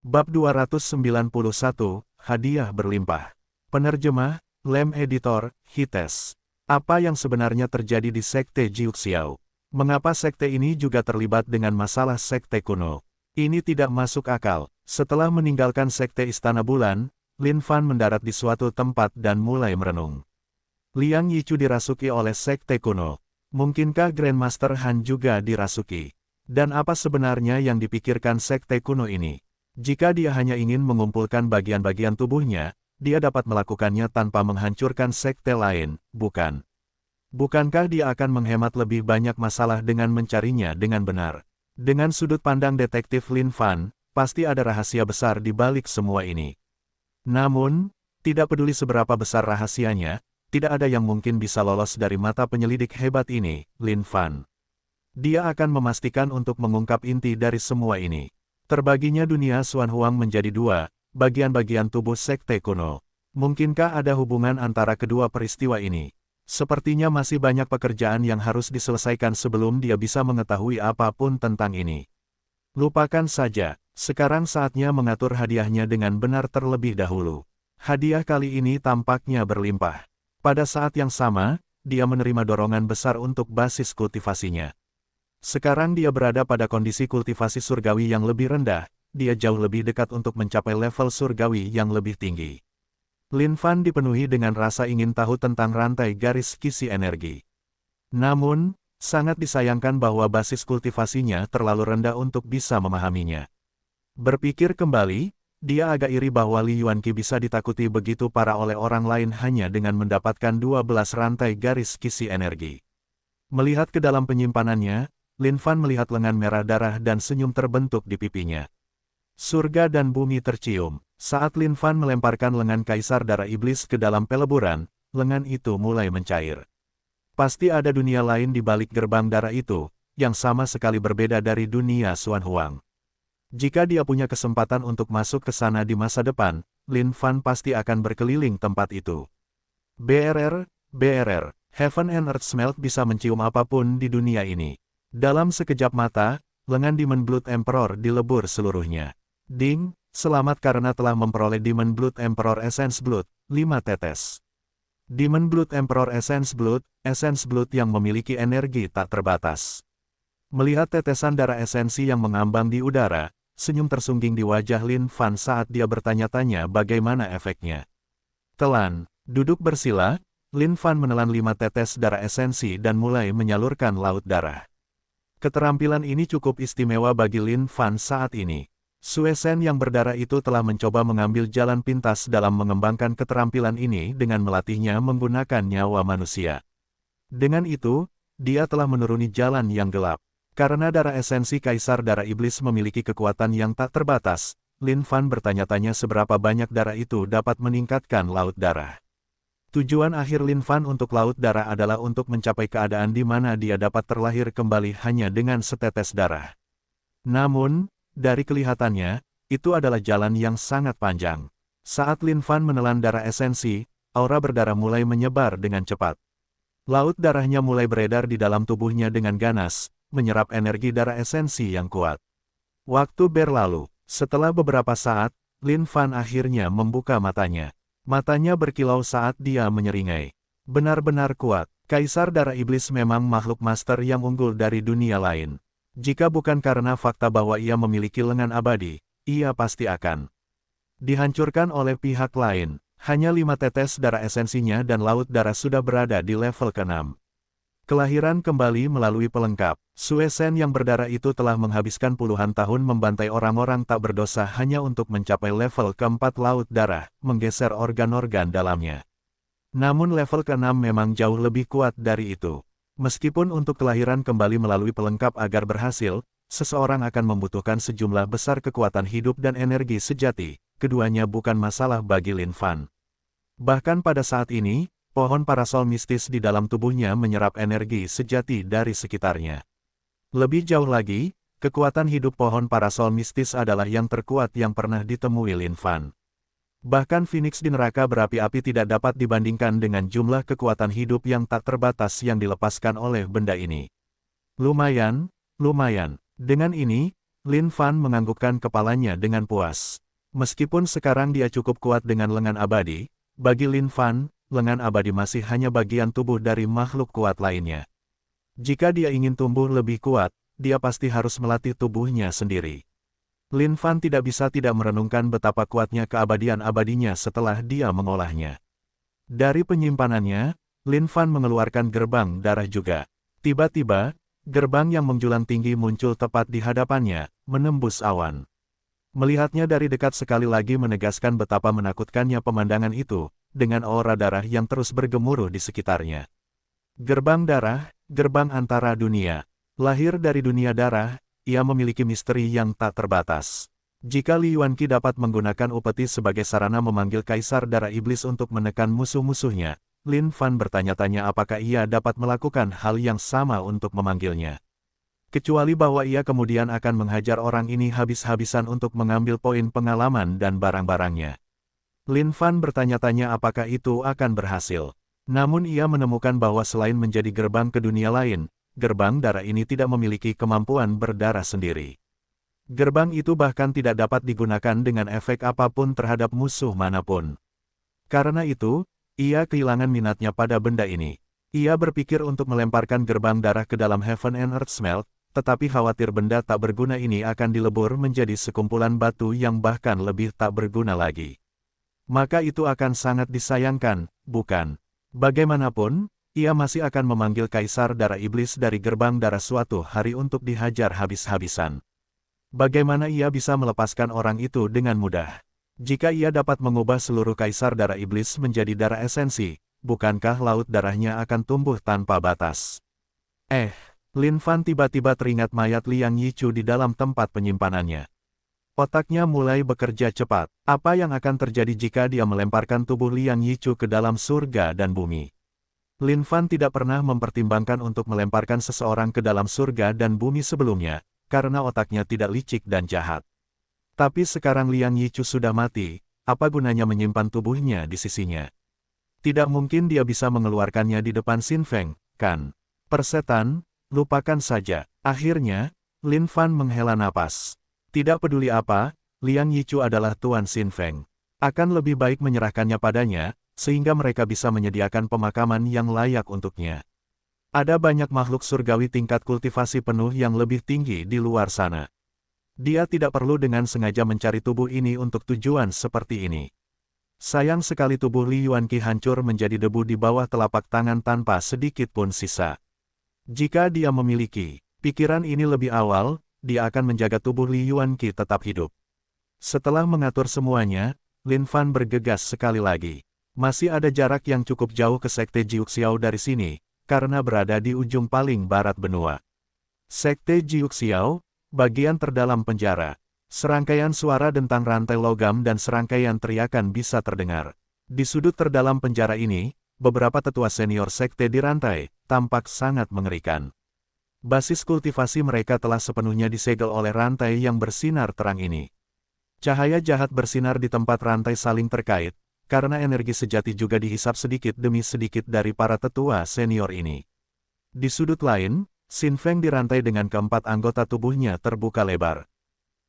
Bab 291, Hadiah Berlimpah. Penerjemah, Lem Editor, Hites. Apa yang sebenarnya terjadi di Sekte Jiuxiao? Mengapa sekte ini juga terlibat dengan masalah sekte kuno? Ini tidak masuk akal. Setelah meninggalkan Sekte Istana Bulan, Lin Fan mendarat di suatu tempat dan mulai merenung. Liang Yichu dirasuki oleh sekte kuno. Mungkinkah Grandmaster Han juga dirasuki? Dan apa sebenarnya yang dipikirkan sekte kuno ini? Jika dia hanya ingin mengumpulkan bagian-bagian tubuhnya, dia dapat melakukannya tanpa menghancurkan sekte lain, bukan? Bukankah dia akan menghemat lebih banyak masalah dengan mencarinya dengan benar? Dengan sudut pandang detektif Lin Fan, pasti ada rahasia besar di balik semua ini. Namun, tidak peduli seberapa besar rahasianya, tidak ada yang mungkin bisa lolos dari mata penyelidik hebat ini, Lin Fan. Dia akan memastikan untuk mengungkap inti dari semua ini. Terbaginya dunia Xuan Huang menjadi dua, bagian-bagian tubuh sekte kuno. Mungkinkah ada hubungan antara kedua peristiwa ini? Sepertinya masih banyak pekerjaan yang harus diselesaikan sebelum dia bisa mengetahui apapun tentang ini. Lupakan saja, sekarang saatnya mengatur hadiahnya dengan benar terlebih dahulu. Hadiah kali ini tampaknya berlimpah. Pada saat yang sama, dia menerima dorongan besar untuk basis kultivasinya. Sekarang dia berada pada kondisi kultivasi surgawi yang lebih rendah, dia jauh lebih dekat untuk mencapai level surgawi yang lebih tinggi. Lin Fan dipenuhi dengan rasa ingin tahu tentang rantai garis kisi energi. Namun, sangat disayangkan bahwa basis kultivasinya terlalu rendah untuk bisa memahaminya. Berpikir kembali, dia agak iri bahwa Li Yuanqi bisa ditakuti begitu parah oleh orang lain hanya dengan mendapatkan 12 rantai garis kisi energi. Melihat ke dalam penyimpanannya, Lin Fan melihat lengan merah darah dan senyum terbentuk di pipinya. Surga dan bumi tercium. Saat Lin Fan melemparkan lengan Kaisar Darah Iblis ke dalam peleburan, lengan itu mulai mencair. Pasti ada dunia lain di balik gerbang darah itu, yang sama sekali berbeda dari dunia Xuan Huang. Jika dia punya kesempatan untuk masuk ke sana di masa depan, Lin Fan pasti akan berkeliling tempat itu. BRR, Heaven and Earth Smelt bisa mencium apapun di dunia ini. Dalam sekejap mata, lengan Demon Blood Emperor dilebur seluruhnya. Ding, selamat karena telah memperoleh Demon Blood Emperor Essence Blood, 5 tetes. Demon Blood Emperor Essence Blood yang memiliki energi tak terbatas. Melihat tetesan darah esensi yang mengambang di udara, senyum tersungging di wajah Lin Fan saat dia bertanya-tanya bagaimana efeknya. Telan, duduk bersila, Lin Fan menelan 5 tetes darah esensi dan mulai menyalurkan laut darah. Keterampilan ini cukup istimewa bagi Lin Fan saat ini. Sue Shen yang berdarah itu telah mencoba mengambil jalan pintas dalam mengembangkan keterampilan ini dengan melatihnya menggunakan nyawa manusia. Dengan itu, dia telah menuruni jalan yang gelap. Karena darah esensi Kaisar Darah Iblis memiliki kekuatan yang tak terbatas, Lin Fan bertanya-tanya seberapa banyak darah itu dapat meningkatkan laut darah. Tujuan akhir Lin Fan untuk laut darah adalah untuk mencapai keadaan di mana dia dapat terlahir kembali hanya dengan setetes darah. Namun, dari kelihatannya, itu adalah jalan yang sangat panjang. Saat Lin Fan menelan darah esensi, aura berdarah mulai menyebar dengan cepat. Laut darahnya mulai beredar di dalam tubuhnya dengan ganas, menyerap energi darah esensi yang kuat. Waktu berlalu, setelah beberapa saat, Lin Fan akhirnya membuka matanya. Matanya berkilau saat dia menyeringai. Benar-benar kuat, Kaisar Darah Iblis memang makhluk master yang unggul dari dunia lain. Jika bukan karena fakta bahwa ia memiliki lengan abadi, ia pasti akan dihancurkan oleh pihak lain. Hanya 5 tetes darah esensinya dan laut darah sudah berada di level ke-6. Kelahiran kembali melalui pelengkap. Sue Shen yang berdarah itu telah menghabiskan puluhan tahun membantai orang-orang tak berdosa hanya untuk mencapai level ke-4 laut darah, menggeser organ-organ dalamnya. Namun level ke-6 memang jauh lebih kuat dari itu. Meskipun untuk kelahiran kembali melalui pelengkap agar berhasil, seseorang akan membutuhkan sejumlah besar kekuatan hidup dan energi sejati, keduanya bukan masalah bagi Lin Fan. Bahkan pada saat ini, pohon parasol mistis di dalam tubuhnya menyerap energi sejati dari sekitarnya. Lebih jauh lagi, kekuatan hidup pohon parasol mistis adalah yang terkuat yang pernah ditemui Lin Fan. Bahkan Phoenix di neraka berapi-api tidak dapat dibandingkan dengan jumlah kekuatan hidup yang tak terbatas yang dilepaskan oleh benda ini. Lumayan. Dengan ini, Lin Fan menganggukkan kepalanya dengan puas. Meskipun sekarang dia cukup kuat dengan lengan abadi, bagi Lin Fan, lengan abadi masih hanya bagian tubuh dari makhluk kuat lainnya. Jika dia ingin tumbuh lebih kuat, dia pasti harus melatih tubuhnya sendiri. Lin Fan tidak bisa tidak merenungkan betapa kuatnya keabadian abadinya setelah dia mengolahnya. Dari penyimpanannya, Lin Fan mengeluarkan gerbang darah juga. Tiba-tiba, gerbang yang menjulang tinggi muncul tepat di hadapannya, menembus awan. Melihatnya dari dekat sekali lagi menegaskan betapa menakutkannya pemandangan itu, dengan aura darah yang terus bergemuruh di sekitarnya. Gerbang darah, gerbang antara dunia. Lahir dari dunia darah, ia memiliki misteri yang tak terbatas. Jika Li Yuanqi dapat menggunakan upeti sebagai sarana memanggil Kaisar Darah Iblis untuk menekan musuh-musuhnya, Lin Fan bertanya-tanya apakah ia dapat melakukan hal yang sama untuk memanggilnya. Kecuali bahwa ia kemudian akan menghajar orang ini habis-habisan untuk mengambil poin pengalaman dan barang-barangnya. Lin Fan bertanya-tanya apakah itu akan berhasil. Namun ia menemukan bahwa selain menjadi gerbang ke dunia lain, gerbang darah ini tidak memiliki kemampuan berdarah sendiri. Gerbang itu bahkan tidak dapat digunakan dengan efek apapun terhadap musuh manapun. Karena itu, ia kehilangan minatnya pada benda ini. Ia berpikir untuk melemparkan gerbang darah ke dalam Heaven and Earth Smelt, tetapi khawatir benda tak berguna ini akan dilebur menjadi sekumpulan batu yang bahkan lebih tak berguna lagi. Maka itu akan sangat disayangkan, bukan? Bagaimanapun, ia masih akan memanggil Kaisar Darah Iblis dari gerbang darah suatu hari untuk dihajar habis-habisan. Bagaimana ia bisa melepaskan orang itu dengan mudah? Jika ia dapat mengubah seluruh Kaisar Darah Iblis menjadi darah esensi, bukankah laut darahnya akan tumbuh tanpa batas? Lin Fan tiba-tiba teringat mayat Liang Yichu di dalam tempat penyimpanannya. Otaknya mulai bekerja cepat. Apa yang akan terjadi jika dia melemparkan tubuh Liang Yichu ke dalam surga dan bumi? Lin Fan tidak pernah mempertimbangkan untuk melemparkan seseorang ke dalam surga dan bumi sebelumnya, karena otaknya tidak licik dan jahat. Tapi sekarang Liang Yichu sudah mati, apa gunanya menyimpan tubuhnya di sisinya? Tidak mungkin dia bisa mengeluarkannya di depan Xin Feng, kan? Persetan, lupakan saja. Akhirnya, Lin Fan menghela napas. Tidak peduli apa, Liang Yichu adalah Tuan Xin Feng. Akan lebih baik menyerahkannya padanya, sehingga mereka bisa menyediakan pemakaman yang layak untuknya. Ada banyak makhluk surgawi tingkat kultivasi penuh yang lebih tinggi di luar sana. Dia tidak perlu dengan sengaja mencari tubuh ini untuk tujuan seperti ini. Sayang sekali tubuh Li Yuanqi hancur menjadi debu di bawah telapak tangan tanpa sedikit pun sisa. Jika dia memiliki pikiran ini lebih awal, dia akan menjaga tubuh Li Yuanqi tetap hidup. Setelah mengatur semuanya, Lin Fan bergegas sekali lagi. Masih ada jarak yang cukup jauh ke Sekte Jiuxiao dari sini, karena berada di ujung paling barat benua. Sekte Jiuxiao, bagian terdalam penjara. Serangkaian suara dentang rantai logam dan serangkaian teriakan bisa terdengar. Di sudut terdalam penjara ini, beberapa tetua senior sekte dirantai, tampak sangat mengerikan. Basis kultivasi mereka telah sepenuhnya disegel oleh rantai yang bersinar terang ini. Cahaya jahat bersinar di tempat rantai saling terkait, karena energi sejati juga dihisap sedikit demi sedikit dari para tetua senior ini. Di sudut lain, Xin Feng dirantai dengan keempat anggota tubuhnya terbuka lebar.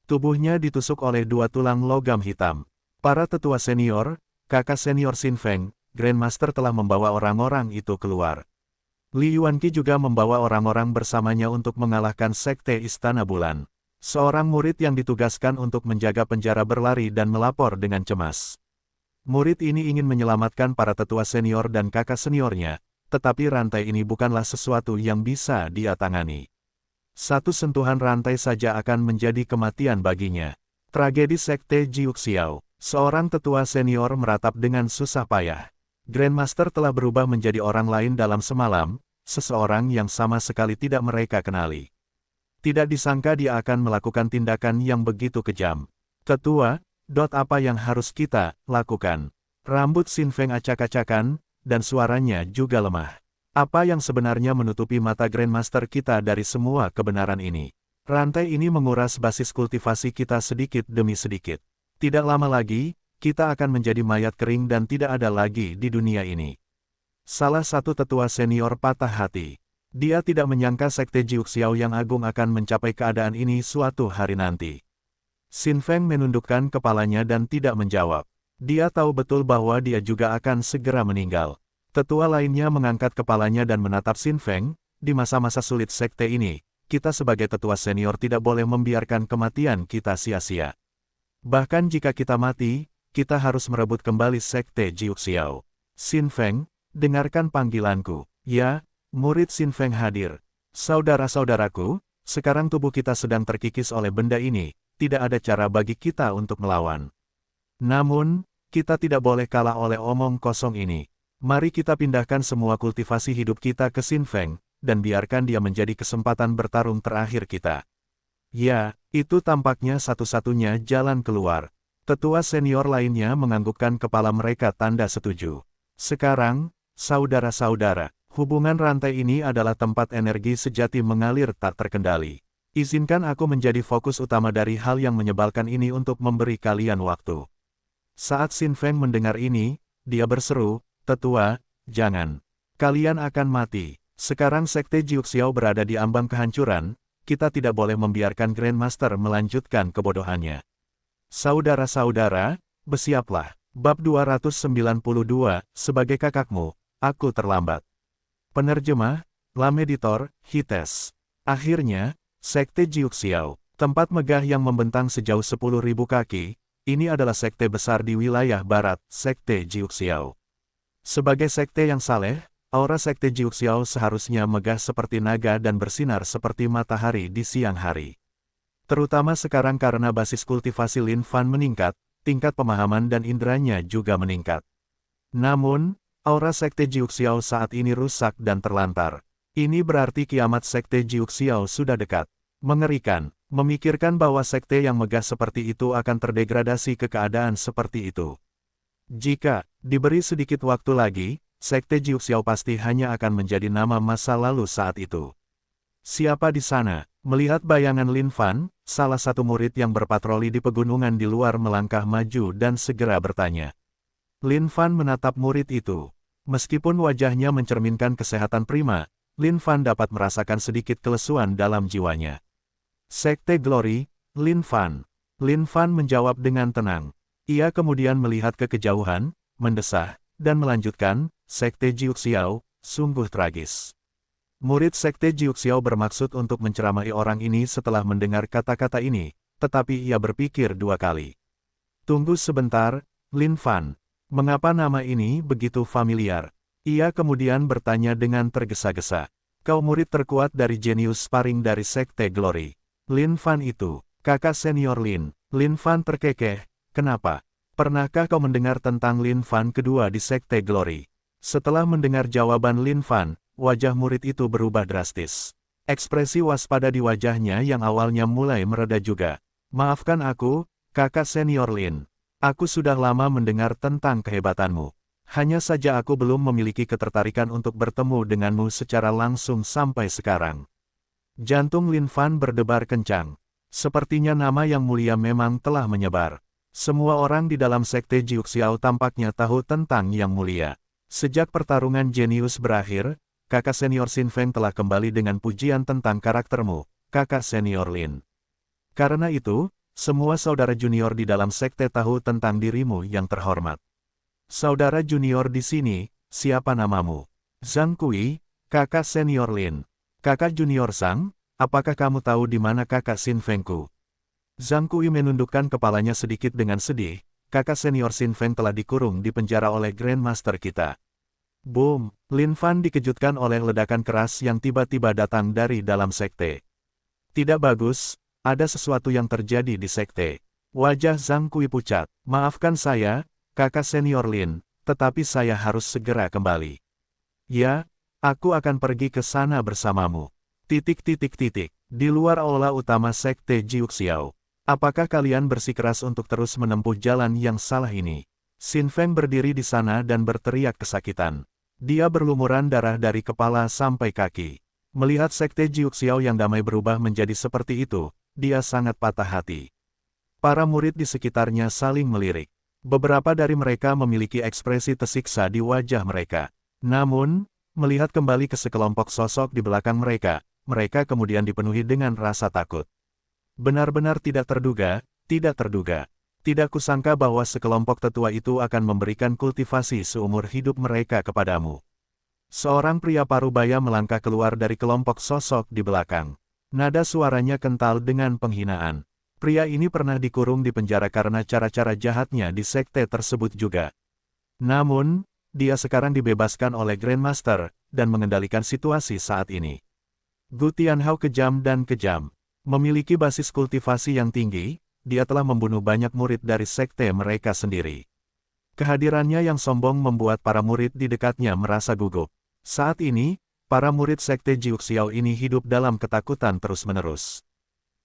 Tubuhnya ditusuk oleh dua tulang logam hitam. Para tetua senior, kakak senior Xin Feng, Grandmaster telah membawa orang-orang itu keluar. Li Yuanqi juga membawa orang-orang bersamanya untuk mengalahkan Sekte Istana Bulan. Seorang murid yang ditugaskan untuk menjaga penjara berlari dan melapor dengan cemas. Murid ini ingin menyelamatkan para tetua senior dan kakak seniornya, tetapi rantai ini bukanlah sesuatu yang bisa dia tangani. Satu sentuhan rantai saja akan menjadi kematian baginya. Tragedi Sekte Jiuxiao. Seorang tetua senior meratap dengan susah payah. Grandmaster telah berubah menjadi orang lain dalam semalam, seseorang yang sama sekali tidak mereka kenali. Tidak disangka dia akan melakukan tindakan yang begitu kejam. Tetua, apa yang harus kita lakukan? Rambut Xin Feng acak-acakan, dan suaranya juga lemah. Apa yang sebenarnya menutupi mata Grandmaster kita dari semua kebenaran ini? Rantai ini menguras basis kultivasi kita sedikit demi sedikit. Tidak lama lagi, kita akan menjadi mayat kering dan tidak ada lagi di dunia ini. Salah satu tetua senior patah hati. Dia tidak menyangka Sekte Jiuxiao yang agung akan mencapai keadaan ini suatu hari nanti. Xin Feng menundukkan kepalanya dan tidak menjawab. Dia tahu betul bahwa dia juga akan segera meninggal. Tetua lainnya mengangkat kepalanya dan menatap Xin Feng. Di masa-masa sulit sekte ini, kita sebagai tetua senior tidak boleh membiarkan kematian kita sia-sia. Bahkan jika kita mati, kita harus merebut kembali Sekte Jiuxiao. Xin Feng, dengarkan panggilanku. Ya, murid Xin Feng hadir. Saudara-saudaraku, sekarang tubuh kita sedang terkikis oleh benda ini, tidak ada cara bagi kita untuk melawan. Namun, kita tidak boleh kalah oleh omong kosong ini. Mari kita pindahkan semua kultivasi hidup kita ke Xin Feng, dan biarkan dia menjadi kesempatan bertarung terakhir kita. Ya, itu tampaknya satu-satunya jalan keluar. Tetua senior lainnya menganggukkan kepala mereka tanda setuju. Sekarang, saudara-saudara, hubungan rantai ini adalah tempat energi sejati mengalir tak terkendali. Izinkan aku menjadi fokus utama dari hal yang menyebalkan ini untuk memberi kalian waktu. Saat Xin Feng mendengar ini, dia berseru, "Tetua, jangan. Kalian akan mati. Sekarang Sekte Jiuxiao berada di ambang kehancuran, kita tidak boleh membiarkan Grandmaster melanjutkan kebodohannya." Saudara-saudara, bersiaplah. Bab 292, sebagai kakakmu, aku terlambat. Penerjemah, Lameditor, Hites. Akhirnya, Sekte Jiuxiao, tempat megah yang membentang sejauh 10.000 kaki, ini adalah sekte besar di wilayah barat, Sekte Jiuxiao. Sebagai sekte yang saleh, aura Sekte Jiuxiao seharusnya megah seperti naga dan bersinar seperti matahari di siang hari. Terutama sekarang karena basis kultivasi Lin Fan meningkat, tingkat pemahaman dan inderanya juga meningkat. Namun, aura Sekte Jiuxiao saat ini rusak dan terlantar. Ini berarti kiamat Sekte Jiuxiao sudah dekat. Mengerikan, memikirkan bahwa sekte yang megah seperti itu akan terdegradasi ke keadaan seperti itu. Jika diberi sedikit waktu lagi, Sekte Jiuxiao pasti hanya akan menjadi nama masa lalu saat itu. Siapa di sana? Melihat bayangan Lin Fan, salah satu murid yang berpatroli di pegunungan di luar melangkah maju dan segera bertanya. Lin Fan menatap murid itu. Meskipun wajahnya mencerminkan kesehatan prima, Lin Fan dapat merasakan sedikit kelesuan dalam jiwanya. Sekte Glory, Lin Fan. Lin Fan menjawab dengan tenang. Ia kemudian melihat ke kejauhan, mendesah, dan melanjutkan, Sekte Jiuxiao, sungguh tragis. Murid Sekte Jiuxiao bermaksud untuk menceramai orang ini setelah mendengar kata-kata ini, tetapi ia berpikir dua kali. Tunggu sebentar, Lin Fan. Mengapa nama ini begitu familiar? Ia kemudian bertanya dengan tergesa-gesa. Kau murid terkuat dari jenius sparring dari Sekte Glory. Lin Fan itu, kakak senior Lin. Lin Fan terkekeh, kenapa? Pernahkah kau mendengar tentang Lin Fan kedua di Sekte Glory? Setelah mendengar jawaban Lin Fan, wajah murid itu berubah drastis. Ekspresi waspada di wajahnya yang awalnya mulai mereda juga. Maafkan aku, kakak senior Lin. Aku sudah lama mendengar tentang kehebatanmu. Hanya saja aku belum memiliki ketertarikan untuk bertemu denganmu secara langsung sampai sekarang. Jantung Lin Fan berdebar kencang. Sepertinya nama yang mulia memang telah menyebar. Semua orang di dalam Sekte Jiuxiao tampaknya tahu tentang yang mulia. Sejak pertarungan jenius berakhir, kakak senior Xin Feng telah kembali dengan pujian tentang karaktermu, kakak senior Lin. Karena itu, semua saudara junior di dalam sekte tahu tentang dirimu yang terhormat. Saudara junior di sini, siapa namamu? Zhang Kui, kakak senior Lin. Kakak junior Zhang, apakah kamu tahu di mana kakak Xin Fengku? Zhang Kui menundukkan kepalanya sedikit dengan sedih, kakak senior Xin Feng telah dikurung di penjara oleh Grandmaster kita. Boom, Lin Fan dikejutkan oleh ledakan keras yang tiba-tiba datang dari dalam sekte. Tidak bagus, ada sesuatu yang terjadi di sekte. Wajah Zhang Kui pucat. Maafkan saya, kakak senior Lin, tetapi saya harus segera kembali. Ya, aku akan pergi ke sana bersamamu. Di luar aula utama Sekte Jiuxiao. Apakah kalian bersikeras untuk terus menempuh jalan yang salah ini? Xin Feng berdiri di sana dan berteriak kesakitan. Dia berlumuran darah dari kepala sampai kaki. Melihat Sekte Jiuxiao yang damai berubah menjadi seperti itu, dia sangat patah hati. Para murid di sekitarnya saling melirik. Beberapa dari mereka memiliki ekspresi tersiksa di wajah mereka. Namun, Melihat kembali ke sekelompok sosok di belakang mereka, mereka kemudian dipenuhi dengan rasa takut. Benar-benar tidak terduga, tidak terduga. Tidak kusangka bahwa sekelompok tetua itu akan memberikan kultivasi seumur hidup mereka kepadamu. Seorang pria parubaya melangkah keluar dari kelompok sosok di belakang. Nada suaranya kental dengan penghinaan. Pria ini pernah dikurung di penjara karena cara-cara jahatnya di sekte tersebut juga. Namun, dia sekarang dibebaskan oleh Grandmaster, dan mengendalikan situasi saat ini. Gu Tianhao kejam dan kejam. Memiliki basis kultivasi yang tinggi, dia telah membunuh banyak murid dari sekte mereka sendiri. Kehadirannya yang sombong membuat para murid di dekatnya merasa gugup. Saat ini, para murid sekte Jiuxiao ini hidup dalam ketakutan terus-menerus.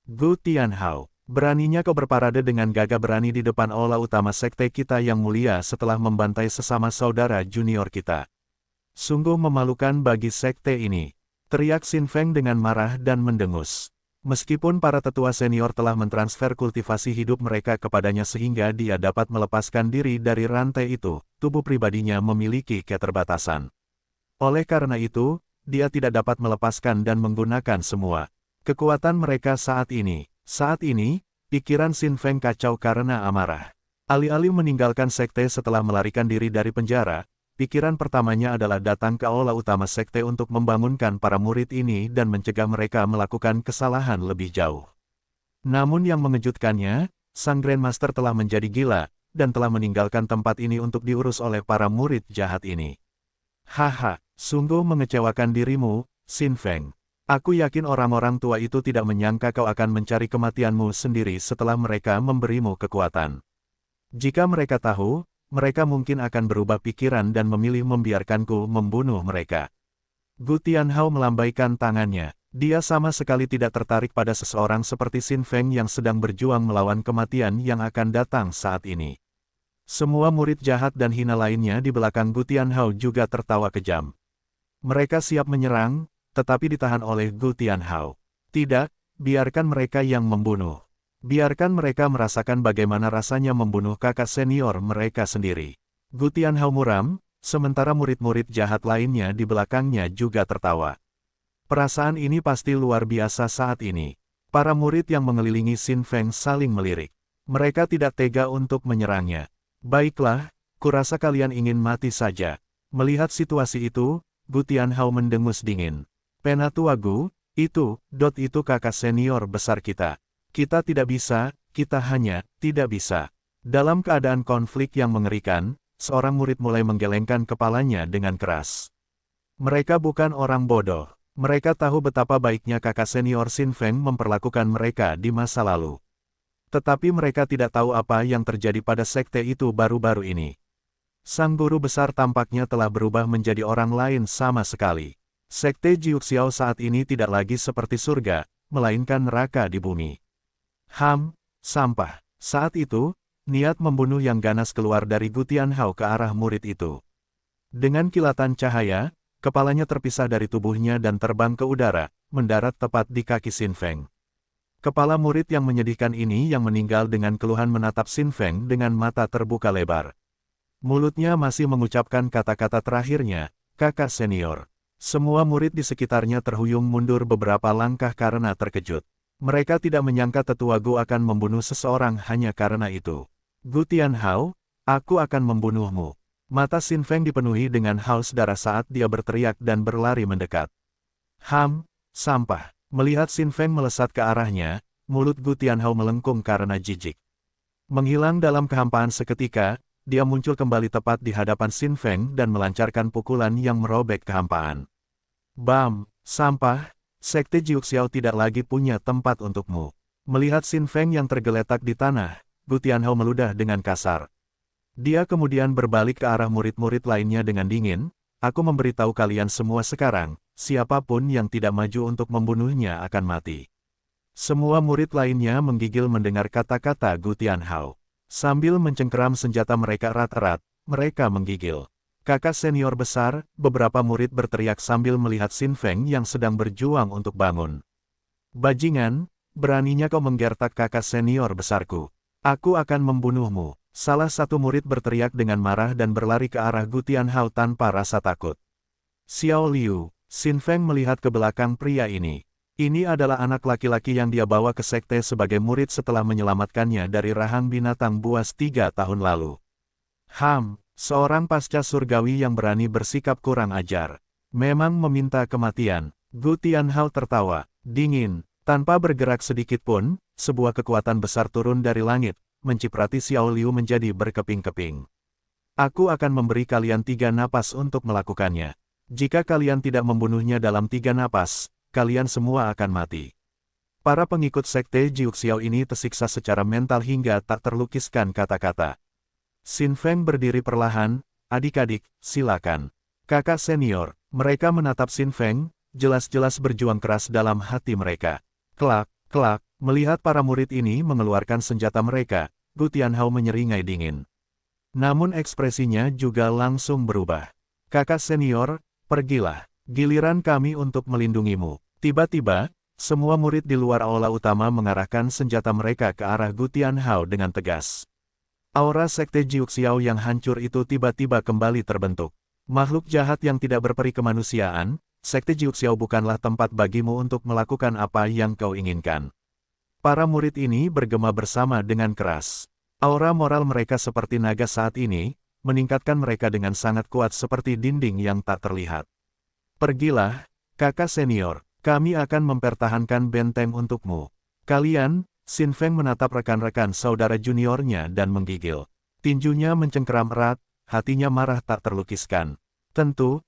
Gu Tianhao, beraninya kau berparade dengan gagah berani di depan aula utama sekte kita yang mulia setelah membantai sesama saudara junior kita. Sungguh memalukan bagi sekte ini, teriak Xin Feng dengan marah dan mendengus. Meskipun para tetua senior telah mentransfer kultivasi hidup mereka kepadanya sehingga dia dapat melepaskan diri dari rantai itu, tubuh pribadinya memiliki keterbatasan. Oleh karena itu, dia tidak dapat melepaskan dan menggunakan semua kekuatan mereka saat ini. Saat ini, pikiran Xin Feng kacau karena amarah. Alih-alih meninggalkan sekte setelah melarikan diri dari penjara, pikiran pertamanya adalah datang ke aula utama sekte untuk membangunkan para murid ini dan mencegah mereka melakukan kesalahan lebih jauh. Namun yang mengejutkannya, sang Grandmaster telah menjadi gila, dan telah meninggalkan tempat ini untuk diurus oleh para murid jahat ini. Haha, sungguh mengecewakan dirimu, Xin Feng. Aku yakin orang-orang tua itu tidak menyangka kau akan mencari kematianmu sendiri setelah mereka memberimu kekuatan. Jika mereka tahu, mereka mungkin akan berubah pikiran dan memilih membiarkanku membunuh mereka. Gu Tianhao melambaikan tangannya. Dia sama sekali tidak tertarik pada seseorang seperti Xin Feng yang sedang berjuang melawan kematian yang akan datang saat ini. Semua murid jahat dan hina lainnya di belakang Gu Tianhao juga tertawa kejam. Mereka siap menyerang, tetapi ditahan oleh Gu Tianhao. Tidak, biarkan mereka yang membunuh. Biarkan mereka merasakan bagaimana rasanya membunuh kakak senior mereka sendiri. Gu Tianhao muram, sementara murid-murid jahat lainnya di belakangnya juga tertawa. Perasaan ini pasti luar biasa saat ini. Para murid yang mengelilingi Xin Feng saling melirik. Mereka tidak tega untuk menyerangnya. Baiklah, kurasa kalian ingin mati saja. Melihat situasi itu, Gu Tianhao mendengus dingin. Penatua Gu, itu kakak senior besar kita. Kita tidak bisa, kita hanya tidak bisa. Dalam keadaan konflik yang mengerikan, seorang murid mulai menggelengkan kepalanya dengan keras. Mereka bukan orang bodoh. Mereka tahu betapa baiknya kakak senior Xin Feng memperlakukan mereka di masa lalu. Tetapi mereka tidak tahu apa yang terjadi pada sekte itu baru-baru ini. Sang guru besar tampaknya telah berubah menjadi orang lain sama sekali. Sekte Jiuxiao saat ini tidak lagi seperti surga, melainkan neraka di bumi. Sampah. Saat itu, niat membunuh yang ganas keluar dari Gu Tianhao ke arah murid itu. Dengan kilatan cahaya, kepalanya terpisah dari tubuhnya dan terbang ke udara, mendarat tepat di kaki Xin Feng. Kepala murid yang menyedihkan ini yang meninggal dengan keluhan menatap Xin Feng dengan mata terbuka lebar. Mulutnya masih mengucapkan kata-kata terakhirnya, kakak senior. Semua murid di sekitarnya terhuyung mundur beberapa langkah karena terkejut. Mereka tidak menyangka tetua Gu akan membunuh seseorang hanya karena itu. Gu Tianhao, aku akan membunuhmu. Mata Xin Feng dipenuhi dengan haus darah saat dia berteriak dan berlari mendekat. Sampah. Melihat Xin Feng melesat ke arahnya, mulut Gu Tianhao melengkung karena jijik. Menghilang dalam kehampaan seketika, dia muncul kembali tepat di hadapan Xin Feng dan melancarkan pukulan yang merobek kehampaan. Bam! Sampah! Sekte Jiuxiao tidak lagi punya tempat untukmu. Melihat Xin Feng yang tergeletak di tanah, Gu Tianhao meludah dengan kasar. Dia kemudian berbalik ke arah murid-murid lainnya dengan dingin, aku memberitahu kalian semua sekarang, siapapun yang tidak maju untuk membunuhnya akan mati. Semua murid lainnya menggigil mendengar kata-kata Gu Tianhao. Sambil mencengkeram senjata mereka erat-erat, mereka menggigil. Kakak senior besar, beberapa murid berteriak sambil melihat Xin Feng yang sedang berjuang untuk bangun. Bajingan, beraninya kau menggertak kakak senior besarku. Aku akan membunuhmu. Salah satu murid berteriak dengan marah dan berlari ke arah Gu Tianhao tanpa rasa takut. Xiao Liu, Xin Feng melihat ke belakang pria ini. Ini adalah anak laki-laki yang dia bawa ke sekte sebagai murid setelah menyelamatkannya dari rahang binatang buas 3 tahun lalu. Seorang pasca surgawi yang berani bersikap kurang ajar. Memang meminta kematian. Gu Tianhao tertawa, dingin, tanpa bergerak sedikit pun, sebuah kekuatan besar turun dari langit, menciprati Xiao Liu menjadi berkeping-keping. Aku akan memberi kalian 3 napas untuk melakukannya. Jika kalian tidak membunuhnya dalam 3 napas, kalian semua akan mati. Para pengikut sekte Jiuxiao ini tersiksa secara mental hingga tak terlukiskan kata-kata. Xin Feng berdiri perlahan, adik-adik, silakan. Kakak senior, mereka menatap Xin Feng, jelas-jelas berjuang keras dalam hati mereka. Kelak, kelak, melihat para murid ini mengeluarkan senjata mereka, Gu Tianhao menyeringai dingin. Namun ekspresinya juga langsung berubah. Kakak senior, pergilah, giliran kami untuk melindungimu. Tiba-tiba, semua murid di luar aula utama mengarahkan senjata mereka ke arah Gu Tianhao dengan tegas. Aura sekte Jiuxiao yang hancur itu tiba-tiba kembali terbentuk. Makhluk jahat yang tidak berperi kemanusiaan, sekte Jiuxiao bukanlah tempat bagimu untuk melakukan apa yang kau inginkan. Para murid ini bergema bersama dengan keras. Aura moral mereka seperti naga saat ini, meningkatkan mereka dengan sangat kuat seperti dinding yang tak terlihat. Pergilah, kakak senior. Kami akan mempertahankan benteng untukmu. Kalian, Xin Feng menatap rekan-rekan saudara juniornya dan menggigil. Tinjunya mencengkeram erat, hatinya marah tak terlukiskan. Tentu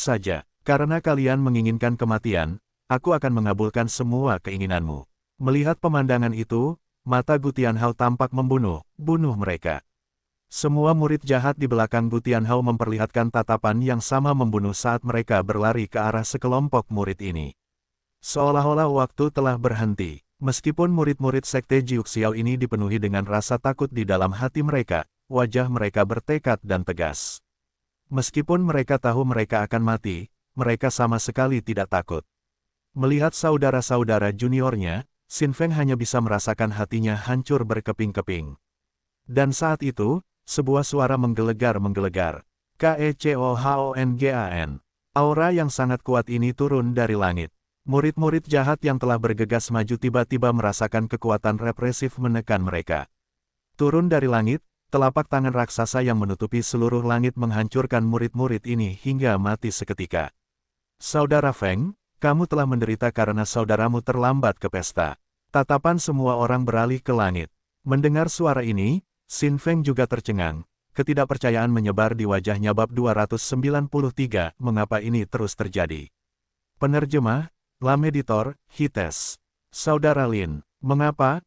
saja, karena kalian menginginkan kematian, aku akan mengabulkan semua keinginanmu. Melihat pemandangan itu, mata Gu Tianhao tampak bunuh mereka. Semua murid jahat di belakang Gu Tianhao memperlihatkan tatapan yang sama membunuh saat mereka berlari ke arah sekelompok murid ini. Seolah-olah waktu telah berhenti. Meskipun murid-murid sekte Jiuxiao ini dipenuhi dengan rasa takut di dalam hati mereka, wajah mereka bertekad dan tegas. Meskipun mereka tahu mereka akan mati, mereka sama sekali tidak takut. Melihat saudara-saudara juniornya, Xin Feng hanya bisa merasakan hatinya hancur berkeping-keping. Dan saat itu, sebuah suara menggelegar. Kecohongan. Aura yang sangat kuat ini turun dari langit. Murid-murid jahat yang telah bergegas maju tiba-tiba merasakan kekuatan represif menekan mereka. Turun dari langit, telapak tangan raksasa yang menutupi seluruh langit menghancurkan murid-murid ini hingga mati seketika. Saudara Feng, kamu telah menderita karena saudaramu terlambat ke pesta. Tatapan semua orang beralih ke langit. Mendengar suara ini, Xin Feng juga tercengang. Ketidakpercayaan menyebar di wajahnya. Bab 293, mengapa ini terus terjadi? Penerjemah, Lam Editor, Hites. Saudara Lin, mengapa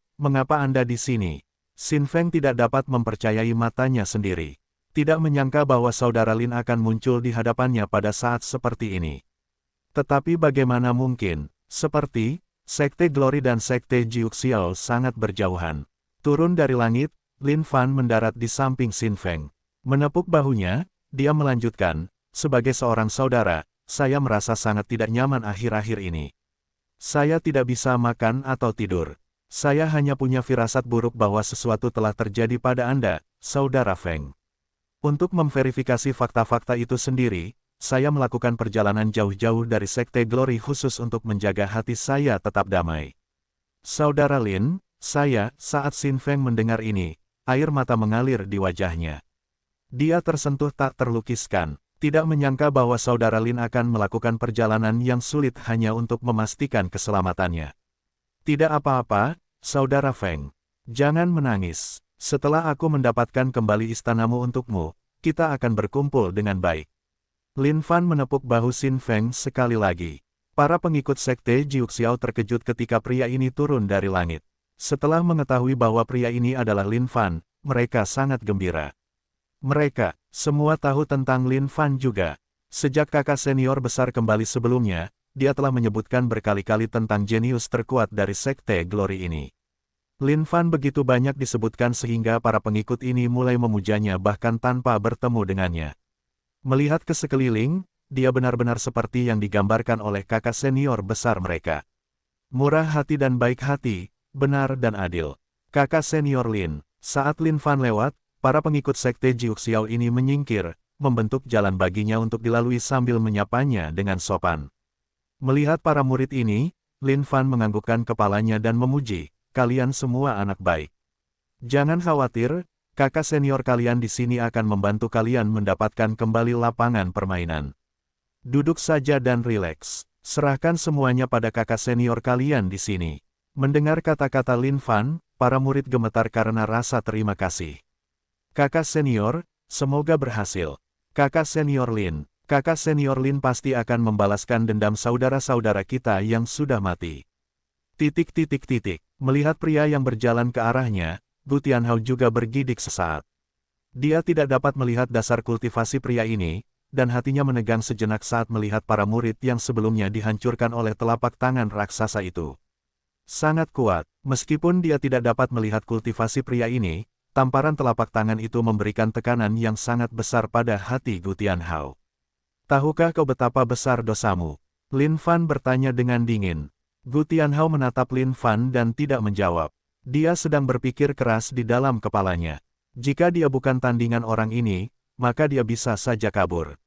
Anda di sini? Xin Feng tidak dapat mempercayai matanya sendiri. Tidak menyangka bahwa saudara Lin akan muncul di hadapannya pada saat seperti ini. Tetapi bagaimana mungkin, seperti, Sekte Glory dan Sekte Jiuxiao sangat berjauhan. Turun dari langit, Lin Fan mendarat di samping Xin Feng. Menepuk bahunya, dia melanjutkan, sebagai seorang saudara, saya merasa sangat tidak nyaman akhir-akhir ini. Saya tidak bisa makan atau tidur. Saya hanya punya firasat buruk bahwa sesuatu telah terjadi pada Anda, Saudara Feng. Untuk memverifikasi fakta-fakta itu sendiri, saya melakukan perjalanan jauh-jauh dari Sekte Glory khusus untuk menjaga hati saya tetap damai. Saudara Lin, saat Xin Feng mendengar ini, air mata mengalir di wajahnya. Dia tersentuh tak terlukiskan. Tidak menyangka bahwa saudara Lin akan melakukan perjalanan yang sulit hanya untuk memastikan keselamatannya. Tidak apa-apa, saudara Feng. Jangan menangis. Setelah aku mendapatkan kembali istanamu untukmu, kita akan berkumpul dengan baik. Lin Fan menepuk bahu Xin Feng sekali lagi. Para pengikut sekte Jiuxiao terkejut ketika pria ini turun dari langit. Setelah mengetahui bahwa pria ini adalah Lin Fan, mereka sangat gembira. Mereka semua tahu tentang Lin Fan juga. Sejak kakak senior besar kembali sebelumnya, dia telah menyebutkan berkali-kali tentang jenius terkuat dari Sekte Glory ini. Lin Fan begitu banyak disebutkan sehingga para pengikut ini mulai memujanya bahkan tanpa bertemu dengannya. Melihat ke sekeliling, dia benar-benar seperti yang digambarkan oleh kakak senior besar mereka. Murah hati dan baik hati, benar dan adil. Kakak senior Lin, saat Lin Fan lewat, para pengikut Sekte Jiuxiao ini menyingkir, membentuk jalan baginya untuk dilalui sambil menyapanya dengan sopan. Melihat para murid ini, Lin Fan menganggukkan kepalanya dan memuji, "Kalian semua anak baik. Jangan khawatir, kakak senior kalian di sini akan membantu kalian mendapatkan kembali lapangan permainan. Duduk saja dan rileks. Serahkan semuanya pada kakak senior kalian di sini." Mendengar kata-kata Lin Fan, para murid gemetar karena rasa terima kasih. "Kakak senior, semoga berhasil. Kakak senior Lin. Kakak senior Lin pasti akan membalaskan dendam saudara-saudara kita yang sudah mati." Melihat pria yang berjalan ke arahnya, Gu Tianhao juga bergidik sesaat. Dia tidak dapat melihat dasar kultivasi pria ini, dan hatinya menegang sejenak saat melihat para murid yang sebelumnya dihancurkan oleh telapak tangan raksasa itu. Sangat kuat, meskipun dia tidak dapat melihat kultivasi pria ini, tamparan telapak tangan itu memberikan tekanan yang sangat besar pada hati Gu Tianhao. "Tahukah kau betapa besar dosamu?" Lin Fan bertanya dengan dingin. Gu Tianhao menatap Lin Fan dan tidak menjawab. Dia sedang berpikir keras di dalam kepalanya. Jika dia bukan tandingan orang ini, maka dia bisa saja kabur.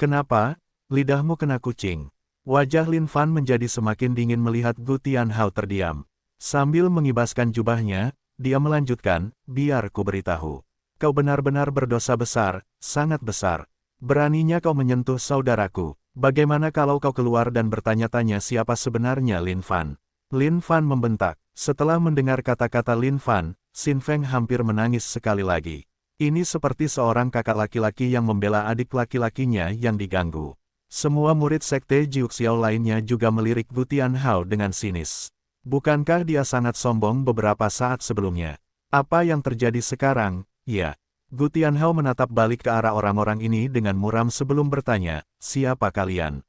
"Kenapa? Lidahmu kena kucing." Wajah Lin Fan menjadi semakin dingin melihat Gu Tianhao terdiam. Sambil mengibaskan jubahnya, dia melanjutkan, "Biar ku beritahu. Kau benar-benar berdosa besar, sangat besar. Beraninya kau menyentuh saudaraku. Bagaimana kalau kau keluar dan bertanya-tanya siapa sebenarnya Lin Fan?" Lin Fan membentak. Setelah mendengar kata-kata Lin Fan, Xin Feng hampir menangis sekali lagi. Ini seperti seorang kakak laki-laki yang membela adik laki-lakinya yang diganggu. Semua murid sekte Jiuxiao lainnya juga melirik Gu Tianhao dengan sinis. Bukankah dia sangat sombong beberapa saat sebelumnya? Apa yang terjadi sekarang? Ya. Gu Tianhao menatap balik ke arah orang-orang ini dengan muram sebelum bertanya, "Siapa kalian?"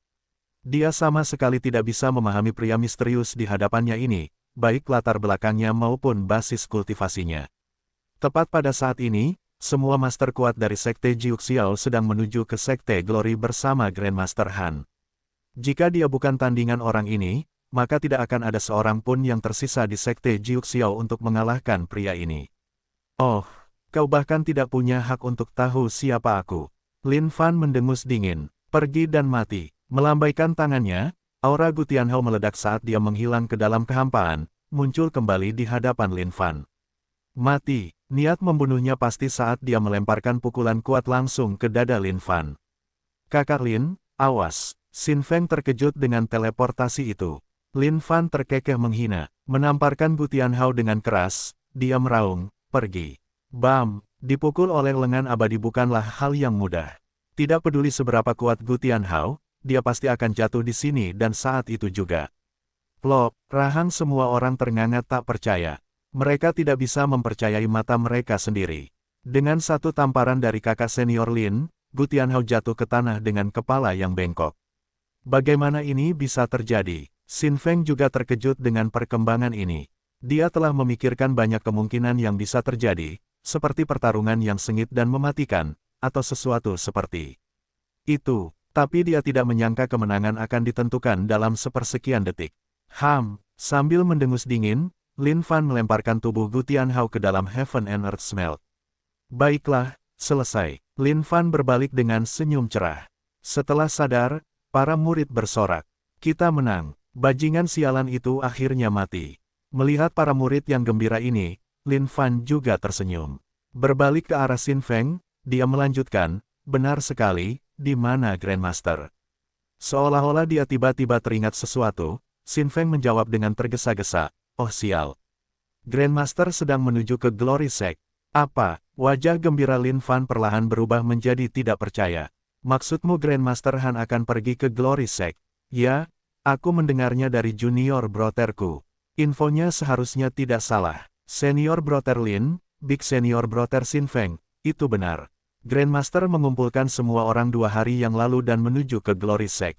Dia sama sekali tidak bisa memahami pria misterius di hadapannya ini, baik latar belakangnya maupun basis kultivasinya. Tepat pada saat ini, semua master kuat dari Sekte Jiuxiao sedang menuju ke Sekte Glory bersama Grandmaster Han. Jika dia bukan tandingan orang ini, maka tidak akan ada seorang pun yang tersisa di Sekte Jiuxiao untuk mengalahkan pria ini. "Oh, kau bahkan tidak punya hak untuk tahu siapa aku." Lin Fan mendengus dingin. "Pergi dan mati." Melambaikan tangannya, aura Gu Tianhao meledak saat dia menghilang ke dalam kehampaan, muncul kembali di hadapan Lin Fan. Mati. Niat membunuhnya pasti saat dia melemparkan pukulan kuat langsung ke dada Lin Fan. "Kakak Lin, awas." Xin Feng terkejut dengan teleportasi itu. Lin Fan terkekeh menghina, menamparkan Gu Tianhao dengan keras, dia meraung, "Pergi." Bam! Dipukul oleh lengan abadi bukanlah hal yang mudah. Tidak peduli seberapa kuat Gu Tianhao, dia pasti akan jatuh di sini dan saat itu juga. Plop, rahang semua orang ternganga tak percaya. Mereka tidak bisa mempercayai mata mereka sendiri. Dengan satu tamparan dari kakak senior Lin, Gu Tianhao jatuh ke tanah dengan kepala yang bengkok. Bagaimana ini bisa terjadi? Xin Feng juga terkejut dengan perkembangan ini. Dia telah memikirkan banyak kemungkinan yang bisa terjadi, seperti pertarungan yang sengit dan mematikan, atau sesuatu seperti itu. Tapi dia tidak menyangka kemenangan akan ditentukan dalam sepersekian detik. Sambil mendengus dingin, Lin Fan melemparkan tubuh Gu Tianhao ke dalam Heaven and Earth Smelt. "Baiklah, selesai." Lin Fan berbalik dengan senyum cerah. Setelah sadar, para murid bersorak. "Kita menang." Bajingan sialan itu akhirnya mati. Melihat para murid yang gembira ini, Lin Fan juga tersenyum. Berbalik ke arah Xin Feng, dia melanjutkan, "Benar sekali, di mana Grandmaster?" Seolah-olah dia tiba-tiba teringat sesuatu, Xin Feng menjawab dengan tergesa-gesa, "Oh sial. Grandmaster sedang menuju ke Glory Sect." "Apa?" Wajah gembira Lin Fan perlahan berubah menjadi tidak percaya. "Maksudmu Grandmaster Han akan pergi ke Glory Sect?" "Ya, aku mendengarnya dari junior brotherku. Infonya seharusnya tidak salah." "Senior brother Lin, Big Senior brother Xin Feng, itu benar. Grandmaster mengumpulkan semua orang 2 hari yang lalu dan menuju ke Glory Sect."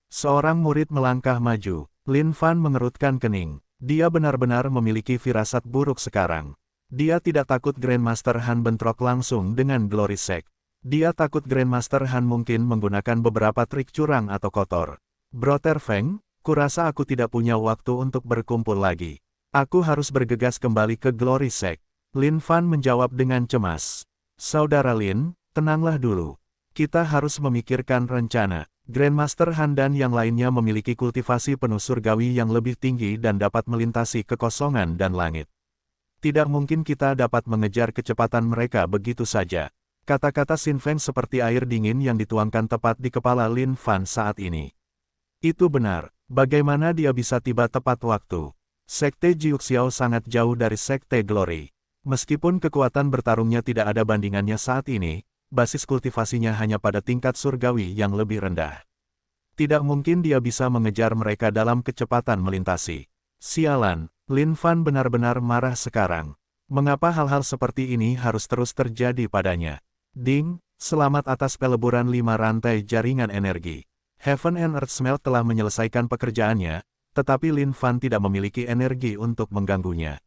Seorang murid melangkah maju. Lin Fan mengerutkan kening. Dia benar-benar memiliki firasat buruk sekarang. Dia tidak takut Grandmaster Han bentrok langsung dengan Glory Sect. Dia takut Grandmaster Han mungkin menggunakan beberapa trik curang atau kotor. "Brother Feng, kurasa aku tidak punya waktu untuk berkumpul lagi. Aku harus bergegas kembali ke Glory Sect." Lin Fan menjawab dengan cemas. "Saudara Lin, tenanglah dulu. Kita harus memikirkan rencana. Grandmaster Han dan yang lainnya memiliki kultivasi penuh surgawi yang lebih tinggi dan dapat melintasi kekosongan dan langit. Tidak mungkin kita dapat mengejar kecepatan mereka begitu saja. Kata-kata Xin Feng seperti air dingin yang dituangkan tepat di kepala Lin Fan saat ini. Itu benar, bagaimana dia bisa tiba tepat waktu? Sekte Jiuxiao sangat jauh dari Sekte Glory. Meskipun kekuatan bertarungnya tidak ada bandingannya saat ini, basis kultivasinya hanya pada tingkat surgawi yang lebih rendah. Tidak mungkin dia bisa mengejar mereka dalam kecepatan melintasi. Sialan, Lin Fan benar-benar marah sekarang. Mengapa hal-hal seperti ini harus terus terjadi padanya? Ding, selamat atas peleburan 5 rantai jaringan energi. Heaven and Earth Smelt telah menyelesaikan pekerjaannya, tetapi Lin Fan tidak memiliki energi untuk mengganggunya.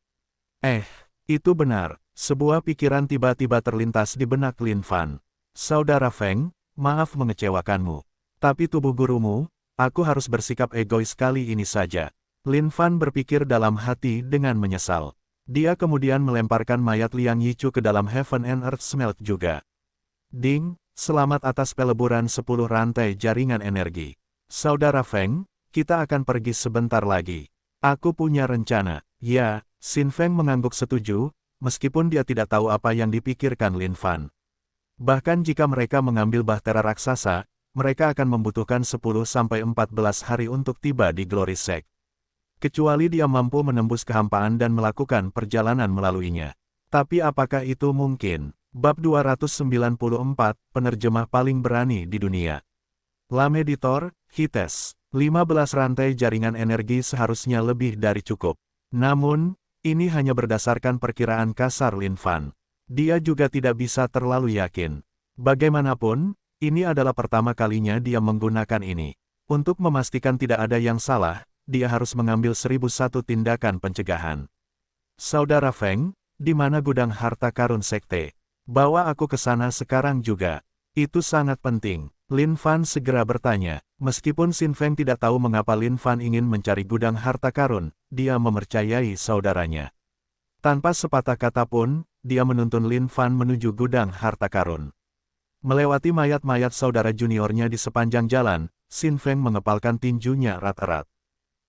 Itu benar. Sebuah pikiran tiba-tiba terlintas di benak Lin Fan. Saudara Feng, maaf mengecewakanmu. Tapi tubuh gurumu, aku harus bersikap egois kali ini saja. Lin Fan berpikir dalam hati dengan menyesal. Dia kemudian melemparkan mayat Liang Yichu ke dalam Heaven and Earth Smelt juga. Ding, selamat atas peleburan 10 rantai jaringan energi. Saudara Feng, kita akan pergi sebentar lagi. Aku punya rencana. Ya, Xin Feng mengangguk setuju, meskipun dia tidak tahu apa yang dipikirkan Lin Fan. Bahkan jika mereka mengambil bahtera raksasa, mereka akan membutuhkan 10-14 hari untuk tiba di Glory Sect. Kecuali dia mampu menembus kehampaan dan melakukan perjalanan melaluinya. Tapi apakah itu mungkin? Bab 294, penerjemah paling berani di dunia. Lameditor, Hites, 15 rantai jaringan energi seharusnya lebih dari cukup. Namun, ini hanya berdasarkan perkiraan kasar Lin Fan. Dia juga tidak bisa terlalu yakin. Bagaimanapun, ini adalah pertama kalinya dia menggunakan ini. Untuk memastikan tidak ada yang salah, dia harus mengambil 1001 tindakan pencegahan. Saudara Feng, di mana gudang harta karun sekte? Bawa aku ke sana sekarang juga. Itu sangat penting. Lin Fan segera bertanya. Meskipun Xin Feng tidak tahu mengapa Lin Fan ingin mencari gudang harta karun, dia mempercayai saudaranya. Tanpa sepatah kata pun, dia menuntun Lin Fan menuju gudang harta karun. Melewati mayat-mayat saudara juniornya di sepanjang jalan, Xin Feng mengepalkan tinjunya erat-erat.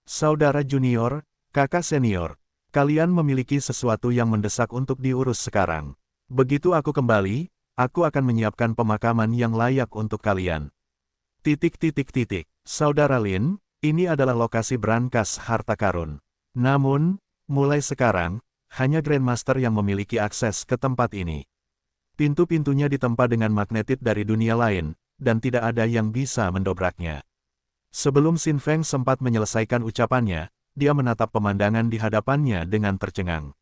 Saudara junior, kakak senior, kalian memiliki sesuatu yang mendesak untuk diurus sekarang. Begitu aku kembali, aku akan menyiapkan pemakaman yang layak untuk kalian. Saudara Lin, ini adalah lokasi brankas harta karun. Namun, mulai sekarang, hanya Grandmaster yang memiliki akses ke tempat ini. Pintu-pintunya ditempa dengan magnetit dari dunia lain, dan tidak ada yang bisa mendobraknya. Sebelum Xin Feng sempat menyelesaikan ucapannya, dia menatap pemandangan di hadapannya dengan tercengang.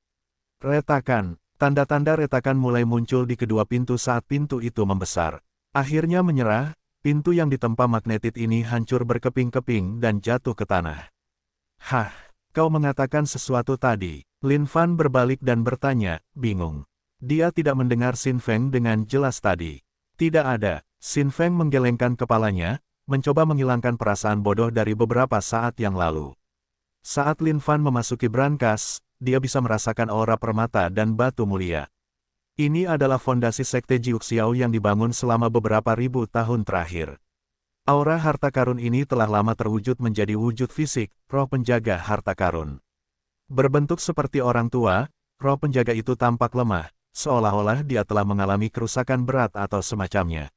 Retakan, tanda-tanda retakan mulai muncul di kedua pintu saat pintu itu membesar. Akhirnya menyerah, pintu yang ditempa magnetit ini hancur berkeping-keping dan jatuh ke tanah. Hah, kau mengatakan sesuatu tadi. Lin Fan berbalik dan bertanya, bingung. Dia tidak mendengar Xin Feng dengan jelas tadi. Tidak ada. Xin Feng menggelengkan kepalanya, mencoba menghilangkan perasaan bodoh dari beberapa saat yang lalu. Saat Lin Fan memasuki brankas, dia bisa merasakan aura permata dan batu mulia. Ini adalah fondasi Sekte Jiuxiao yang dibangun selama beberapa ribu tahun terakhir. Aura harta karun ini telah lama terwujud menjadi wujud fisik, roh penjaga harta karun. Berbentuk seperti orang tua, roh penjaga itu tampak lemah, seolah-olah dia telah mengalami kerusakan berat atau semacamnya.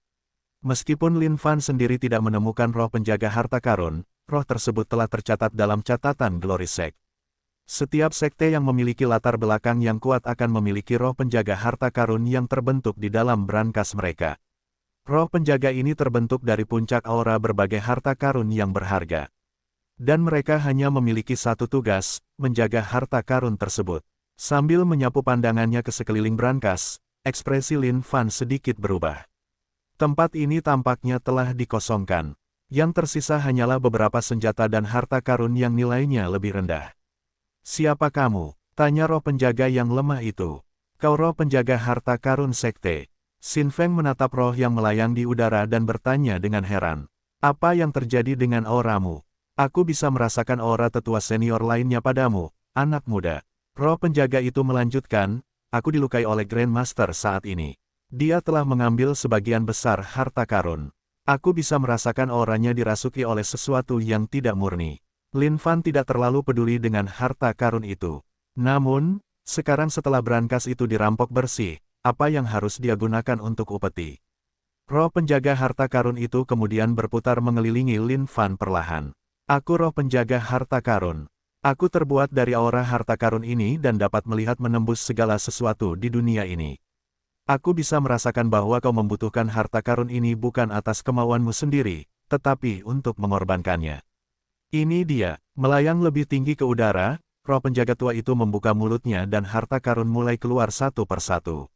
Meskipun Lin Fan sendiri tidak menemukan roh penjaga harta karun, roh tersebut telah tercatat dalam catatan Glory Sect. Setiap sekte yang memiliki latar belakang yang kuat akan memiliki roh penjaga harta karun yang terbentuk di dalam brankas mereka. Roh penjaga ini terbentuk dari puncak aura berbagai harta karun yang berharga. Dan mereka hanya memiliki satu tugas, menjaga harta karun tersebut. Sambil menyapu pandangannya ke sekeliling brankas, ekspresi Lin Fan sedikit berubah. Tempat ini tampaknya telah dikosongkan. Yang tersisa hanyalah beberapa senjata dan harta karun yang nilainya lebih rendah. Siapa kamu? Tanya roh penjaga yang lemah itu. Kau roh penjaga harta karun sekte. Xin Feng menatap roh yang melayang di udara dan bertanya dengan heran. Apa yang terjadi dengan auramu? Aku bisa merasakan aura tetua senior lainnya padamu, anak muda. Roh penjaga itu melanjutkan, aku dilukai oleh Grandmaster saat ini. Dia telah mengambil sebagian besar harta karun. Aku bisa merasakan auranya dirasuki oleh sesuatu yang tidak murni. Lin Fan tidak terlalu peduli dengan harta karun itu. Namun, sekarang setelah brankas itu dirampok bersih, apa yang harus dia gunakan untuk upeti? Roh penjaga harta karun itu kemudian berputar mengelilingi Lin Fan perlahan. Aku roh penjaga harta karun. Aku terbuat dari aura harta karun ini dan dapat melihat menembus segala sesuatu di dunia ini. Aku bisa merasakan bahwa kau membutuhkan harta karun ini bukan atas kemauanmu sendiri, tetapi untuk mengorbankannya. Ini dia, melayang lebih tinggi ke udara, roh penjaga tua itu membuka mulutnya dan harta karun mulai keluar satu persatu.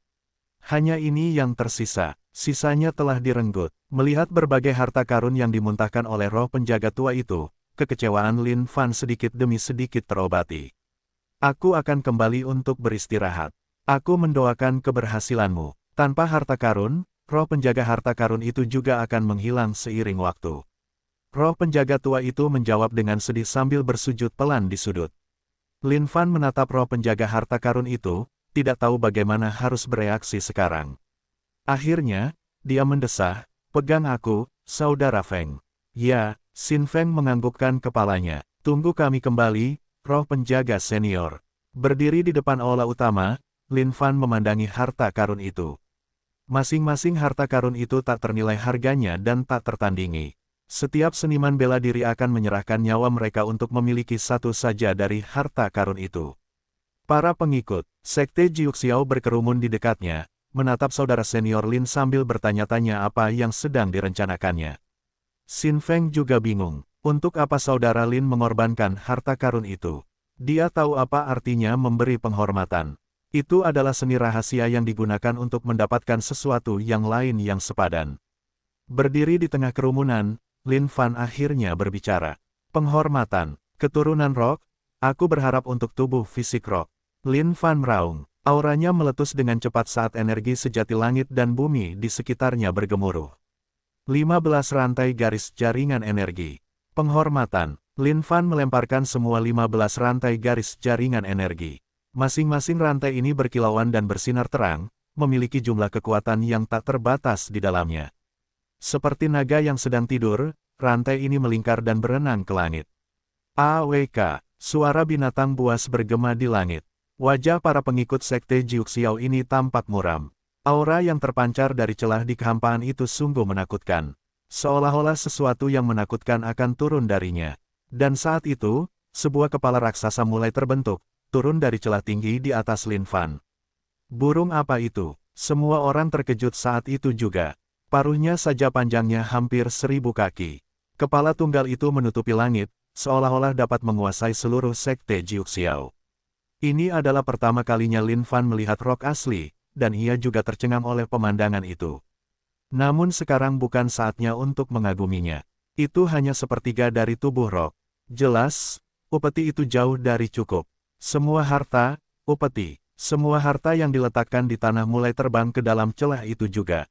Hanya ini yang tersisa, sisanya telah direnggut. Melihat berbagai harta karun yang dimuntahkan oleh roh penjaga tua itu, kekecewaan Lin Fan sedikit demi sedikit terobati. Aku akan kembali untuk beristirahat. Aku mendoakan keberhasilanmu. Tanpa harta karun, roh penjaga harta karun itu juga akan menghilang seiring waktu. Roh penjaga tua itu menjawab dengan sedih sambil bersujud pelan di sudut. Lin Fan menatap roh penjaga harta karun itu, tidak tahu bagaimana harus bereaksi sekarang. Akhirnya, dia mendesah, pegang aku, saudara Feng. Ya, Xin Feng menganggukkan kepalanya. Tunggu kami kembali, roh penjaga senior. Berdiri di depan aula utama, Lin Fan memandangi harta karun itu. Masing-masing harta karun itu tak ternilai harganya dan tak tertandingi. Setiap seniman bela diri akan menyerahkan nyawa mereka untuk memiliki satu saja dari harta karun itu. Para pengikut, Sekte Jiuxiao berkerumun di dekatnya, menatap saudara senior Lin sambil bertanya-tanya apa yang sedang direncanakannya. Xin Feng juga bingung, untuk apa saudara Lin mengorbankan harta karun itu. Dia tahu apa artinya memberi penghormatan. Itu adalah seni rahasia yang digunakan untuk mendapatkan sesuatu yang lain yang sepadan. Berdiri di tengah kerumunan, Lin Fan akhirnya berbicara. Penghormatan, keturunan rock, aku berharap untuk tubuh fisik rock. Lin Fan meraung, auranya meletus dengan cepat saat energi sejati langit dan bumi di sekitarnya bergemuruh. 15 rantai garis jaringan energi. Penghormatan, Lin Fan melemparkan semua 15 rantai garis jaringan energi. Masing-masing rantai ini berkilauan dan bersinar terang, memiliki jumlah kekuatan yang tak terbatas di dalamnya. Seperti naga yang sedang tidur, rantai ini melingkar dan berenang ke langit. AWK, suara binatang buas bergema di langit. Wajah para pengikut Sekte Jiuxiao ini tampak muram. Aura yang terpancar dari celah di kehampaan itu sungguh menakutkan. Seolah-olah sesuatu yang menakutkan akan turun darinya. Dan saat itu, sebuah kepala raksasa mulai terbentuk, turun dari celah tinggi di atas Lin Fan. Burung apa itu? Semua orang terkejut saat itu juga. Paruhnya saja panjangnya hampir 1000 kaki. Kepala tunggal itu menutupi langit, seolah-olah dapat menguasai seluruh Sekte Jiuxiao. Ini adalah pertama kalinya Lin Fan melihat rock asli, dan ia juga tercengang oleh pemandangan itu. Namun sekarang bukan saatnya untuk mengaguminya. Itu hanya sepertiga dari tubuh rock. Jelas, upeti itu jauh dari cukup. Semua harta, upeti, semua harta yang diletakkan di tanah mulai terbang ke dalam celah itu juga.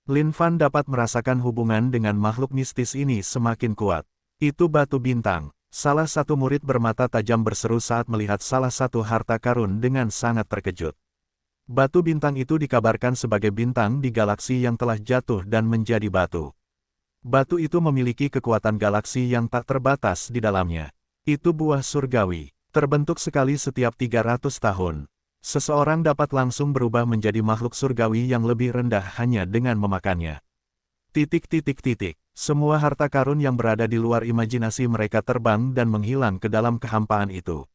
Lin Fan dapat merasakan hubungan dengan makhluk mistis ini semakin kuat. Itu batu bintang. Salah satu murid bermata tajam berseru saat melihat salah satu harta karun dengan sangat terkejut. Batu bintang itu dikabarkan sebagai bintang di galaksi yang telah jatuh dan menjadi batu. Batu itu memiliki kekuatan galaksi yang tak terbatas di dalamnya. Itu buah surgawi. Terbentuk sekali setiap 300 tahun. Seseorang dapat langsung berubah menjadi makhluk surgawi yang lebih rendah hanya dengan memakannya. Semua harta karun yang berada di luar imajinasi mereka terbang dan menghilang ke dalam kehampaan itu.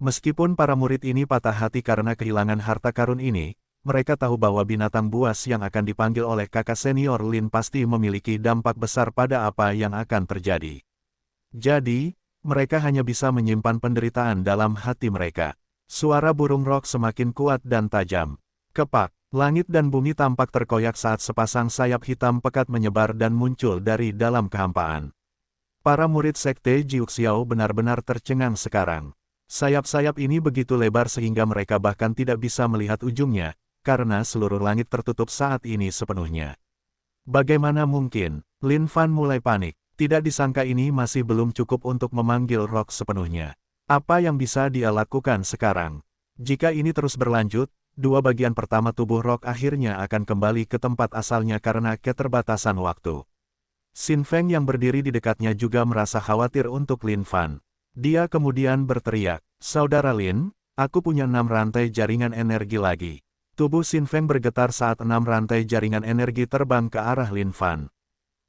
Meskipun para murid ini patah hati karena kehilangan harta karun ini, mereka tahu bahwa binatang buas yang akan dipanggil oleh kakak senior Lin pasti memiliki dampak besar pada apa yang akan terjadi. Jadi, mereka hanya bisa menyimpan penderitaan dalam hati mereka. Suara burung rock semakin kuat dan tajam. Kepak, langit dan bumi tampak terkoyak saat sepasang sayap hitam pekat menyebar dan muncul dari dalam kehampaan. Para murid Sekte Jiuxiao benar-benar tercengang sekarang. Sayap-sayap ini begitu lebar sehingga mereka bahkan tidak bisa melihat ujungnya, karena seluruh langit tertutup saat ini sepenuhnya. Bagaimana mungkin? Lin Fan mulai panik. Tidak disangka ini masih belum cukup untuk memanggil rock sepenuhnya. Apa yang bisa dia lakukan sekarang? Jika ini terus berlanjut, dua bagian pertama tubuh Rock akhirnya akan kembali ke tempat asalnya karena keterbatasan waktu. Xin Feng yang berdiri di dekatnya juga merasa khawatir untuk Lin Fan. Dia kemudian berteriak, "Saudara Lin, aku punya 6 rantai jaringan energi lagi." Tubuh Xin Feng bergetar saat 6 rantai jaringan energi terbang ke arah Lin Fan.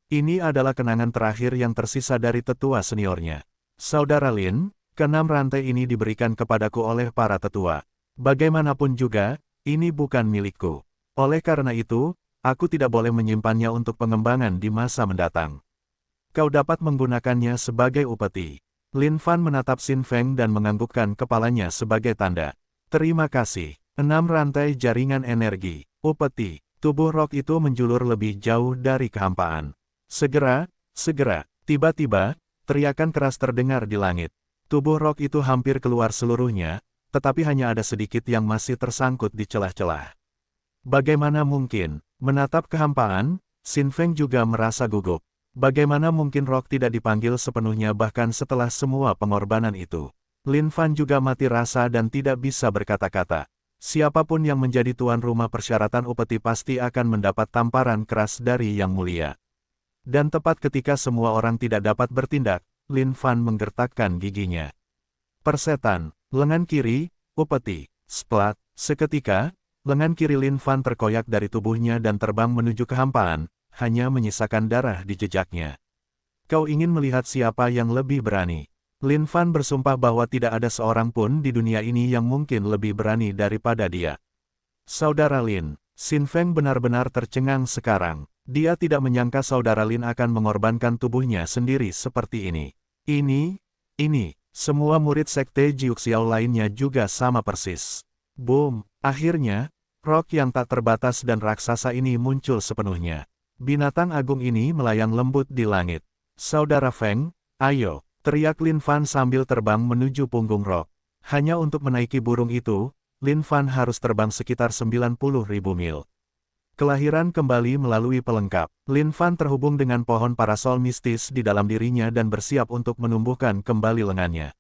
Ini adalah kenangan terakhir yang tersisa dari tetua seniornya. "Saudara Lin, ke-6 rantai ini diberikan kepadaku oleh para tetua. Bagaimanapun juga, ini bukan milikku. Oleh karena itu, aku tidak boleh menyimpannya untuk pengembangan di masa mendatang. Kau dapat menggunakannya sebagai upeti." Lin Fan menatap Xin Feng dan menganggukkan kepalanya sebagai tanda. "Terima kasih." 6 rantai jaringan energi, upeti. Tubuh Rock itu menjulur lebih jauh dari kehampaan. Segera, tiba-tiba, teriakan keras terdengar di langit. Tubuh Rock itu hampir keluar seluruhnya, tetapi hanya ada sedikit yang masih tersangkut di celah-celah. Bagaimana mungkin? Menatap kehampaan, Xin Feng juga merasa gugup. Bagaimana mungkin Rock tidak dipanggil sepenuhnya bahkan setelah semua pengorbanan itu? Lin Fan juga mati rasa dan tidak bisa berkata-kata. Siapapun yang menjadi tuan rumah persyaratan upeti pasti akan mendapat tamparan keras dari Yang Mulia. Dan tepat ketika semua orang tidak dapat bertindak, Lin Fan menggertakkan giginya. Persetan, lengan kiri, upeti, splat, seketika, lengan kiri Lin Fan terkoyak dari tubuhnya dan terbang menuju kehampaan, hanya menyisakan darah di jejaknya. "Kau ingin melihat siapa yang lebih berani?" Lin Fan bersumpah bahwa tidak ada seorang pun di dunia ini yang mungkin lebih berani daripada dia. "Saudara Lin." Xin Feng benar-benar tercengang sekarang. Dia tidak menyangka saudara Lin akan mengorbankan tubuhnya sendiri seperti ini. Ini, semua murid sekte Jiuxiao lainnya juga sama persis. Boom! Akhirnya, Rock yang tak terbatas dan raksasa ini muncul sepenuhnya. Binatang agung ini melayang lembut di langit. "Saudara Feng, ayo!" teriak Lin Fan sambil terbang menuju punggung Rock. Hanya untuk menaiki burung itu, Lin Fan harus terbang sekitar 90.000 mil. Kelahiran kembali melalui pelengkap. Lin Fan terhubung dengan pohon parasol mistis di dalam dirinya dan bersiap untuk menumbuhkan kembali lengannya.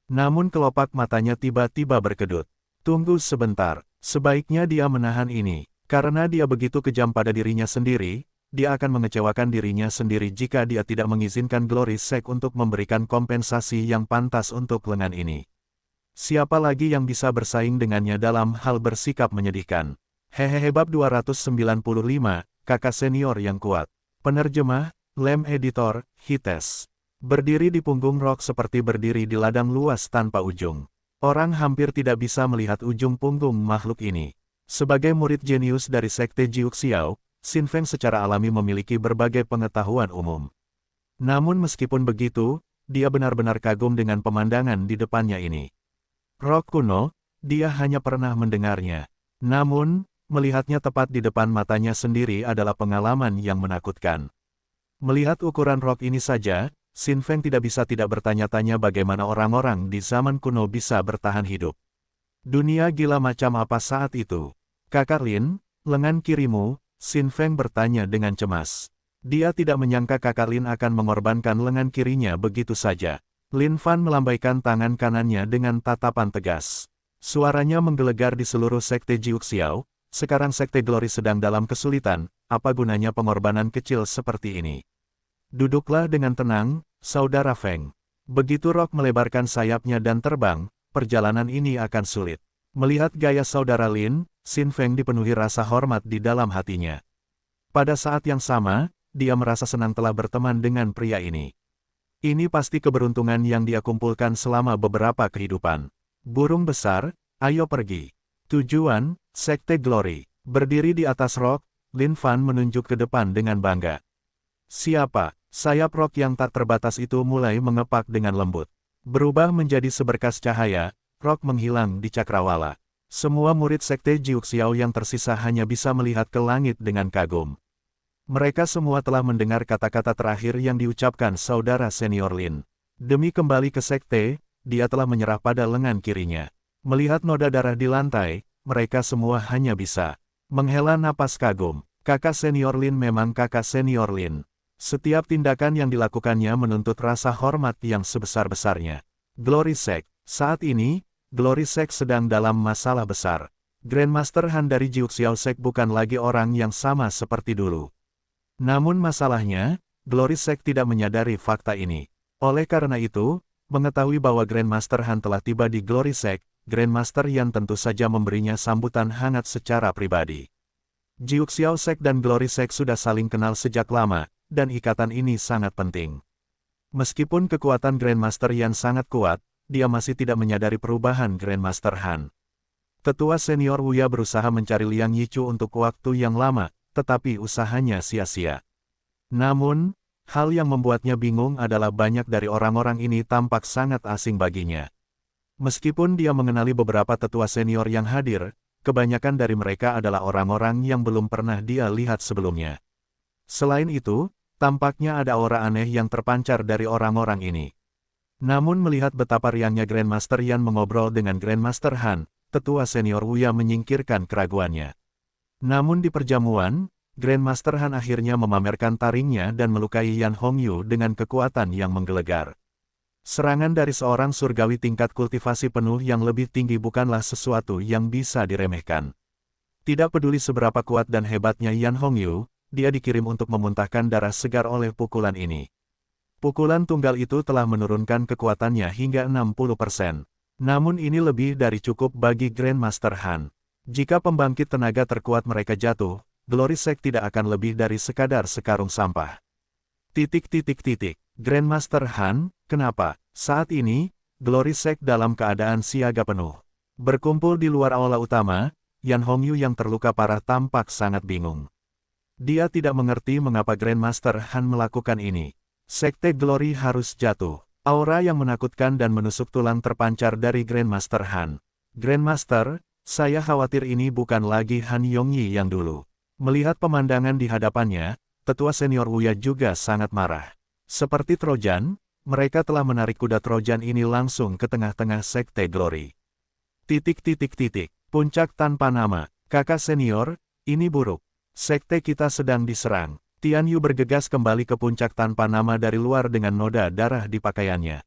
Namun kelopak matanya tiba-tiba berkedut. Tunggu sebentar, sebaiknya dia menahan ini. Karena dia begitu kejam pada dirinya sendiri, dia akan mengecewakan dirinya sendiri jika dia tidak mengizinkan Glory Sect untuk memberikan kompensasi yang pantas untuk lengan ini. Siapa lagi yang bisa bersaing dengannya dalam hal bersikap menyedihkan? Hehehe. Bab 295, kakak senior yang kuat. Penerjemah, Lem Editor, Hites. Berdiri di punggung Rock seperti berdiri di ladang luas tanpa ujung. Orang hampir tidak bisa melihat ujung punggung makhluk ini. Sebagai murid jenius dari sekte Jiuxiao, Xin Feng secara alami memiliki berbagai pengetahuan umum. Namun meskipun begitu, dia benar-benar kagum dengan pemandangan di depannya ini. Rock kuno, dia hanya pernah mendengarnya. Namun, melihatnya tepat di depan matanya sendiri adalah pengalaman yang menakutkan. Melihat ukuran Rock ini saja, Xin Feng tidak bisa tidak bertanya-tanya bagaimana orang-orang di zaman kuno bisa bertahan hidup. Dunia gila macam apa saat itu? "Kakak Lin, lengan kirimu?" Xin Feng bertanya dengan cemas. Dia tidak menyangka kakak Lin akan mengorbankan lengan kirinya begitu saja. Lin Fan melambaikan tangan kanannya dengan tatapan tegas. Suaranya menggelegar di seluruh sekte Jiuxiao. "Sekarang sekte Glory sedang dalam kesulitan, apa gunanya pengorbanan kecil seperti ini? Duduklah dengan tenang, saudara Feng." Begitu Rock melebarkan sayapnya dan terbang, perjalanan ini akan sulit. Melihat gaya saudara Lin, Xin Feng dipenuhi rasa hormat di dalam hatinya. Pada saat yang sama, dia merasa senang telah berteman dengan pria ini. Ini pasti keberuntungan yang dia kumpulkan selama beberapa kehidupan. "Burung besar, ayo pergi." Tujuan, Sekte Glory. Berdiri di atas Rock, Lin Fan menunjuk ke depan dengan bangga. "Siapa?" Sayap Rock yang tak terbatas itu mulai mengepak dengan lembut. Berubah menjadi seberkas cahaya, Rock menghilang di cakrawala. Semua murid sekte Jiuxiao yang tersisa hanya bisa melihat ke langit dengan kagum. Mereka semua telah mendengar kata-kata terakhir yang diucapkan saudara senior Lin. Demi kembali ke sekte, dia telah menyerah pada lengan kirinya. Melihat noda darah di lantai, mereka semua hanya bisa menghela napas kagum. Kakak senior Lin memang kakak senior Lin. Setiap tindakan yang dilakukannya menuntut rasa hormat yang sebesar-besarnya. Glory Sect. Saat ini, Glory Sect sedang dalam masalah besar. Grandmaster Han dari Jiuxiao Sect bukan lagi orang yang sama seperti dulu. Namun masalahnya, Glory Sect tidak menyadari fakta ini. Oleh karena itu, mengetahui bahwa Grandmaster Han telah tiba di Glory Sect, Grandmaster Yan tentu saja memberinya sambutan hangat secara pribadi. Jiuxiao Sect dan Glory Sect sudah saling kenal sejak lama, dan ikatan ini sangat penting. Meskipun kekuatan Grandmaster Yan sangat kuat, dia masih tidak menyadari perubahan Grandmaster Han. Tetua senior Wuya berusaha mencari Liang Yichu untuk waktu yang lama, tetapi usahanya sia-sia. Namun, hal yang membuatnya bingung adalah banyak dari orang-orang ini tampak sangat asing baginya. Meskipun dia mengenali beberapa tetua senior yang hadir, kebanyakan dari mereka adalah orang-orang yang belum pernah dia lihat sebelumnya. Selain itu, tampaknya ada aura aneh yang terpancar dari orang-orang ini. Namun melihat betapa riangnya Grandmaster Yan mengobrol dengan Grandmaster Han, tetua senior Wuya menyingkirkan keraguannya. Namun di perjamuan, Grandmaster Han akhirnya memamerkan taringnya dan melukai Yan Hongyu dengan kekuatan yang menggelegar. Serangan dari seorang surgawi tingkat kultivasi penuh yang lebih tinggi bukanlah sesuatu yang bisa diremehkan. Tidak peduli seberapa kuat dan hebatnya Yan Hongyu, dia dikirim untuk memuntahkan darah segar oleh pukulan ini. Pukulan tunggal itu telah menurunkan kekuatannya hingga 60%. Namun ini lebih dari cukup bagi Grandmaster Han. Jika pembangkit tenaga terkuat mereka jatuh, Glory Sect tidak akan lebih dari sekadar sekarung sampah. Grandmaster Han, kenapa? Saat ini, Glory Sect dalam keadaan siaga penuh. Berkumpul di luar aula utama, Yan Hongyu yang terluka parah tampak sangat bingung. Dia tidak mengerti mengapa Grandmaster Han melakukan ini. Sekte Glory harus jatuh. Aura yang menakutkan dan menusuk tulang terpancar dari Grandmaster Han. Grandmaster, saya khawatir ini bukan lagi Han Yongyi yang dulu. Melihat pemandangan di hadapannya, tetua senior Wuya juga sangat marah. Seperti Trojan, mereka telah menarik kuda Trojan ini langsung ke tengah-tengah Sekte Glory. Puncak tanpa nama, kakak senior, ini buruk. Sekte kita sedang diserang. Tian Yu bergegas kembali ke puncak tanpa nama dari luar dengan noda darah di pakaiannya.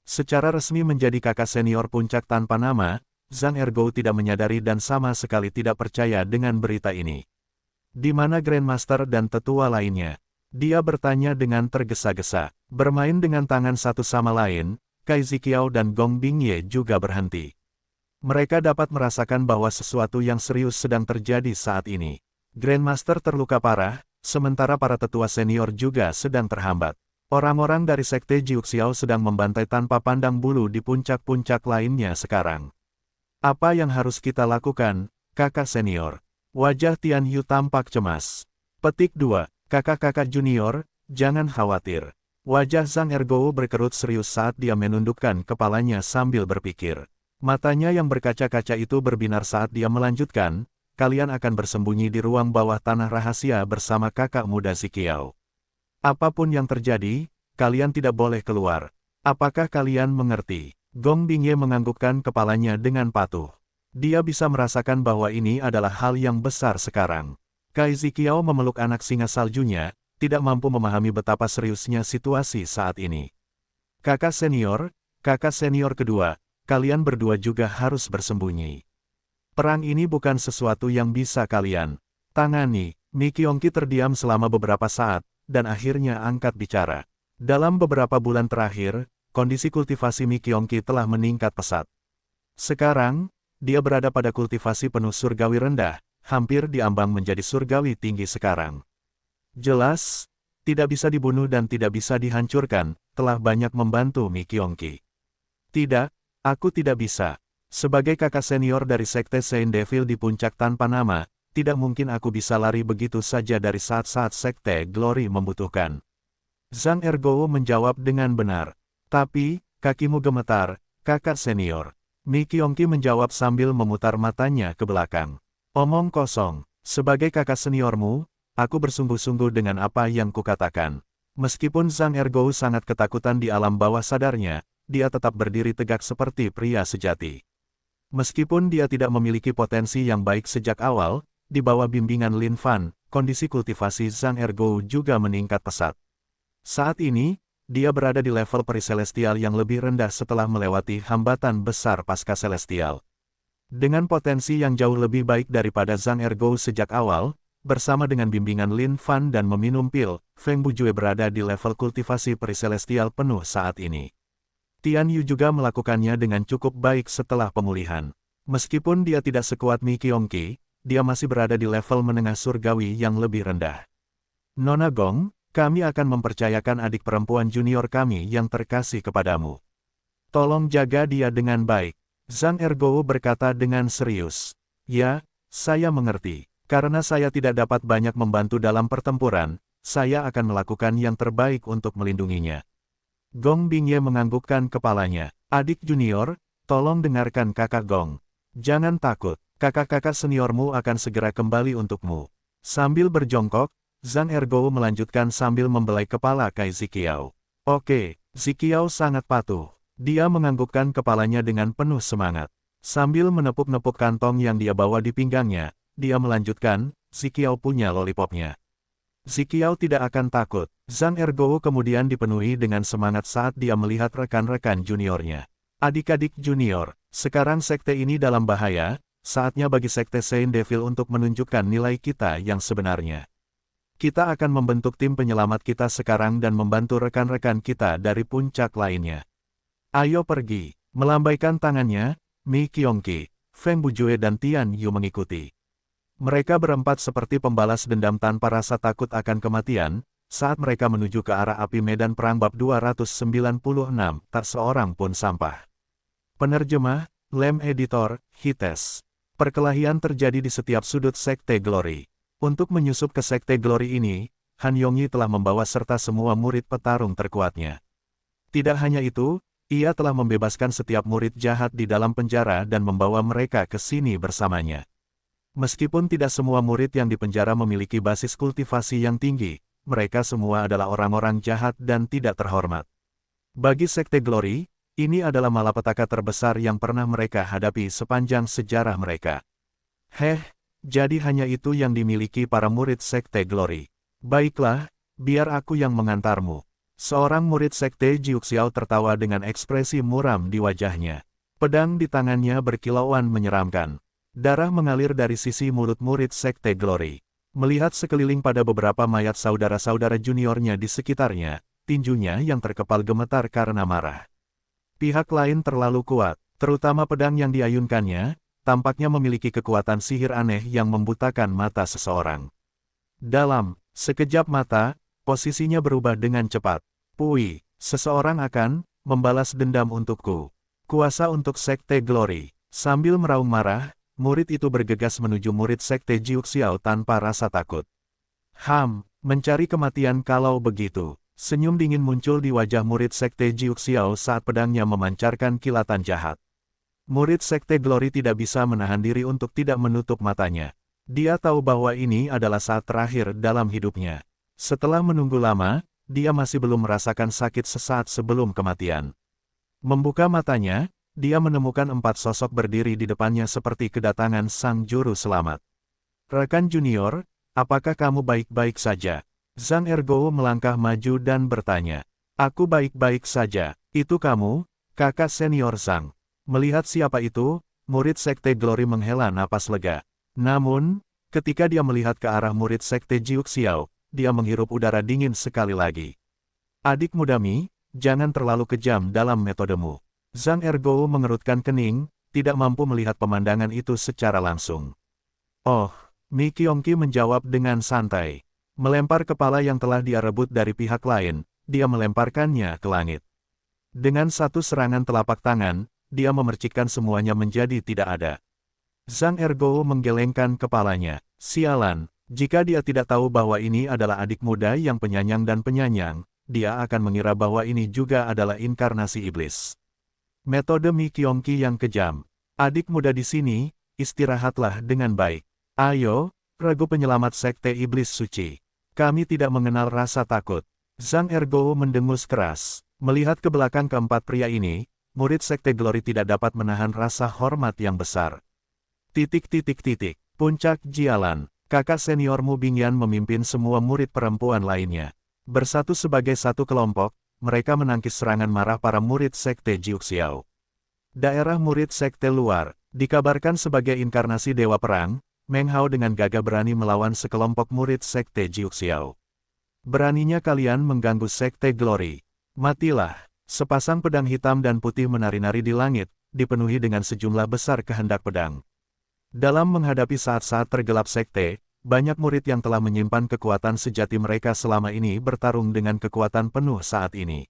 Secara resmi menjadi kakak senior puncak tanpa nama, Zhang Ergo tidak menyadari dan sama sekali tidak percaya dengan berita ini. Di mana Grandmaster dan tetua lainnya? Dia bertanya dengan tergesa-gesa. Bermain dengan tangan satu sama lain, Kai Ziqiao dan Gong Bingye juga berhenti. Mereka dapat merasakan bahwa sesuatu yang serius sedang terjadi saat ini. Grandmaster terluka parah, sementara para tetua senior juga sedang terhambat. Orang-orang dari Sekte Jiuxiao sedang membantai tanpa pandang bulu di puncak-puncak lainnya sekarang. Apa yang harus kita lakukan, kakak senior? Wajah Tian Yu tampak cemas. Petik 2, kakak-kakak junior, jangan khawatir. Wajah Zhang Ergo berkerut serius saat dia menundukkan kepalanya sambil berpikir. Matanya yang berkaca-kaca itu berbinar saat dia melanjutkan, kalian akan bersembunyi di ruang bawah tanah rahasia bersama kakak muda Ziqiao. Apapun yang terjadi, kalian tidak boleh keluar. Apakah kalian mengerti? Gong Bingye menganggukkan kepalanya dengan patuh. Dia bisa merasakan bahwa ini adalah hal yang besar sekarang. Kai Ziqiao memeluk anak singa saljunya, tidak mampu memahami betapa seriusnya situasi saat ini. Kakak senior kedua, kalian berdua juga harus bersembunyi. Perang ini bukan sesuatu yang bisa kalian tangani. Mi Qiongqi terdiam selama beberapa saat, dan akhirnya angkat bicara. Dalam beberapa bulan terakhir, kondisi kultivasi Mi Qiongqi telah meningkat pesat. Sekarang, dia berada pada kultivasi penuh surgawi rendah, hampir diambang menjadi surgawi tinggi sekarang. Jelas, tidak bisa dibunuh dan tidak bisa dihancurkan, telah banyak membantu Mi Qiongqi. Tidak, aku tidak bisa. Sebagai kakak senior dari Sekte Saint Devil di puncak tanpa nama, tidak mungkin aku bisa lari begitu saja dari saat-saat Sekte Glory membutuhkan. Zhang Ergo menjawab dengan benar. Tapi, kakimu gemetar, kakak senior. Mi Qiongqi menjawab sambil memutar matanya ke belakang. Omong kosong, sebagai kakak seniormu, aku bersungguh-sungguh dengan apa yang kukatakan. Meskipun Zhang Ergo sangat ketakutan di alam bawah sadarnya, dia tetap berdiri tegak seperti pria sejati. Meskipun dia tidak memiliki potensi yang baik sejak awal, di bawah bimbingan Lin Fan, kondisi kultivasi Zhang Ergo juga meningkat pesat. Saat ini, dia berada di level peri celestial yang lebih rendah setelah melewati hambatan besar pasca celestial. Dengan potensi yang jauh lebih baik daripada Zhang Ergo sejak awal, bersama dengan bimbingan Lin Fan dan meminum pil, Feng Bujue berada di level kultivasi periselestial penuh saat ini. Tian Yu juga melakukannya dengan cukup baik setelah pemulihan. Meskipun dia tidak sekuat Mi Qiongqi, dia masih berada di level menengah surgawi yang lebih rendah. Nona Gong, kami akan mempercayakan adik perempuan junior kami yang terkasih kepadamu. Tolong jaga dia dengan baik. Zhang Ergo berkata dengan serius. Ya, saya mengerti. Karena saya tidak dapat banyak membantu dalam pertempuran, saya akan melakukan yang terbaik untuk melindunginya. Gong Bingye menganggukkan kepalanya. Adik junior, tolong dengarkan kakak Gong. Jangan takut, kakak-kakak seniormu akan segera kembali untukmu. Sambil berjongkok, Zhang Ergo melanjutkan sambil membelai kepala Kai Ziqiao. Oke, Ziqiao sangat patuh. Dia menganggukkan kepalanya dengan penuh semangat. Sambil menepuk-nepuk kantong yang dia bawa di pinggangnya, dia melanjutkan, Ziqiao punya lollipopnya. Ziqiao tidak akan takut. Zhang Ergo kemudian dipenuhi dengan semangat saat dia melihat rekan-rekan juniornya. Adik-adik junior, sekarang sekte ini dalam bahaya, saatnya bagi sekte Saint Devil untuk menunjukkan nilai kita yang sebenarnya. Kita akan membentuk tim penyelamat kita sekarang dan membantu rekan-rekan kita dari puncak lainnya. Ayo pergi. Melambaikan tangannya, Mi Qiongqi, Feng Bujue dan Tian Yu mengikuti. Mereka berempat seperti pembalas dendam tanpa rasa takut akan kematian, saat mereka menuju ke arah api medan perang bab 296, tak seorang pun sampah. Penerjemah, Lem Editor, Hites. Perkelahian terjadi di setiap sudut Sekte Glory. Untuk menyusup ke Sekte Glory ini, Han Yongyi telah membawa serta semua murid petarung terkuatnya. Tidak hanya itu, ia telah membebaskan setiap murid jahat di dalam penjara dan membawa mereka ke sini bersamanya. Meskipun tidak semua murid yang dipenjara memiliki basis kultivasi yang tinggi, mereka semua adalah orang-orang jahat dan tidak terhormat. Bagi Sekte Glory, ini adalah malapetaka terbesar yang pernah mereka hadapi sepanjang sejarah mereka. Jadi hanya itu yang dimiliki para murid Sekte Glory. Baiklah, biar aku yang mengantarmu. Seorang murid Sekte Jiuxiao tertawa dengan ekspresi muram di wajahnya. Pedang di tangannya berkilauan menyeramkan. Darah mengalir dari sisi mulut murid Sekte Glory. Melihat sekeliling pada beberapa mayat saudara-saudara juniornya di sekitarnya, tinjunya yang terkepal gemetar karena marah. Pihak lain terlalu kuat, terutama pedang yang diayunkannya, tampaknya memiliki kekuatan sihir aneh yang membutakan mata seseorang. Dalam sekejap mata, posisinya berubah dengan cepat. Pui, seseorang akan membalas dendam untukku. Kuasa untuk Sekte Glory. Sambil meraung marah, murid itu bergegas menuju murid Sekte Jiuxiao tanpa rasa takut. Mencari kematian kalau begitu. Senyum dingin muncul di wajah murid Sekte Jiuxiao saat pedangnya memancarkan kilatan jahat. Murid Sekte Glory tidak bisa menahan diri untuk tidak menutup matanya. Dia tahu bahwa ini adalah saat terakhir dalam hidupnya. Setelah menunggu lama, dia masih belum merasakan sakit sesaat sebelum kematian. Membuka matanya, dia menemukan 4 sosok berdiri di depannya seperti kedatangan sang juru selamat. Rekan junior, apakah kamu baik-baik saja? Zhang Ergo melangkah maju dan bertanya. Aku baik-baik saja. Itu kamu, kakak senior Zhang. Melihat siapa itu, murid Sekte Glory menghela napas lega. Namun, ketika dia melihat ke arah murid Sekte Jiuxiao, dia menghirup udara dingin sekali lagi. Adik muda Mi, jangan terlalu kejam dalam metodemu. Zhang Ergo mengerutkan kening, tidak mampu melihat pemandangan itu secara langsung. Oh, Mi Qiongqi menjawab dengan santai. Melempar kepala yang telah dia rebut dari pihak lain, dia melemparkannya ke langit. Dengan satu serangan telapak tangan, dia memercikkan semuanya menjadi tidak ada. Zhang Ergo menggelengkan kepalanya. Sialan, jika dia tidak tahu bahwa ini adalah adik muda yang penyayang dan penyayang, dia akan mengira bahwa ini juga adalah inkarnasi iblis. Metode Mi Qiongqi yang kejam. Adik muda di sini, istirahatlah dengan baik. Ayo, regu penyelamat Sekte Iblis Suci. Kami tidak mengenal rasa takut. Zhang Ergo mendengus keras. Melihat ke belakang keempat pria ini, murid Sekte Glory tidak dapat menahan rasa hormat yang besar. Puncak Jialan. Kakak seniormu Bingyan memimpin semua murid perempuan lainnya. Bersatu sebagai satu kelompok, mereka menangkis serangan marah para murid Sekte Jiuxiao. Daerah murid Sekte Luar, Dikabarkan sebagai inkarnasi Dewa Perang, Meng Hao dengan gagah berani melawan sekelompok murid Sekte Jiuxiao. Beraninya kalian mengganggu Sekte Glory. Matilah. Sepasang pedang hitam dan putih menari-nari di langit, dipenuhi dengan sejumlah besar kehendak pedang. Dalam menghadapi saat-saat tergelap Sekte, banyak murid yang telah menyimpan kekuatan sejati mereka selama ini bertarung dengan kekuatan penuh saat ini.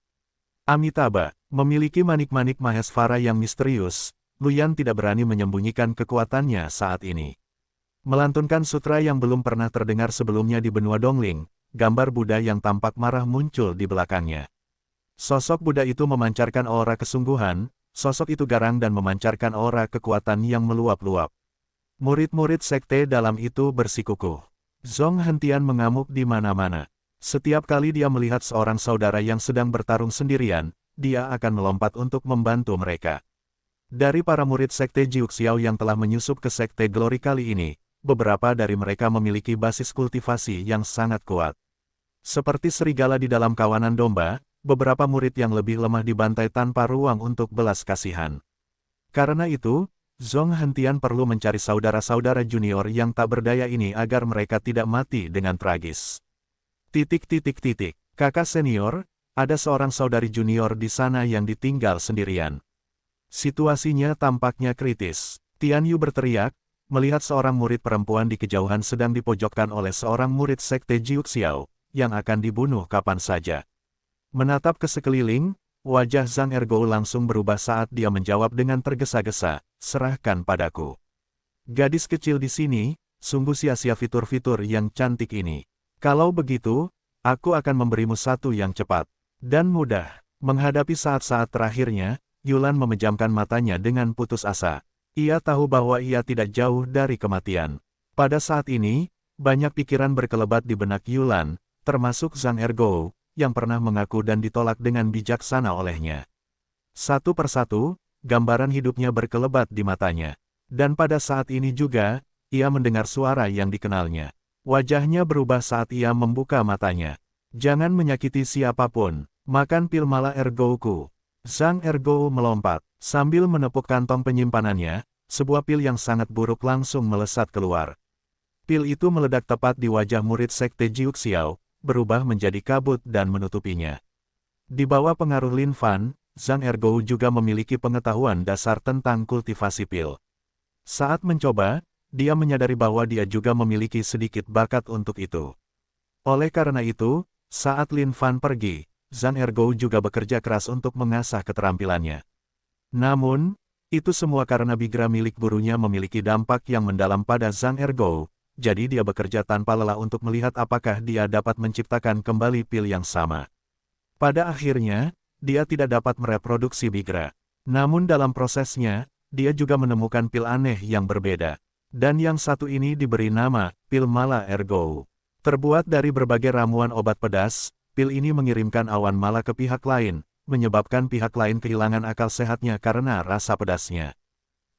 Amitabha, memiliki manik-manik Mahesvara yang misterius, Luyan tidak berani menyembunyikan kekuatannya saat ini. Melantunkan sutra yang belum pernah terdengar sebelumnya di benua Dongling, gambar Buddha yang tampak marah muncul di belakangnya. Sosok Buddha itu memancarkan aura kesungguhan, sosok itu garang dan memancarkan aura kekuatan yang meluap-luap. Murid-murid sekte dalam itu bersikukuh. Zong Hentian mengamuk di mana-mana. Setiap kali dia melihat seorang saudara yang sedang bertarung sendirian, dia akan melompat untuk membantu mereka. Dari para murid sekte Jiuxiao yang telah menyusup ke sekte Glory kali ini, beberapa dari mereka memiliki basis kultivasi yang sangat kuat. Seperti serigala di dalam kawanan domba, beberapa murid yang lebih lemah dibantai tanpa ruang untuk belas kasihan. Karena itu, Zong Hentian perlu mencari saudara-saudara junior yang tak berdaya ini agar mereka tidak mati dengan tragis. Kakak senior, ada seorang saudari junior di sana yang ditinggal sendirian. Situasinya tampaknya kritis. Tian Yu berteriak, melihat seorang murid perempuan di kejauhan sedang dipojokkan oleh seorang murid sekte Jiuxiao, yang akan dibunuh kapan saja. Menatap ke sekeliling, wajah Zhang Ergo langsung berubah saat dia menjawab dengan tergesa-gesa, serahkan padaku. Gadis kecil di sini, sungguh sia-sia fitur-fitur yang cantik ini. Kalau begitu, aku akan memberimu satu yang cepat dan mudah. Menghadapi saat-saat terakhirnya, Yulan memejamkan matanya dengan putus asa. Ia tahu bahwa ia tidak jauh dari kematian. Pada saat ini, banyak pikiran berkelebat di benak Yulan, termasuk Zhang Ergo, yang pernah mengaku dan ditolak dengan bijaksana olehnya. Satu persatu, gambaran hidupnya berkelebat di matanya. Dan pada saat ini juga, ia mendengar suara yang dikenalnya. Wajahnya berubah saat ia membuka matanya. Jangan menyakiti siapapun, makan pil mala Ergo-ku. Zhang Ergo melompat, sambil menepuk kantong penyimpanannya, sebuah pil yang sangat buruk langsung melesat keluar. Pil itu meledak tepat di wajah murid sekte Jiuxiao, berubah menjadi kabut dan menutupinya. Di bawah pengaruh Lin Fan, Zhang Ergo juga memiliki pengetahuan dasar tentang kultivasi pil. Saat mencoba, dia menyadari bahwa dia juga memiliki sedikit bakat untuk itu. Oleh karena itu, saat Lin Fan pergi, Zhang Ergo juga bekerja keras untuk mengasah keterampilannya. Namun, itu semua karena bigra milik gurunya memiliki dampak yang mendalam pada Zhang Ergo, jadi dia bekerja tanpa lelah untuk melihat apakah dia dapat menciptakan kembali pil yang sama. Pada akhirnya, dia tidak dapat mereproduksi bigra. Namun dalam prosesnya, dia juga menemukan pil aneh yang berbeda. Dan yang satu ini diberi nama, pil mala Ergo. Terbuat dari berbagai ramuan obat pedas, pil ini mengirimkan awan mala ke pihak lain, menyebabkan pihak lain kehilangan akal sehatnya karena rasa pedasnya.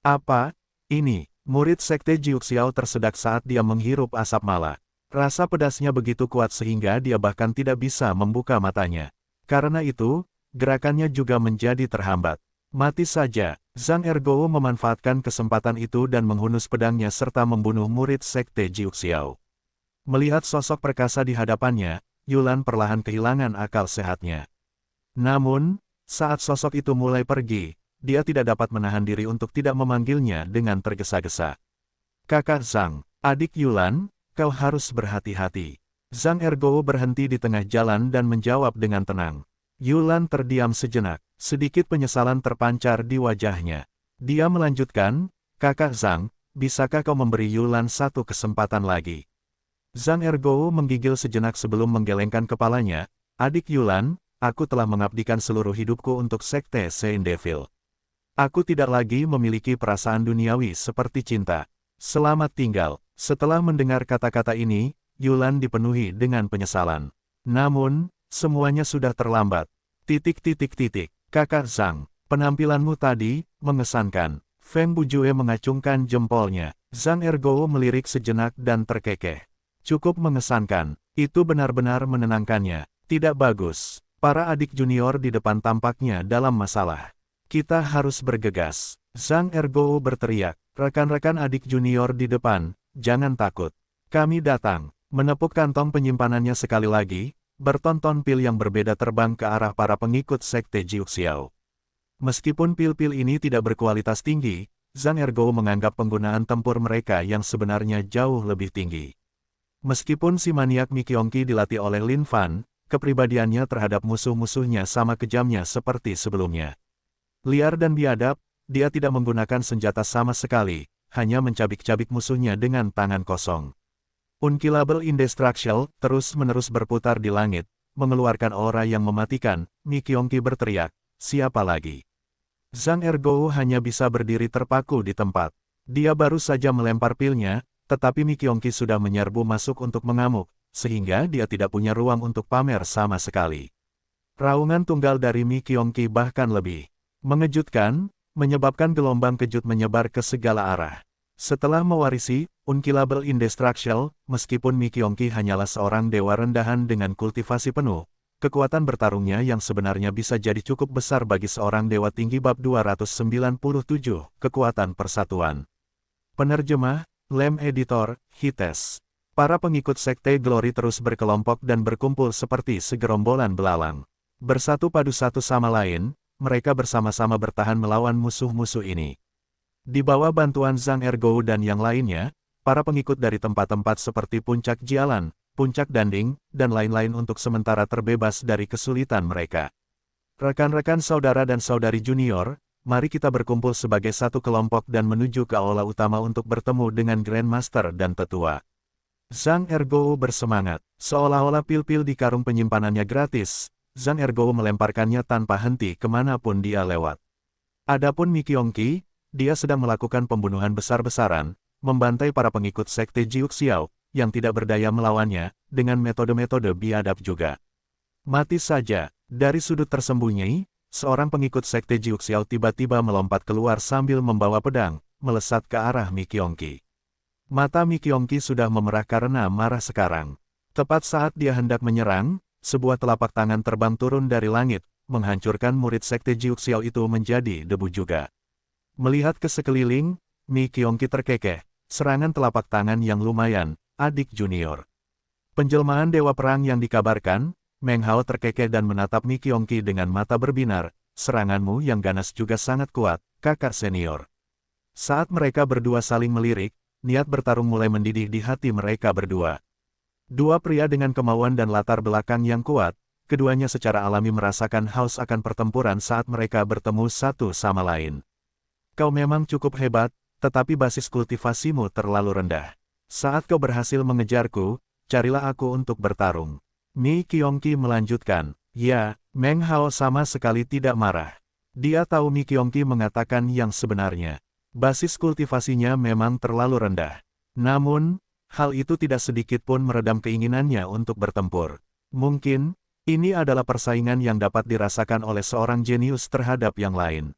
Apa? Ini? Murid sekte Jiuxiao tersedak saat dia menghirup asap mala. Rasa pedasnya begitu kuat sehingga dia bahkan tidak bisa membuka matanya. Karena itu, gerakannya juga menjadi terhambat. Mati saja, Zhang Ergo memanfaatkan kesempatan itu dan menghunus pedangnya serta membunuh murid sekte Jiuxiao. Melihat sosok perkasa di hadapannya, Yulan perlahan kehilangan akal sehatnya. Namun, saat sosok itu mulai pergi, dia tidak dapat menahan diri untuk tidak memanggilnya dengan tergesa-gesa. Kakak Zhang, adik Yulan, kau harus berhati-hati. Zhang Ergo berhenti di tengah jalan dan menjawab dengan tenang. Yulan terdiam sejenak, sedikit penyesalan terpancar di wajahnya. Dia melanjutkan, Kakak Zhang, bisakah kau memberi Yulan satu kesempatan lagi? Zhang Ergo menggigil sejenak sebelum menggelengkan kepalanya. Adik Yulan, aku telah mengabdikan seluruh hidupku untuk sekte Saint Devil. Aku tidak lagi memiliki perasaan duniawi seperti cinta. Selamat tinggal. Setelah mendengar kata-kata ini, Yulan dipenuhi dengan penyesalan. Namun, semuanya sudah terlambat. Kakak Zhang, penampilanmu tadi, mengesankan. Feng Bujue mengacungkan jempolnya. Zhang Ergo melirik sejenak dan terkekeh. Cukup mengesankan. Itu benar-benar menenangkannya. Tidak bagus. Para adik junior di depan tampaknya dalam masalah. Kita harus bergegas. Zhang Ergou berteriak, rekan-rekan adik junior di depan, jangan takut. Kami datang. Menepuk kantong penyimpanannya sekali lagi, bertonton pil yang berbeda terbang ke arah para pengikut sekte Jiuxiao. Meskipun pil-pil ini tidak berkualitas tinggi, Zhang Ergou menganggap penggunaan tempur mereka yang sebenarnya jauh lebih tinggi. Meskipun si maniak Mi Qiongqi dilatih oleh Lin Fan, kepribadiannya terhadap musuh-musuhnya sama kejamnya seperti sebelumnya. Liar dan biadab, dia tidak menggunakan senjata sama sekali, hanya mencabik-cabik musuhnya dengan tangan kosong. Unkillable Indestructible terus-menerus berputar di langit, mengeluarkan aura yang mematikan. Mi Qiongqi berteriak, siapa lagi? Zhang Ergou hanya bisa berdiri terpaku di tempat. Dia baru saja melempar pilnya, tetapi Mi Qiongqi sudah menyerbu masuk untuk mengamuk, sehingga dia tidak punya ruang untuk pamer sama sekali. Raungan tunggal dari Mi Qiongqi bahkan lebih mengejutkan, menyebabkan gelombang kejut menyebar ke segala arah. Setelah mewarisi Unkillable Indestructible, meskipun Mi Qiongqi hanyalah seorang dewa rendahan dengan kultivasi penuh, kekuatan bertarungnya yang sebenarnya bisa jadi cukup besar bagi seorang dewa tinggi bab 297, kekuatan persatuan. Penerjemah, Lem Editor, Hites. Para pengikut Sekte Glory terus berkelompok dan berkumpul seperti segerombolan belalang. Bersatu padu satu sama lain, mereka bersama-sama bertahan melawan musuh-musuh ini. Di bawah bantuan Zhang Ergou dan yang lainnya, para pengikut dari tempat-tempat seperti Puncak Jialan, Puncak Danding, dan lain-lain untuk sementara terbebas dari kesulitan mereka. Rekan-rekan saudara dan saudari junior, mari kita berkumpul sebagai satu kelompok dan menuju ke aula utama untuk bertemu dengan Grandmaster dan Tetua. Zhang Ergou bersemangat, seolah-olah pil-pil di karung penyimpanannya gratis. Zhang Ergou melemparkannya tanpa henti kemanapun dia lewat. Adapun Mi Qiongqi, dia sedang melakukan pembunuhan besar-besaran, membantai para pengikut Sekte Jiuxiao, yang tidak berdaya melawannya, dengan metode-metode biadab juga. Mati saja, dari sudut tersembunyi, seorang pengikut Sekte Jiuxiao tiba-tiba melompat keluar sambil membawa pedang, melesat ke arah Mi Qiongqi. Mata Mi Qiongqi sudah memerah karena marah sekarang. Tepat saat dia hendak menyerang, sebuah telapak tangan terbang turun dari langit, menghancurkan murid Sekte Jiuxiao itu menjadi debu juga. Melihat ke sekeliling, Mi Qiongqi terkekeh, serangan telapak tangan yang lumayan, adik junior. Penjelmaan dewa perang yang dikabarkan, Meng Hao terkekeh dan menatap Mi Qiongqi dengan mata berbinar, seranganmu yang ganas juga sangat kuat, kakak senior. Saat mereka berdua saling melirik, niat bertarung mulai mendidih di hati mereka berdua. Dua pria dengan kemauan dan latar belakang yang kuat, keduanya secara alami merasakan haus akan pertempuran saat mereka bertemu satu sama lain. Kau memang cukup hebat, tetapi basis kultivasimu terlalu rendah. Saat kau berhasil mengejarku, carilah aku untuk bertarung. Mi Qiongqi melanjutkan, ya, Meng Hao sama sekali tidak marah. Dia tahu Mi Qiongqi mengatakan yang sebenarnya. Basis kultivasinya memang terlalu rendah. Namun, hal itu tidak sedikit pun meredam keinginannya untuk bertempur. Mungkin, ini adalah persaingan yang dapat dirasakan oleh seorang jenius terhadap yang lain.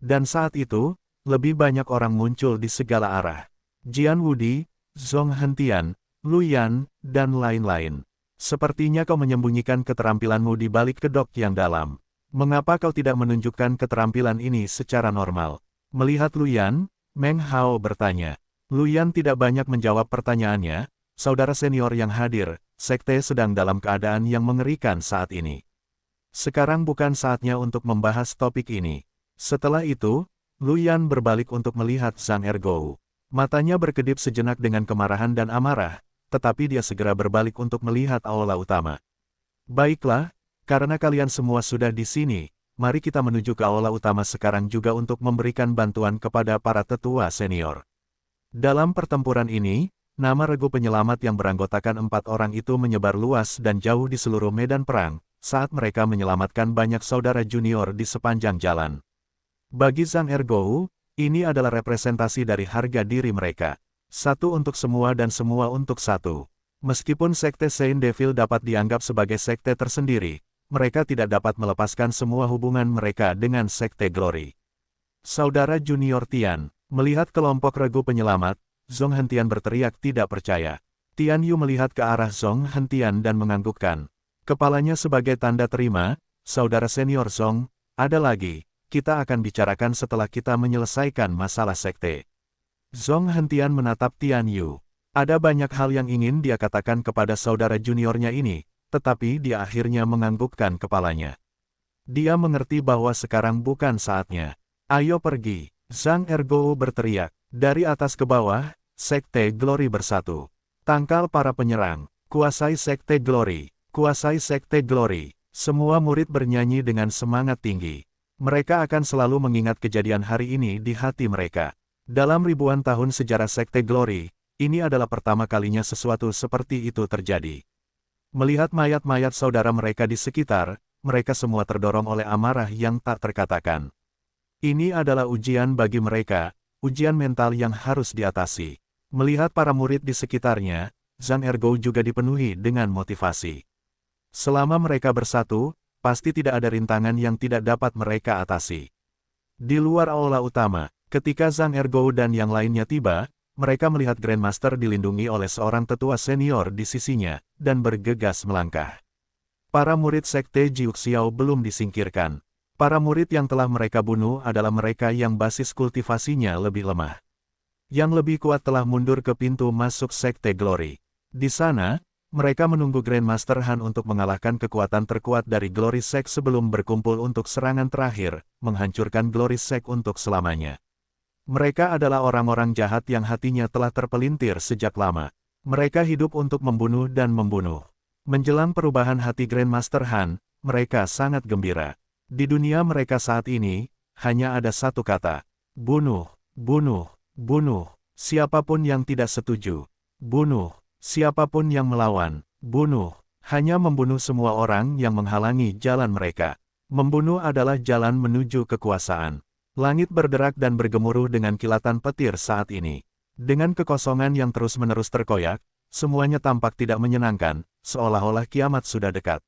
Dan saat itu, lebih banyak orang muncul di segala arah. Jian Wudi, Zhong Hentian, Lu Yan, dan lain-lain. Sepertinya kau menyembunyikan keterampilanmu di balik kedok yang dalam. Mengapa kau tidak menunjukkan keterampilan ini secara normal? Melihat Lu Yan, Meng Hao bertanya. Lu Yan tidak banyak menjawab pertanyaannya, saudara senior yang hadir, sekte sedang dalam keadaan yang mengerikan saat ini. Sekarang bukan saatnya untuk membahas topik ini. Setelah itu, Lu Yan berbalik untuk melihat Zhang Ergou. Matanya berkedip sejenak dengan kemarahan dan amarah, tetapi dia segera berbalik untuk melihat aula utama. Baiklah, karena kalian semua sudah di sini, mari kita menuju ke aula utama sekarang juga untuk memberikan bantuan kepada para tetua senior. Dalam pertempuran ini, nama regu penyelamat yang beranggotakan 4 orang itu menyebar luas dan jauh di seluruh medan perang, saat mereka menyelamatkan banyak saudara junior di sepanjang jalan. Bagi Zhang Ergou, ini adalah representasi dari harga diri mereka. Satu untuk semua dan semua untuk satu. Meskipun sekte Saint Devil dapat dianggap sebagai sekte tersendiri, mereka tidak dapat melepaskan semua hubungan mereka dengan sekte Glory. Saudara junior Tian, melihat kelompok regu penyelamat, Zhong Hentian berteriak tidak percaya. Tian Yu melihat ke arah Zhong Hentian dan menganggukkan kepalanya sebagai tanda terima. Saudara senior Zhong, ada lagi. kita akan bicarakan setelah kita menyelesaikan masalah sekte. Zhong Hentian menatap Tian Yu. Ada banyak hal yang ingin dia katakan kepada saudara juniornya ini, tetapi dia akhirnya menganggukkan kepalanya. Dia mengerti bahwa sekarang bukan saatnya. Ayo pergi, Zhang Ergou berteriak. Dari atas ke bawah, Sekte Glory bersatu. Tangkal para penyerang, kuasai Sekte Glory, kuasai Sekte Glory. Semua murid bernyanyi dengan semangat tinggi. Mereka akan selalu mengingat kejadian hari ini di hati mereka. Dalam ribuan tahun sejarah Sekte Glory, ini adalah pertama kalinya sesuatu seperti itu terjadi. Melihat mayat-mayat saudara mereka di sekitar, mereka semua terdorong oleh amarah yang tak terkatakan. Ini adalah ujian bagi mereka, ujian mental yang harus diatasi. Melihat para murid di sekitarnya, Zhang Ergou juga dipenuhi dengan motivasi. Selama mereka bersatu, pasti tidak ada rintangan yang tidak dapat mereka atasi. Di luar aula utama, ketika Zhang Ergou dan yang lainnya tiba, mereka melihat Grandmaster dilindungi oleh seorang tetua senior di sisinya, dan bergegas melangkah. Para murid Sekte Jiuxiao belum disingkirkan. Para murid yang telah mereka bunuh adalah mereka yang basis kultivasinya lebih lemah. Yang lebih kuat telah mundur ke pintu masuk Sekte Glory. Di sana, mereka menunggu Grandmaster Han untuk mengalahkan kekuatan terkuat dari Glory Sect sebelum berkumpul untuk serangan terakhir, menghancurkan Glory Sect untuk selamanya. Mereka adalah orang-orang jahat yang hatinya telah terpelintir sejak lama. Mereka hidup untuk membunuh dan membunuh. Menjelang perubahan hati Grandmaster Han, mereka sangat gembira. Di dunia mereka saat ini, hanya ada satu kata. Bunuh, bunuh, bunuh. Siapapun yang tidak setuju. Bunuh. Siapapun yang melawan. Bunuh. Hanya membunuh semua orang yang menghalangi jalan mereka. Membunuh adalah jalan menuju kekuasaan. Langit berderak dan bergemuruh dengan kilatan petir saat ini. Dengan kekosongan yang terus-menerus terkoyak, semuanya tampak tidak menyenangkan, seolah-olah kiamat sudah dekat.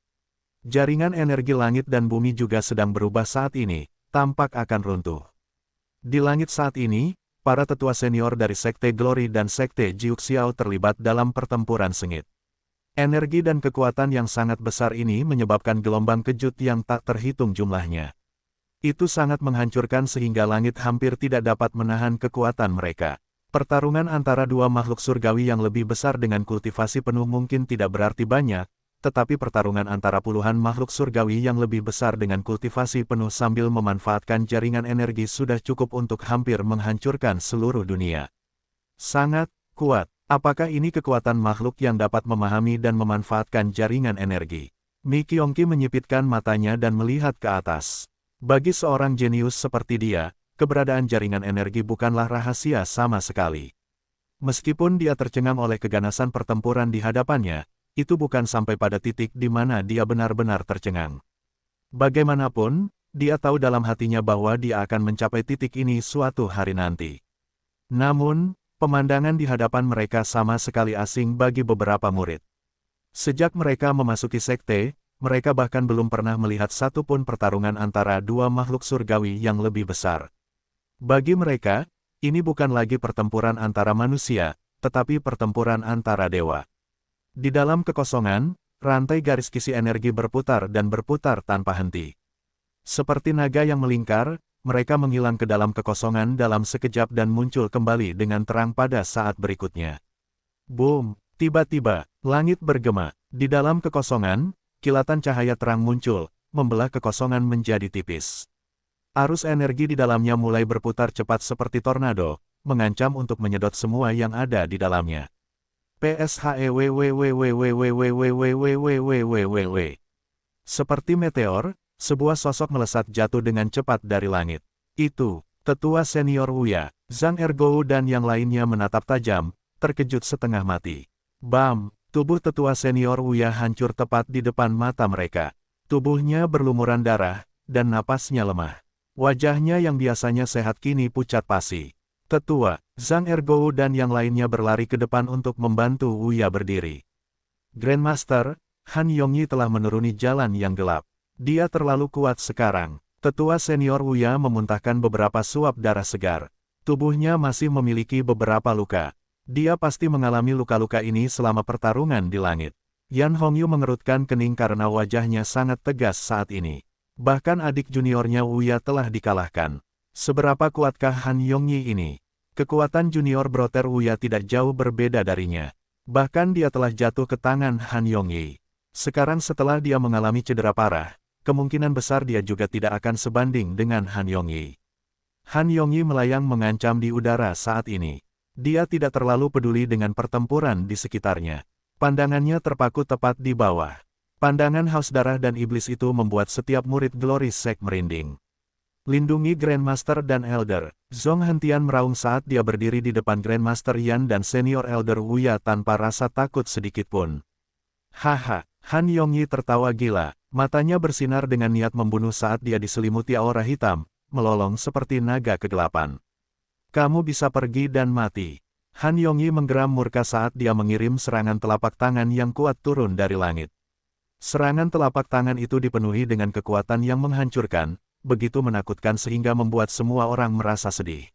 Jaringan energi langit dan bumi juga sedang berubah saat ini, tampak akan runtuh. Di langit saat ini, para tetua senior dari Sekte Glory dan Sekte Jiuxiao terlibat dalam pertempuran sengit. Energi dan kekuatan yang sangat besar ini menyebabkan gelombang kejut yang tak terhitung jumlahnya. Itu sangat menghancurkan sehingga langit hampir tidak dapat menahan kekuatan mereka. Pertarungan antara dua makhluk surgawi yang lebih besar dengan kultivasi penuh mungkin tidak berarti banyak, tetapi pertarungan antara puluhan makhluk surgawi yang lebih besar dengan kultivasi penuh sambil memanfaatkan jaringan energi sudah cukup untuk hampir menghancurkan seluruh dunia. Sangat kuat. Apakah ini kekuatan makhluk yang dapat memahami dan memanfaatkan jaringan energi? Mi Qiongqi menyipitkan matanya dan melihat ke atas. Bagi seorang jenius seperti dia, keberadaan jaringan energi bukanlah rahasia sama sekali. Meskipun dia tercengang oleh keganasan pertempuran di hadapannya, itu bukan sampai pada titik di mana dia benar-benar tercengang. Bagaimanapun, dia tahu dalam hatinya bahwa dia akan mencapai titik ini suatu hari nanti. Namun, pemandangan di hadapan mereka sama sekali asing bagi beberapa murid. Sejak mereka memasuki sekte, mereka bahkan belum pernah melihat satu pun pertarungan antara dua makhluk surgawi yang lebih besar. Bagi mereka, ini bukan lagi pertempuran antara manusia, tetapi pertempuran antara dewa. Di dalam kekosongan, rantai garis kisi energi berputar dan berputar tanpa henti. Seperti naga yang melingkar, mereka menghilang ke dalam kekosongan dalam sekejap dan muncul kembali dengan terang pada saat berikutnya. Boom! Tiba-tiba, langit bergema. Di dalam kekosongan, kilatan cahaya terang muncul, membelah kekosongan menjadi tipis. Arus energi di dalamnya mulai berputar cepat seperti tornado, mengancam untuk menyedot semua yang ada di dalamnya. Seperti meteor, sebuah sosok melesat jatuh dengan cepat dari langit. Itu, tetua senior Wuya, Zhang Ergou dan yang lainnya menatap tajam, terkejut setengah mati. Bam! Tubuh tetua senior Wuya hancur tepat di depan mata mereka. Tubuhnya berlumuran darah, dan napasnya lemah. Wajahnya yang biasanya sehat kini pucat pasi. Tetua, Zhang Ergou dan yang lainnya berlari ke depan untuk membantu Wuya berdiri. Grandmaster, Han Yongyi telah menuruni jalan yang gelap. Dia terlalu kuat sekarang. Tetua senior Wuya memuntahkan beberapa suap darah segar. Tubuhnya masih memiliki beberapa luka. Dia pasti mengalami luka-luka ini selama pertarungan di langit. Yan Hongyu mengerutkan kening karena wajahnya sangat tegas saat ini. Bahkan adik juniornya Wuya telah dikalahkan. Seberapa kuatkah Han Yongyi ini? Kekuatan junior brother Wuya tidak jauh berbeda darinya. Bahkan dia telah jatuh ke tangan Han Yongyi. Sekarang setelah dia mengalami cedera parah, kemungkinan besar dia juga tidak akan sebanding dengan Han Yongyi. Han Yongyi melayang mengancam di udara saat ini. Dia tidak terlalu peduli dengan pertempuran di sekitarnya. Pandangannya terpaku tepat di bawah. Pandangan haus darah dan iblis itu membuat setiap murid Glory Sect merinding. Lindungi Grandmaster dan Elder. Zhong Hentian meraung saat dia berdiri di depan Grandmaster Yan dan Senior Elder Wuya tanpa rasa takut sedikitpun. Haha, Han Yongyi tertawa gila. Matanya bersinar dengan niat membunuh saat dia diselimuti aura hitam, melolong seperti naga kegelapan. Kamu bisa pergi dan mati. Han Yongyi menggeram murka saat dia mengirim serangan telapak tangan yang kuat turun dari langit. Serangan telapak tangan itu dipenuhi dengan kekuatan yang menghancurkan, begitu menakutkan sehingga membuat semua orang merasa sedih.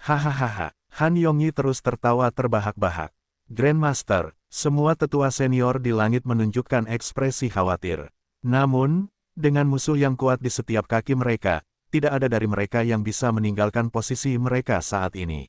Hahaha, Han Yongyi terus tertawa terbahak-bahak. Grandmaster, semua tetua senior di langit menunjukkan ekspresi khawatir. Namun, dengan musuh yang kuat di setiap kaki mereka, tidak ada dari mereka yang bisa meninggalkan posisi mereka saat ini.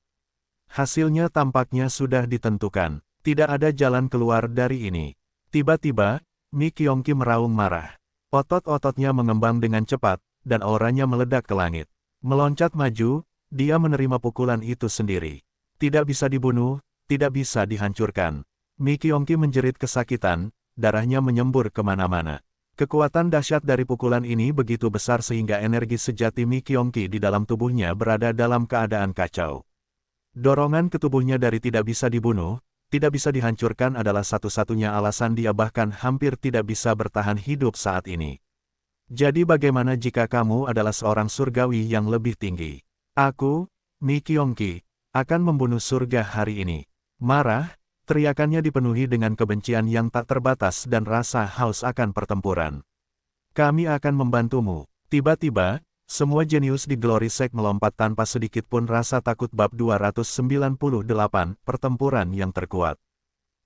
Hasilnya tampaknya sudah ditentukan. Tidak ada jalan keluar dari ini. Tiba-tiba, Mi Kyongki meraung marah. Otot-ototnya mengembang dengan cepat, dan auranya meledak ke langit. Meloncat maju, dia menerima pukulan itu sendiri. Tidak bisa dibunuh, tidak bisa dihancurkan. Mi Kyongki menjerit kesakitan, darahnya menyembur kemana-mana. Kekuatan dahsyat dari pukulan ini begitu besar sehingga energi sejati Mi Kyongki di dalam tubuhnya berada dalam keadaan kacau. Dorongan ke tubuhnya dari tidak bisa dibunuh, tidak bisa dihancurkan adalah satu-satunya alasan dia bahkan hampir tidak bisa bertahan hidup saat ini. Jadi bagaimana jika kamu adalah seorang surgawi yang lebih tinggi? Aku, Mi Kyongki, akan membunuh surga hari ini. Marah, teriakannya dipenuhi dengan kebencian yang tak terbatas dan rasa haus akan pertempuran. Kami akan membantumu. Tiba-tiba, semua jenius di Glory Sect melompat tanpa sedikit pun rasa takut bab 298, pertempuran yang terkuat.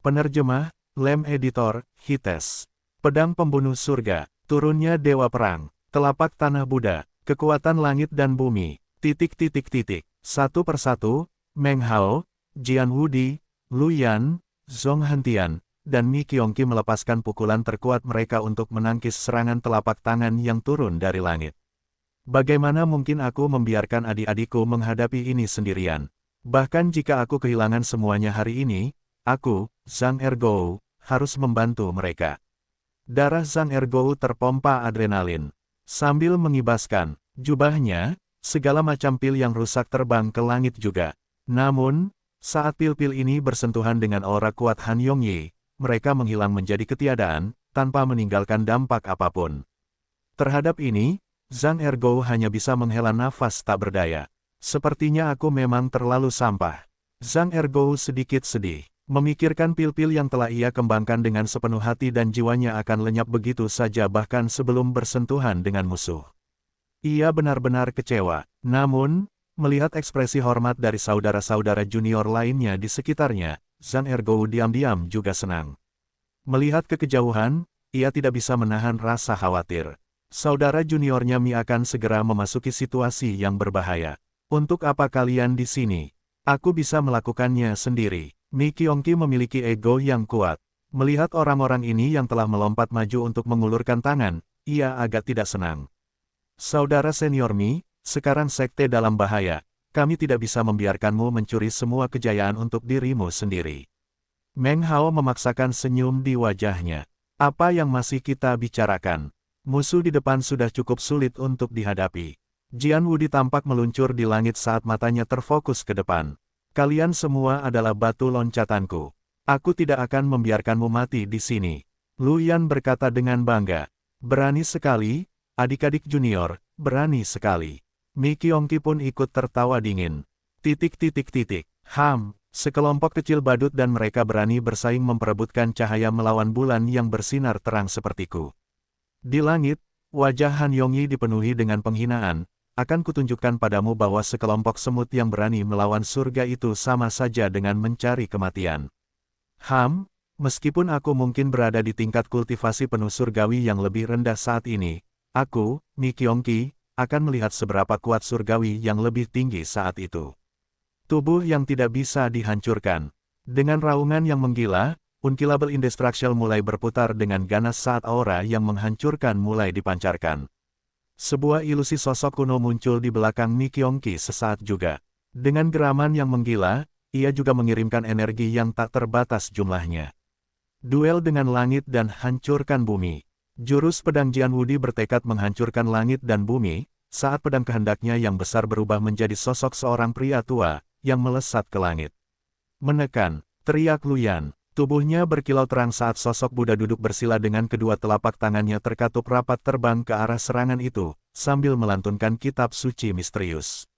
Penerjemah, Lem Editor, Hites. Pedang pembunuh surga. Turunnya Dewa Perang, telapak tanah Buddha, kekuatan langit dan bumi, ... Satu persatu, Meng Hao, Jian Wudi, Lu Yan, Zhong Hentian, dan Mi Kyongki melepaskan pukulan terkuat mereka untuk menangkis serangan telapak tangan yang turun dari langit. Bagaimana mungkin aku membiarkan adik-adikku menghadapi ini sendirian? Bahkan jika aku kehilangan semuanya hari ini, aku, Zhang Ergou, harus membantu mereka. Darah Zhang Ergou terpompa adrenalin. Sambil mengibaskan jubahnya, segala macam pil yang rusak terbang ke langit juga. Namun, saat pil-pil ini bersentuhan dengan aura kuat Han Yongyi, mereka menghilang menjadi ketiadaan, tanpa meninggalkan dampak apapun. Terhadap ini, Zhang Ergou hanya bisa menghela nafas tak berdaya. Sepertinya aku memang terlalu sampah. Zhang Ergou sedikit sedih. Memikirkan pil-pil yang telah ia kembangkan dengan sepenuh hati dan jiwanya akan lenyap begitu saja bahkan sebelum bersentuhan dengan musuh. Ia benar-benar kecewa. Namun, melihat ekspresi hormat dari saudara-saudara junior lainnya di sekitarnya, Zhang Ergou diam-diam juga senang. Melihat ke kejauhan, ia tidak bisa menahan rasa khawatir. Saudara juniornya Mi akan segera memasuki situasi yang berbahaya. Untuk apa kalian di sini? Aku bisa melakukannya sendiri. Mi Kyongki memiliki ego yang kuat. Melihat orang-orang ini yang telah melompat maju untuk mengulurkan tangan, ia agak tidak senang. Saudara senior Mi, sekarang sekte dalam bahaya. Kami tidak bisa membiarkanmu mencuri semua kejayaan untuk dirimu sendiri. Meng Hao memaksakan senyum di wajahnya. Apa yang masih kita bicarakan? Musuh di depan sudah cukup sulit untuk dihadapi. Jian Wudi tampak meluncur di langit saat matanya terfokus ke depan. Kalian semua adalah batu loncatanku. Aku tidak akan membiarkanmu mati di sini. Lu Yan berkata dengan bangga. Berani sekali, adik-adik junior, berani sekali. Mi Kyongki pun ikut tertawa dingin. ... Sekelompok kecil badut dan mereka berani bersaing memperebutkan cahaya melawan bulan yang bersinar terang sepertiku. Di langit, wajah Han Yongyi dipenuhi dengan penghinaan. Akan kutunjukkan padamu bahwa sekelompok semut yang berani melawan surga itu sama saja dengan mencari kematian. Meskipun aku mungkin berada di tingkat kultivasi penuh surgawi yang lebih rendah saat ini, Aku, Mi Kyongki, akan melihat seberapa kuat surgawi yang lebih tinggi saat itu. Tubuh yang tidak bisa dihancurkan. Dengan raungan yang menggila, Unkillable Indestructible mulai berputar dengan ganas saat aura yang menghancurkan mulai dipancarkan. Sebuah ilusi sosok kuno muncul di belakang Mi Kyongki sesaat juga. Dengan geraman yang menggila, ia juga mengirimkan energi yang tak terbatas jumlahnya. Duel dengan langit dan hancurkan bumi. Jurus pedang Jian Wudi bertekad menghancurkan langit dan bumi, saat pedang kehendaknya yang besar berubah menjadi sosok seorang pria tua, yang melesat ke langit. Menekan, teriak Luyan. Tubuhnya berkilau terang saat sosok Buddha duduk bersila dengan kedua telapak tangannya terkatup rapat terbang ke arah serangan itu, sambil melantunkan kitab suci misterius.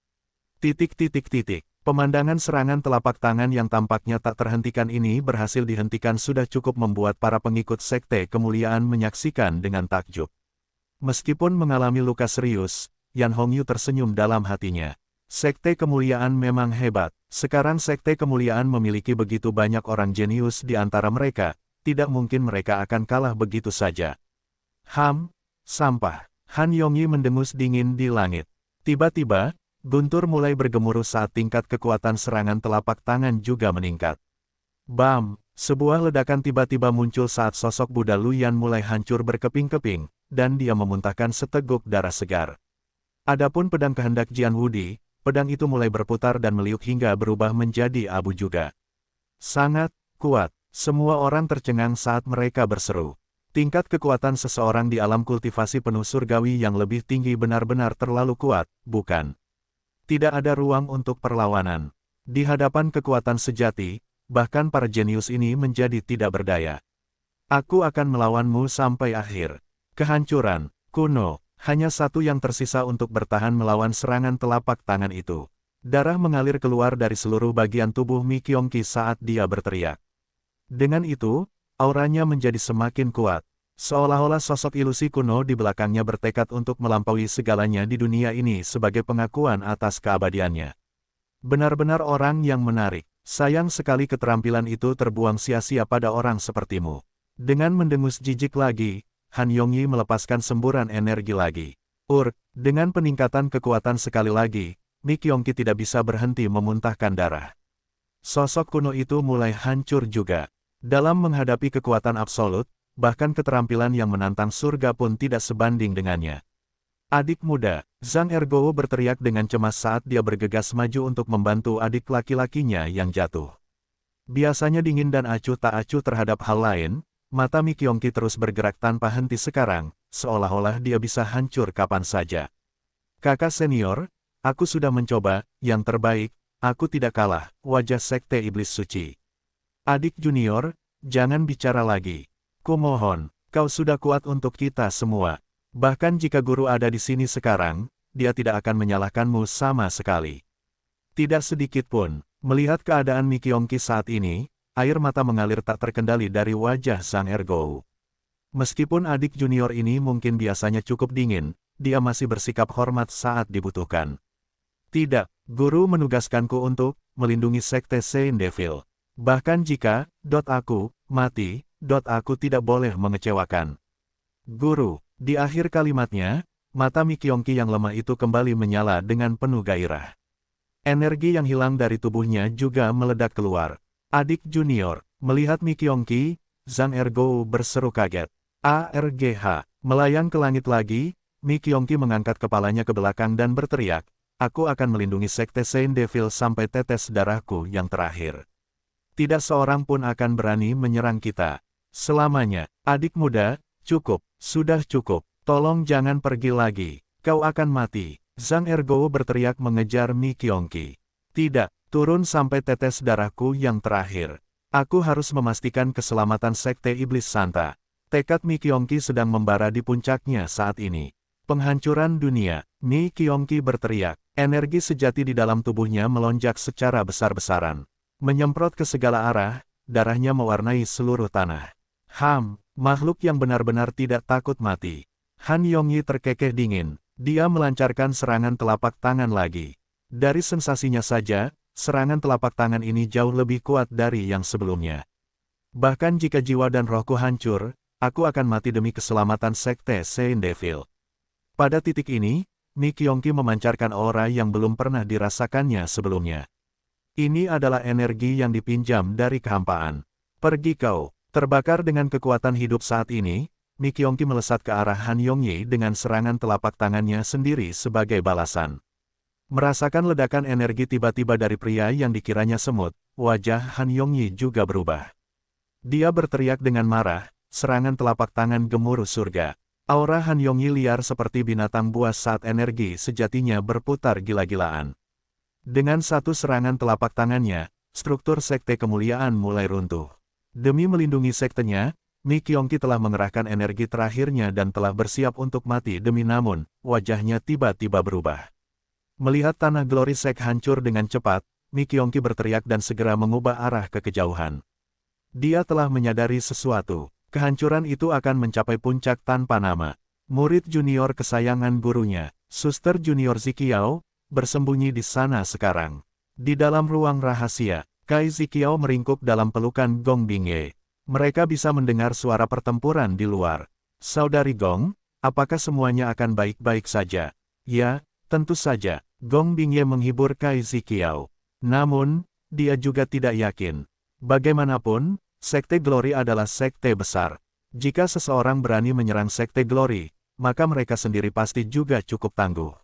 Pemandangan serangan telapak tangan yang tampaknya tak terhentikan ini berhasil dihentikan sudah cukup membuat para pengikut Sekte Kemuliaan menyaksikan dengan takjub. Meskipun mengalami luka serius, Yan Hongyu tersenyum dalam hatinya. Sekte Kemuliaan memang hebat. Sekarang Sekte Kemuliaan memiliki begitu banyak orang jenius di antara mereka, tidak mungkin mereka akan kalah begitu saja. Sampah. Han Yongyi mendengus dingin di langit. Tiba-tiba, guntur mulai bergemuruh saat tingkat kekuatan serangan telapak tangan juga meningkat. Bam! Sebuah ledakan tiba-tiba muncul saat sosok Buddha Luyan mulai hancur berkeping-keping, dan dia memuntahkan seteguk darah segar. Adapun pedang kehendak Jian Wudi, pedang itu mulai berputar dan meliuk hingga berubah menjadi abu juga. Sangat kuat. Semua orang tercengang saat mereka berseru. Tingkat kekuatan seseorang di alam kultivasi penuh surgawi yang lebih tinggi benar-benar terlalu kuat, bukan? Tidak ada ruang untuk perlawanan. Di hadapan kekuatan sejati, bahkan para jenius ini menjadi tidak berdaya. Aku akan melawanmu sampai akhir. Kehancuran, kuno, hanya satu yang tersisa untuk bertahan melawan serangan telapak tangan itu. Darah mengalir keluar dari seluruh bagian tubuh Mi Kyongki saat dia berteriak. Dengan itu, auranya menjadi semakin kuat. Seolah-olah sosok ilusi kuno di belakangnya bertekad untuk melampaui segalanya di dunia ini sebagai pengakuan atas keabadiannya. Benar-benar orang yang menarik. Sayang sekali keterampilan itu terbuang sia-sia pada orang sepertimu. Dengan mendengus jijik lagi, Han Yongyi melepaskan semburan energi lagi. Dengan peningkatan kekuatan sekali lagi, Mi Kyongki tidak bisa berhenti memuntahkan darah. Sosok kuno itu mulai hancur juga. Dalam menghadapi kekuatan absolut, bahkan keterampilan yang menantang surga pun tidak sebanding dengannya. Adik muda, Zhang Ergou berteriak dengan cemas saat dia bergegas maju untuk membantu adik laki-lakinya yang jatuh. Biasanya dingin dan acuh tak acuh terhadap hal lain, mata Mi Kyongki terus bergerak tanpa henti sekarang, seolah-olah dia bisa hancur kapan saja. Kakak senior, aku sudah mencoba, yang terbaik, aku tidak kalah, wajah Sekte Iblis Suci. Adik junior, jangan bicara lagi. Kumohon, kau sudah kuat untuk kita semua. Bahkan jika guru ada di sini sekarang, dia tidak akan menyalahkanmu sama sekali. Tidak sedikit pun, melihat keadaan Mi Kyongki saat ini, air mata mengalir tak terkendali dari wajah Zhang Ergou. Meskipun adik junior ini mungkin biasanya cukup dingin, dia masih bersikap hormat saat dibutuhkan. Tidak, guru menugaskanku untuk melindungi Sekte Saint Devil. Bahkan jika, aku mati, aku tidak boleh mengecewakan. Guru, di akhir kalimatnya, mata Mi Kyongki yang lemah itu kembali menyala dengan penuh gairah. Energi yang hilang dari tubuhnya juga meledak keluar. Adik junior, melihat Mi Kyongki, Zhang Ergou berseru kaget. ARGH, melayang ke langit lagi, Mi Kyongki mengangkat kepalanya ke belakang dan berteriak, aku akan melindungi Sekte Saint Devil sampai tetes darahku yang terakhir. Tidak seorang pun akan berani menyerang kita. Selamanya, adik muda, cukup, sudah cukup, tolong jangan pergi lagi, kau akan mati. Zhang Ergou berteriak mengejar Mi Kyongki. Tidak, turun sampai tetes darahku yang terakhir. Aku harus memastikan keselamatan Sekte Iblis Santa. Tekad Mi Kyongki sedang membara di puncaknya saat ini. Penghancuran dunia, Mi Kyongki berteriak. Energi sejati di dalam tubuhnya melonjak secara besar-besaran. Menyemprot ke segala arah, darahnya mewarnai seluruh tanah. Makhluk yang benar-benar tidak takut mati. Han Yongyi terkekeh dingin. Dia melancarkan serangan telapak tangan lagi. Dari sensasinya saja, serangan telapak tangan ini jauh lebih kuat dari yang sebelumnya. Bahkan jika jiwa dan rohku hancur, aku akan mati demi keselamatan Sekte Saint Devil. Pada titik ini, Mi Kyongki memancarkan aura yang belum pernah dirasakannya sebelumnya. Ini adalah energi yang dipinjam dari kehampaan. Pergi kau. Terbakar dengan kekuatan hidup saat ini, Mi Kyongki melesat ke arah Han Yongyi dengan serangan telapak tangannya sendiri sebagai balasan. Merasakan ledakan energi tiba-tiba dari pria yang dikiranya semut, wajah Han Yongyi juga berubah. Dia berteriak dengan marah, serangan telapak tangan gemuruh surga. Aura Han Yongyi liar seperti binatang buas saat energi sejatinya berputar gila-gilaan. Dengan satu serangan telapak tangannya, struktur sekte kemuliaan mulai runtuh. Demi melindungi sektenya, Mi Kyongki telah mengerahkan energi terakhirnya dan telah bersiap untuk mati namun, wajahnya tiba-tiba berubah. Melihat tanah Glory Sect hancur dengan cepat, Mi Kyongki berteriak dan segera mengubah arah ke kejauhan. Dia telah menyadari sesuatu. Kehancuran itu akan mencapai puncak tanpa nama. Murid junior kesayangan gurunya, Suster Junior Ziqiao, bersembunyi di sana sekarang. Di dalam ruang rahasia, Kai Ziqiao meringkuk dalam pelukan Gong Bingye. Mereka bisa mendengar suara pertempuran di luar. Saudari Gong, apakah semuanya akan baik-baik saja? Ya, tentu saja. Gong Bingye menghibur Kai Ziqiao. Namun, dia juga tidak yakin. Bagaimanapun, Sekte Glory adalah sekte besar. Jika seseorang berani menyerang Sekte Glory, maka mereka sendiri pasti juga cukup tangguh.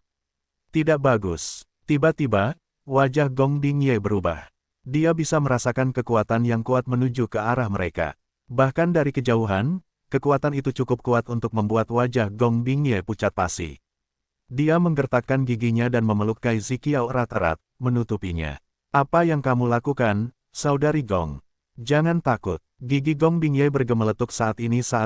Tidak bagus. Tiba-tiba, wajah Gong Bingye berubah. Dia bisa merasakan kekuatan yang kuat menuju ke arah mereka. Bahkan dari kejauhan, kekuatan itu cukup kuat untuk membuat wajah Gong Bingye pucat pasi. Dia menggertakkan giginya dan memeluk Kai Ziqiao erat-erat, menutupinya. Apa yang kamu lakukan, Saudari Gong? Jangan takut. Gigi Gong Bingye bergemeletuk saat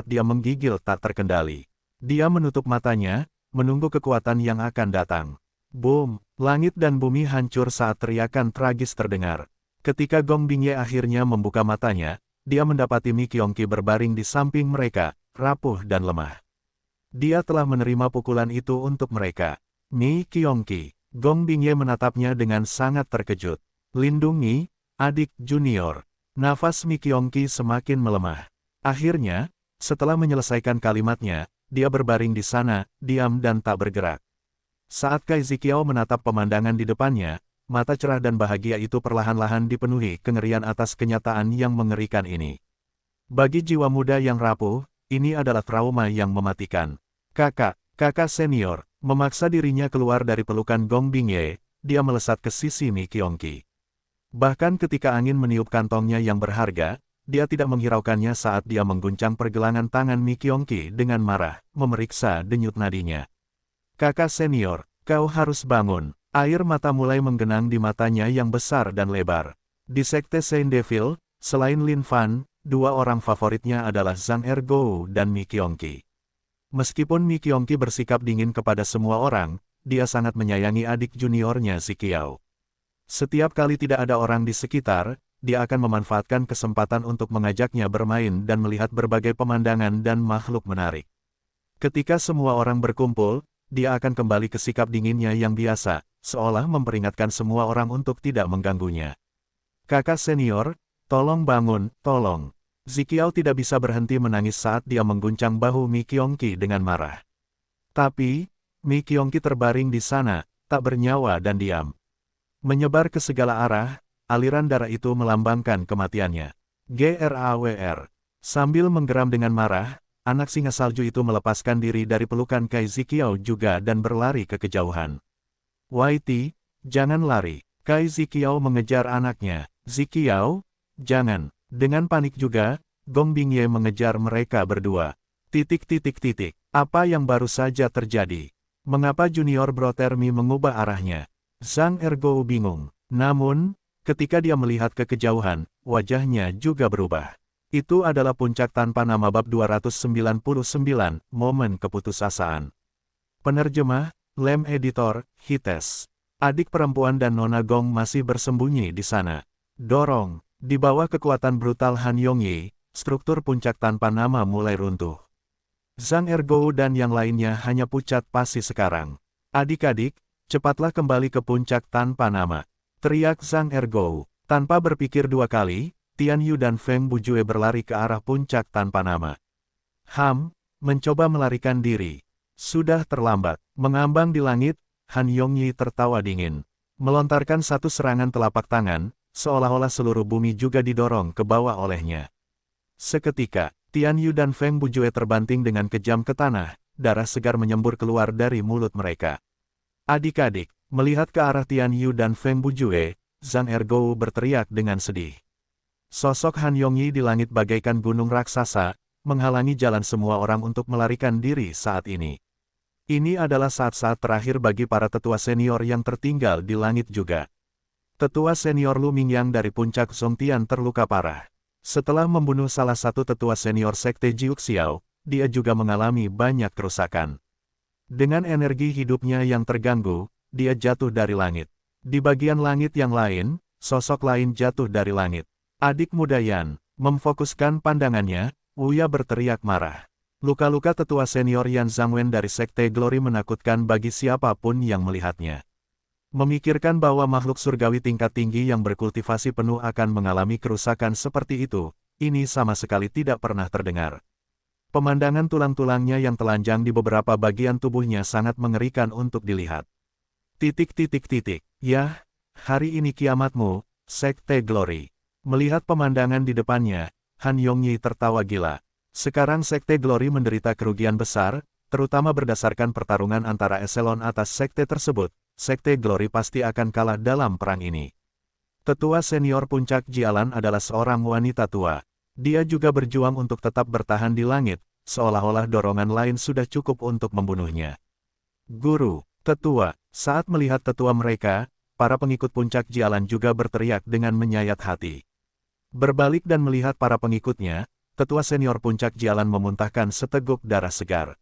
dia menggigil tak terkendali. Dia menutup matanya, menunggu kekuatan yang akan datang. Boom! Langit dan bumi hancur saat teriakan tragis terdengar. Ketika Gong Bingye akhirnya membuka matanya, dia mendapati Mi Kyongki berbaring di samping mereka, rapuh dan lemah. Dia telah menerima pukulan itu untuk mereka. Mi Kyongki. Gong Bingye menatapnya dengan sangat terkejut. Lindungi, adik junior. Nafas Mi Kyongki semakin melemah. Akhirnya, setelah menyelesaikan kalimatnya, dia berbaring di sana, diam dan tak bergerak. Saat Kai Ziqiao menatap pemandangan di depannya, mata cerah dan bahagia itu perlahan-lahan dipenuhi kengerian atas kenyataan yang mengerikan ini. Bagi jiwa muda yang rapuh, ini adalah trauma yang mematikan. Kakak senior, memaksa dirinya keluar dari pelukan Gong Bingye, dia melesat ke sisi Mi Kyongki. Bahkan ketika angin meniup kantongnya yang berharga, dia tidak menghiraukannya saat dia mengguncang pergelangan tangan Mi Kyongki dengan marah, memeriksa denyut nadinya. Kakak senior, kau harus bangun. Air mata mulai menggenang di matanya yang besar dan lebar. Di Sekte Saint Devil, selain Lin Fan, dua orang favoritnya adalah Zhang Ergo dan Mi Kyongki. Meskipun Mi Kyongki bersikap dingin kepada semua orang, dia sangat menyayangi adik juniornya Ziqiao. Setiap kali tidak ada orang di sekitar, dia akan memanfaatkan kesempatan untuk mengajaknya bermain dan melihat berbagai pemandangan dan makhluk menarik. Ketika semua orang berkumpul, dia akan kembali ke sikap dinginnya yang biasa, seolah memperingatkan semua orang untuk tidak mengganggunya. Kakak senior, tolong bangun, tolong. Ziqiao tidak bisa berhenti menangis saat dia mengguncang bahu Mi Kyongki dengan marah. Tapi, Mi Kyongki terbaring di sana, tak bernyawa dan diam. Menyebar ke segala arah, aliran darah itu melambangkan kematiannya. GRAWR. Sambil menggeram dengan marah, anak singa salju itu melepaskan diri dari pelukan Kai Ziqiao juga dan berlari ke kejauhan. YT, jangan lari. Kai Ziqiao mengejar anaknya. Ziqiao, jangan. Dengan panik juga, Gong Bingye mengejar mereka berdua. Apa yang baru saja terjadi? Mengapa Junior Brother Mi mengubah arahnya? Zhang Ergo bingung. Namun, ketika dia melihat ke kejauhan, wajahnya juga berubah. Itu adalah puncak tanpa nama bab 299, momen keputusasaan. Penerjemah, Lem Editor, Hites. Adik perempuan dan Nona Gong masih bersembunyi di sana. Dorong. Di bawah kekuatan brutal Han Yongyi, struktur puncak tanpa nama mulai runtuh. Zhang Ergo dan yang lainnya hanya pucat pasi sekarang. Adik-adik, cepatlah kembali ke puncak tanpa nama. Teriak Zhang Ergo. Tanpa berpikir dua kali, Tian Yu dan Feng Bujue berlari ke arah puncak tanpa nama. Mencoba melarikan diri. Sudah terlambat. Mengambang di langit, Han Yongyi tertawa dingin. Melontarkan satu serangan telapak tangan, seolah-olah seluruh bumi juga didorong ke bawah olehnya. Seketika, Tian Yu dan Feng Bujue terbanting dengan kejam ke tanah, darah segar menyembur keluar dari mulut mereka. Adik-adik, melihat ke arah Tian Yu dan Feng Bujue, Zhang Ergou berteriak dengan sedih. Sosok Han Yongyi di langit bagaikan gunung raksasa, menghalangi jalan semua orang untuk melarikan diri saat ini. Ini adalah saat-saat terakhir bagi para tetua senior yang tertinggal di langit juga. Tetua senior Lu Mingyang dari puncak Zongtian terluka parah. Setelah membunuh salah satu tetua senior sekte Jiuxiao, dia juga mengalami banyak kerusakan. Dengan energi hidupnya yang terganggu, dia jatuh dari langit. Di bagian langit yang lain, sosok lain jatuh dari langit. Adik muda Yan, memfokuskan pandangannya, Wuya berteriak marah. Luka-luka tetua senior Yan Zhangwen dari Sekte Glory menakutkan bagi siapapun yang melihatnya. Memikirkan bahwa makhluk surgawi tingkat tinggi yang berkultivasi penuh akan mengalami kerusakan seperti itu, ini sama sekali tidak pernah terdengar. Pemandangan tulang-tulangnya yang telanjang di beberapa bagian tubuhnya sangat mengerikan untuk dilihat. Yah, hari ini kiamatmu, Sekte Glory. Melihat pemandangan di depannya, Han Yongyi tertawa gila. Sekarang Sekte Glory menderita kerugian besar, terutama berdasarkan pertarungan antara eselon atas sekte tersebut. Sekte Glory pasti akan kalah dalam perang ini. Tetua senior puncak Jialan adalah seorang wanita tua. Dia juga berjuang untuk tetap bertahan di langit, seolah-olah dorongan lain sudah cukup untuk membunuhnya. Guru, tetua, saat melihat tetua mereka, para pengikut puncak Jialan juga berteriak dengan menyayat hati. Berbalik dan melihat para pengikutnya, tetua senior puncak Jialan memuntahkan seteguk darah segar.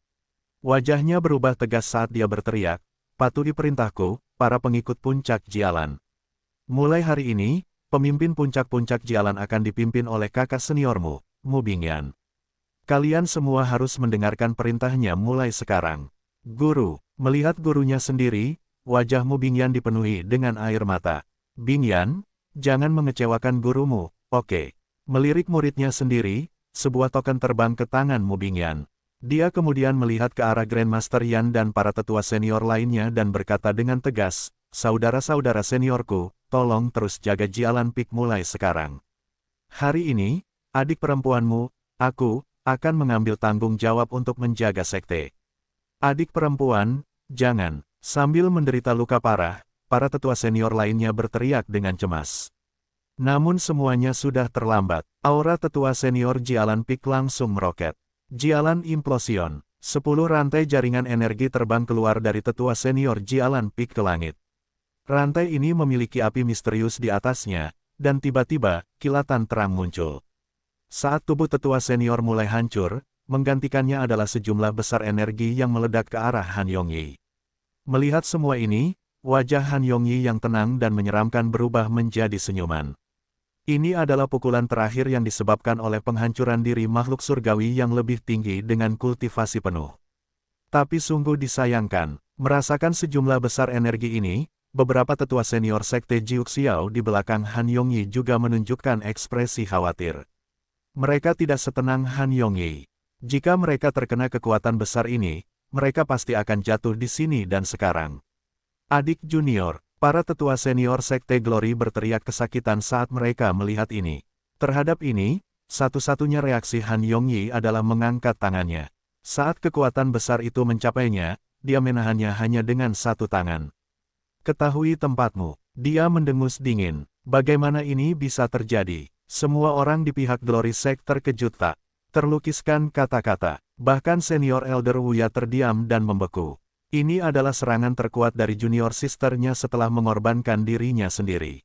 Wajahnya berubah tegas saat dia berteriak, "Patuhi perintahku, para pengikut puncak Jialan. Mulai hari ini, pemimpin puncak-puncak Jialan akan dipimpin oleh kakak seniormu, Mu Bingyan. Kalian semua harus mendengarkan perintahnya mulai sekarang." Guru, melihat gurunya sendiri, wajah Mu Bingyan dipenuhi dengan air mata. "Bingyan, jangan mengecewakan gurumu, oke?" Melirik muridnya sendiri, sebuah token terbang ke tangan Mu Bingyan. Dia kemudian melihat ke arah Grandmaster Yan dan para tetua senior lainnya dan berkata dengan tegas, "Saudara-saudara seniorku, tolong terus jaga Jialan Peak mulai sekarang. Hari ini, adik perempuanmu, aku, akan mengambil tanggung jawab untuk menjaga sekte." "Adik perempuan, jangan." Sambil menderita luka parah, para tetua senior lainnya berteriak dengan cemas. Namun semuanya sudah terlambat. Aura tetua senior Jialan Peak langsung meroket. Jialan Implosion. 10 rantai jaringan energi terbang keluar dari tetua senior Jialan Peak ke langit. Rantai ini memiliki api misterius di atasnya, dan tiba-tiba, kilatan terang muncul. Saat tubuh tetua senior mulai hancur, menggantikannya adalah sejumlah besar energi yang meledak ke arah Han Yongyi. Melihat semua ini, wajah Han Yongyi yang tenang dan menyeramkan berubah menjadi senyuman. Ini adalah pukulan terakhir yang disebabkan oleh penghancuran diri makhluk surgawi yang lebih tinggi dengan kultivasi penuh. Tapi sungguh disayangkan, merasakan sejumlah besar energi ini, beberapa tetua senior sekte Jiuxiao di belakang Han Yongyi juga menunjukkan ekspresi khawatir. Mereka tidak setenang Han Yongyi. Jika mereka terkena kekuatan besar ini, mereka pasti akan jatuh di sini dan sekarang. "Adik junior," para tetua senior Sekte Glory berteriak kesakitan saat mereka melihat ini. Terhadap ini, satu-satunya reaksi Han Yongyi adalah mengangkat tangannya. Saat kekuatan besar itu mencapainya, dia menahannya hanya dengan satu tangan. "Ketahui tempatmu." Dia mendengus dingin. Bagaimana ini bisa terjadi? Semua orang di pihak Glory Sect terkejut tak terlukiskan kata-kata. Bahkan senior Elder Wuya terdiam dan membeku. Ini adalah serangan terkuat dari junior sisternya setelah mengorbankan dirinya sendiri.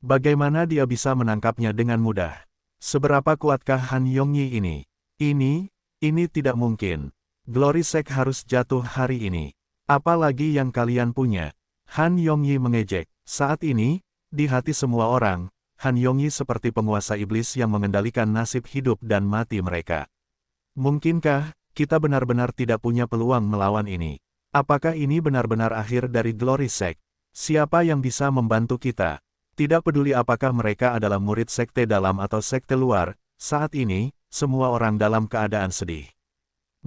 Bagaimana dia bisa menangkapnya dengan mudah? Seberapa kuatkah Han Yongyi ini? Ini tidak mungkin. Glory Sect harus jatuh hari ini. Apalagi yang kalian punya? Han Yongyi mengejek. Saat ini, di hati semua orang, Han Yongyi seperti penguasa iblis yang mengendalikan nasib hidup dan mati mereka. Mungkinkah kita benar-benar tidak punya peluang melawan ini? Apakah ini benar-benar akhir dari Glory Sect? Siapa yang bisa membantu kita? Tidak peduli apakah mereka adalah murid sekte dalam atau sekte luar, saat ini, semua orang dalam keadaan sedih.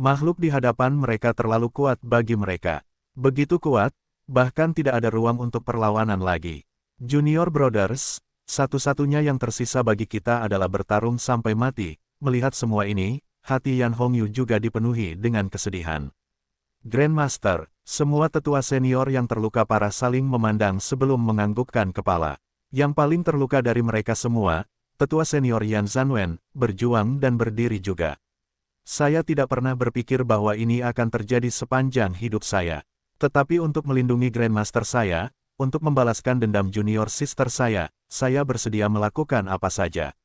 Makhluk di hadapan mereka terlalu kuat bagi mereka. Begitu kuat, bahkan tidak ada ruang untuk perlawanan lagi. Junior Brothers, satu-satunya yang tersisa bagi kita adalah bertarung sampai mati. Melihat semua ini, hati Yan Hongyu juga dipenuhi dengan kesedihan. Grandmaster, semua tetua senior yang terluka parah saling memandang sebelum menganggukkan kepala. Yang paling terluka dari mereka semua, tetua senior Yan Zanwen, berjuang dan berdiri juga. Saya tidak pernah berpikir bahwa ini akan terjadi sepanjang hidup saya. Tetapi untuk melindungi Grandmaster saya, untuk membalaskan dendam junior sister saya bersedia melakukan apa saja.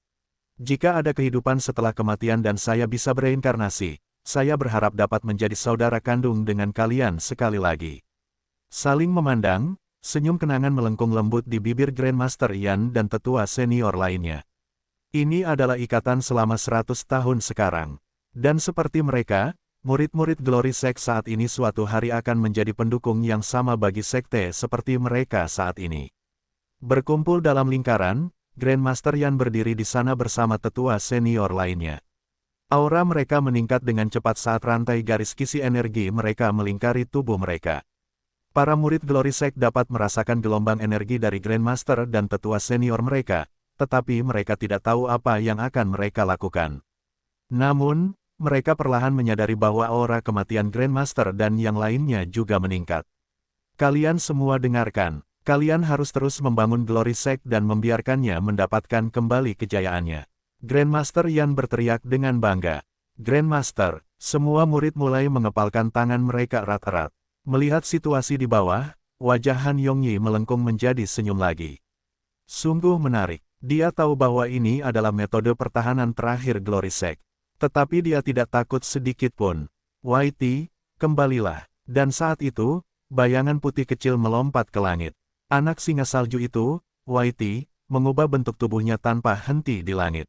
Jika ada kehidupan setelah kematian dan saya bisa bereinkarnasi, saya berharap dapat menjadi saudara kandung dengan kalian sekali lagi. Saling memandang, senyum kenangan melengkung lembut di bibir Grandmaster Yan dan tetua senior lainnya. Ini adalah ikatan selama 100 tahun sekarang. Dan seperti mereka, murid-murid Glory Sect saat ini suatu hari akan menjadi pendukung yang sama bagi sekte seperti mereka saat ini. Berkumpul dalam lingkaran, Grandmaster Yan berdiri di sana bersama tetua senior lainnya. Aura mereka meningkat dengan cepat saat rantai garis kisi energi mereka melingkari tubuh mereka. Para murid Glory Sect dapat merasakan gelombang energi dari Grandmaster dan tetua senior mereka, tetapi mereka tidak tahu apa yang akan mereka lakukan. Namun, mereka perlahan menyadari bahwa aura kematian Grandmaster dan yang lainnya juga meningkat. Kalian semua dengarkan, kalian harus terus membangun Glory Sect dan membiarkannya mendapatkan kembali kejayaannya. Grandmaster Yan berteriak dengan bangga. Grandmaster, semua murid mulai mengepalkan tangan mereka erat-erat. Melihat situasi di bawah, wajah Han Yongyi melengkung menjadi senyum lagi. Sungguh menarik, dia tahu bahwa ini adalah metode pertahanan terakhir Glory Sect. Tetapi dia tidak takut sedikit pun. YT, kembalilah. Dan saat itu, bayangan putih kecil melompat ke langit. Anak singa salju itu, YT, mengubah bentuk tubuhnya tanpa henti di langit.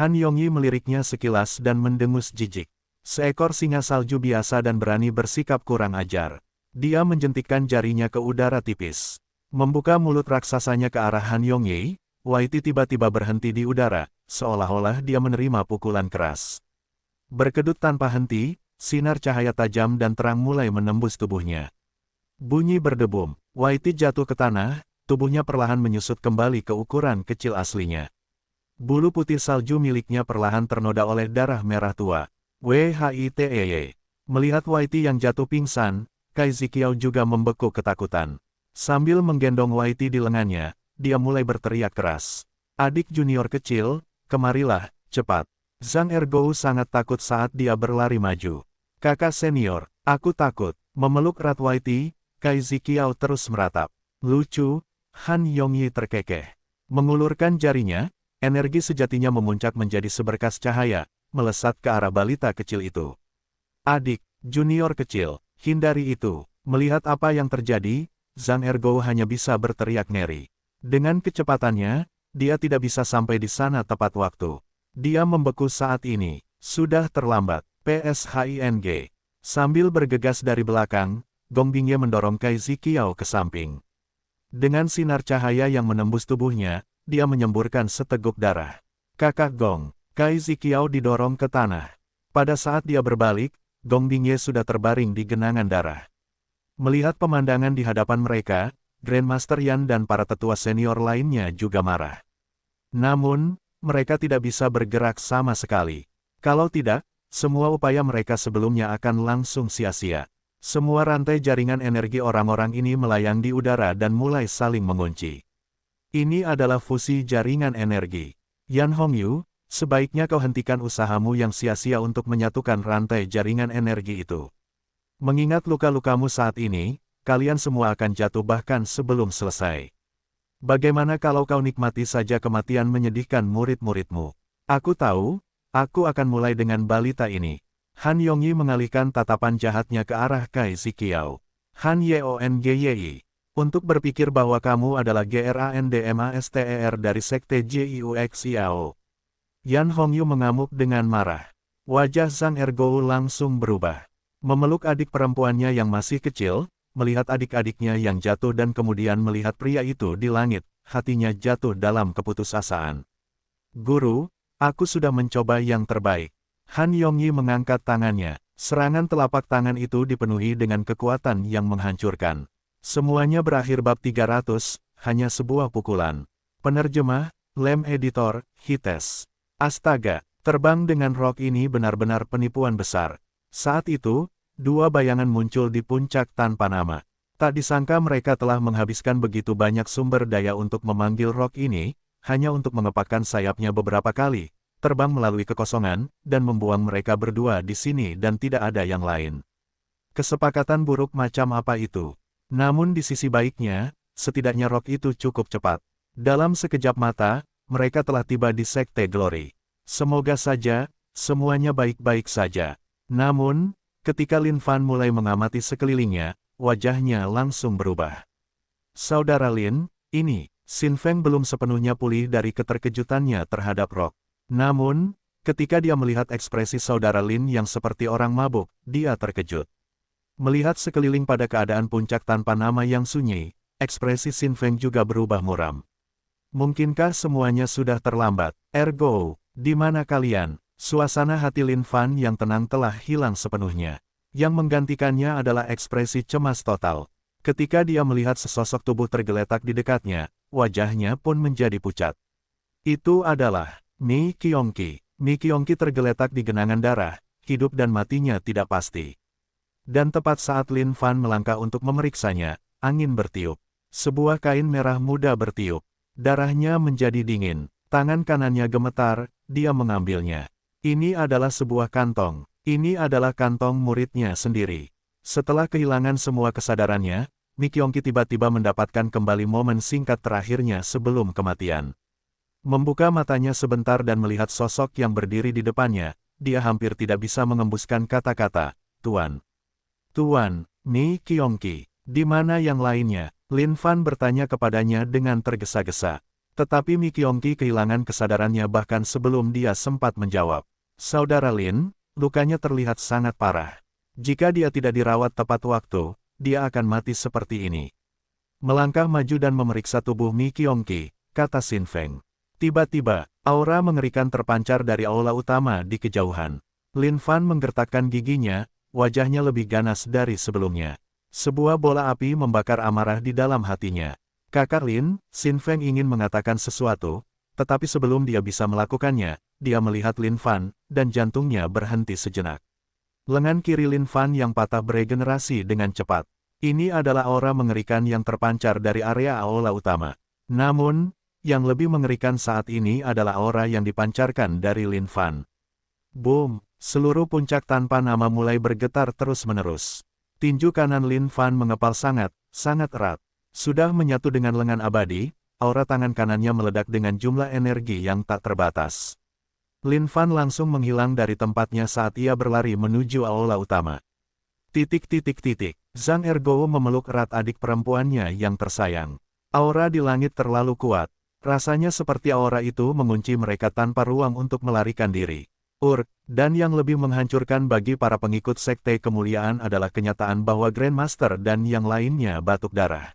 Han Yongyi meliriknya sekilas dan mendengus jijik. Seekor singa salju biasa dan berani bersikap kurang ajar. Dia menjentikkan jarinya ke udara tipis. Membuka mulut raksasanya ke arah Han Yongyi, YT tiba-tiba berhenti di udara, seolah-olah dia menerima pukulan keras. Berkedut tanpa henti, sinar cahaya tajam dan terang mulai menembus tubuhnya. Bunyi berdebum, YT jatuh ke tanah, tubuhnya perlahan menyusut kembali ke ukuran kecil aslinya. Bulu putih salju miliknya perlahan ternoda oleh darah merah tua. WHITEY. Melihat YT yang jatuh pingsan, Kai Ziqiao juga membekuk ketakutan. Sambil menggendong YT di lengannya, dia mulai berteriak keras. Adik junior kecil, kemarilah, cepat. Zhang Ergou sangat takut saat dia berlari maju. Kakak senior, aku takut. Memeluk erat YT, Kai Ziqiao terus meratap. Lucu, Han Yongyi terkekeh. Mengulurkan jarinya, energi sejatinya memuncak menjadi seberkas cahaya, melesat ke arah balita kecil itu. Adik, junior kecil, hindari itu. Melihat apa yang terjadi, Zhang Ergou hanya bisa berteriak ngeri. Dengan kecepatannya, dia tidak bisa sampai di sana tepat waktu. Dia membeku saat ini. Sudah terlambat. PSHING. Sambil bergegas dari belakang, Gong Bingye mendorong Kai Ziqiao ke samping. Dengan sinar cahaya yang menembus tubuhnya, dia menyemburkan seteguk darah. Kakak Gong, Kai Ziqiao didorong ke tanah. Pada saat dia berbalik, Gong Bingye sudah terbaring di genangan darah. Melihat pemandangan di hadapan mereka, Grandmaster Yan dan para tetua senior lainnya juga marah. Namun, mereka tidak bisa bergerak sama sekali. Kalau tidak, semua upaya mereka sebelumnya akan langsung sia-sia. Semua rantai jaringan energi orang-orang ini melayang di udara dan mulai saling mengunci. Ini adalah fusi jaringan energi. Yan Hongyu, sebaiknya kau hentikan usahamu yang sia-sia untuk menyatukan rantai jaringan energi itu. Mengingat luka-lukamu saat ini, kalian semua akan jatuh bahkan sebelum selesai. Bagaimana kalau kau nikmati saja kematian menyedihkan murid-muridmu? Aku tahu, aku akan mulai dengan balita ini. Han Yongyi mengalihkan tatapan jahatnya ke arah Kai Ziqiao. Han Yongyi, untuk berpikir bahwa kamu adalah GRANDMASTER dari sekte JIUXIAO. Yan Hongyu mengamuk dengan marah. Wajah Zhang Ergou langsung berubah. Memeluk adik perempuannya yang masih kecil, melihat adik-adiknya yang jatuh dan kemudian melihat pria itu di langit, hatinya jatuh dalam keputusasaan. Guru, aku sudah mencoba yang terbaik. Han Yongyi mengangkat tangannya. Serangan telapak tangan itu dipenuhi dengan kekuatan yang menghancurkan. Semuanya berakhir bab 300, hanya sebuah pukulan. Penerjemah, Lem Editor, Hites. Astaga, terbang dengan rok ini benar-benar penipuan besar. Saat itu, dua bayangan muncul di puncak tanpa nama. Tak disangka mereka telah menghabiskan begitu banyak sumber daya untuk memanggil rok ini, hanya untuk mengepakkan sayapnya beberapa kali, terbang melalui kekosongan, dan membuang mereka berdua di sini dan tidak ada yang lain. Kesepakatan buruk macam apa itu? Namun di sisi baiknya, setidaknya rok itu cukup cepat. Dalam sekejap mata, mereka telah tiba di Sekte Glory. Semoga saja, semuanya baik-baik saja. Namun, ketika Lin Fan mulai mengamati sekelilingnya, wajahnya langsung berubah. Saudara Lin, ini, Xin Feng belum sepenuhnya pulih dari keterkejutannya terhadap rok. Namun, ketika dia melihat ekspresi saudara Lin yang seperti orang mabuk, dia terkejut. Melihat sekeliling pada keadaan puncak tanpa nama yang sunyi, ekspresi Xin Feng juga berubah muram. Mungkinkah semuanya sudah terlambat? Ergo, di mana kalian? Suasana hati Lin Fan yang tenang telah hilang sepenuhnya. Yang menggantikannya adalah ekspresi cemas total. Ketika dia melihat sesosok tubuh tergeletak di dekatnya, wajahnya pun menjadi pucat. Itu adalah Mi Kyongki. Mi Kyongki tergeletak di genangan darah, hidup dan matinya tidak pasti. Dan tepat saat Lin Fan melangkah untuk memeriksanya, angin bertiup. Sebuah kain merah muda bertiup. Darahnya menjadi dingin. Tangan kanannya gemetar, dia mengambilnya. Ini adalah sebuah kantong. Ini adalah kantong muridnya sendiri. Setelah kehilangan semua kesadarannya, Mi Kyongki tiba-tiba mendapatkan kembali momen singkat terakhirnya sebelum kematian. Membuka matanya sebentar dan melihat sosok yang berdiri di depannya, dia hampir tidak bisa mengembuskan kata-kata, "Tuan." "Tuan, Mi Kyongki, di mana yang lainnya?" Lin Fan bertanya kepadanya dengan tergesa-gesa. Tetapi Mi Kyongki kehilangan kesadarannya bahkan sebelum dia sempat menjawab. "Saudara Lin, lukanya terlihat sangat parah. Jika dia tidak dirawat tepat waktu, dia akan mati seperti ini." Melangkah maju dan memeriksa tubuh Mi Kyongki, kata Xin Feng. Tiba-tiba, aura mengerikan terpancar dari aula utama di kejauhan. Lin Fan menggertakkan giginya, wajahnya lebih ganas dari sebelumnya. Sebuah bola api membakar amarah di dalam hatinya. "Kakak Lin," Xin Feng ingin mengatakan sesuatu, tetapi sebelum dia bisa melakukannya, dia melihat Lin Fan, dan jantungnya berhenti sejenak. Lengan kiri Lin Fan yang patah beregenerasi dengan cepat. Ini adalah aura mengerikan yang terpancar dari area aula utama. Namun, yang lebih mengerikan saat ini adalah aura yang dipancarkan dari Lin Fan. Boom! Seluruh puncak tanpa nama mulai bergetar terus-menerus. Tinju kanan Lin Fan mengepal sangat erat. Sudah menyatu dengan lengan abadi, aura tangan kanannya meledak dengan jumlah energi yang tak terbatas. Lin Fan langsung menghilang dari tempatnya saat ia berlari menuju aula utama. Zhang Ergo memeluk erat adik perempuannya yang tersayang. Aura di langit terlalu kuat. Rasanya seperti aura itu mengunci mereka tanpa ruang untuk melarikan diri. Dan yang lebih menghancurkan bagi para pengikut Sekte Kemuliaan adalah kenyataan bahwa Grandmaster dan yang lainnya batuk darah.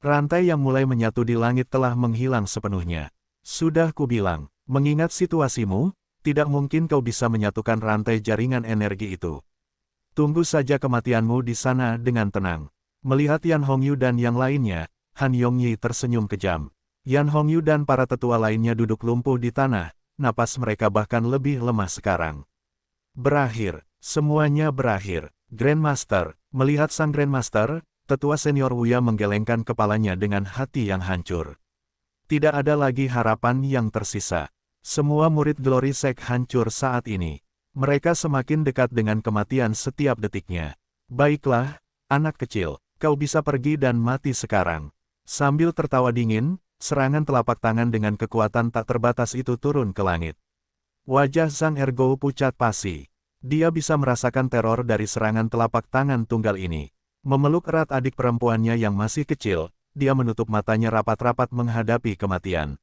Rantai yang mulai menyatu di langit telah menghilang sepenuhnya. Sudah kubilang, mengingat situasimu, tidak mungkin kau bisa menyatukan rantai jaringan energi itu. Tunggu saja kematianmu di sana dengan tenang. Melihat Yan Hongyu dan yang lainnya, Han Yongyi tersenyum kejam. Yan Hongyu dan para tetua lainnya duduk lumpuh di tanah, napas mereka bahkan lebih lemah sekarang. Berakhir, semuanya berakhir. Grandmaster, melihat sang Grandmaster, tetua senior Wuya menggelengkan kepalanya dengan hati yang hancur. Tidak ada lagi harapan yang tersisa. Semua murid Glory Sect hancur saat ini. Mereka semakin dekat dengan kematian setiap detiknya. Baiklah, anak kecil, kau bisa pergi dan mati sekarang. Sambil tertawa dingin, serangan telapak tangan dengan kekuatan tak terbatas itu turun ke langit. Wajah Zhang Ergo pucat pasi. Dia bisa merasakan teror dari serangan telapak tangan tunggal ini. Memeluk erat adik perempuannya yang masih kecil, dia menutup matanya rapat-rapat menghadapi kematian.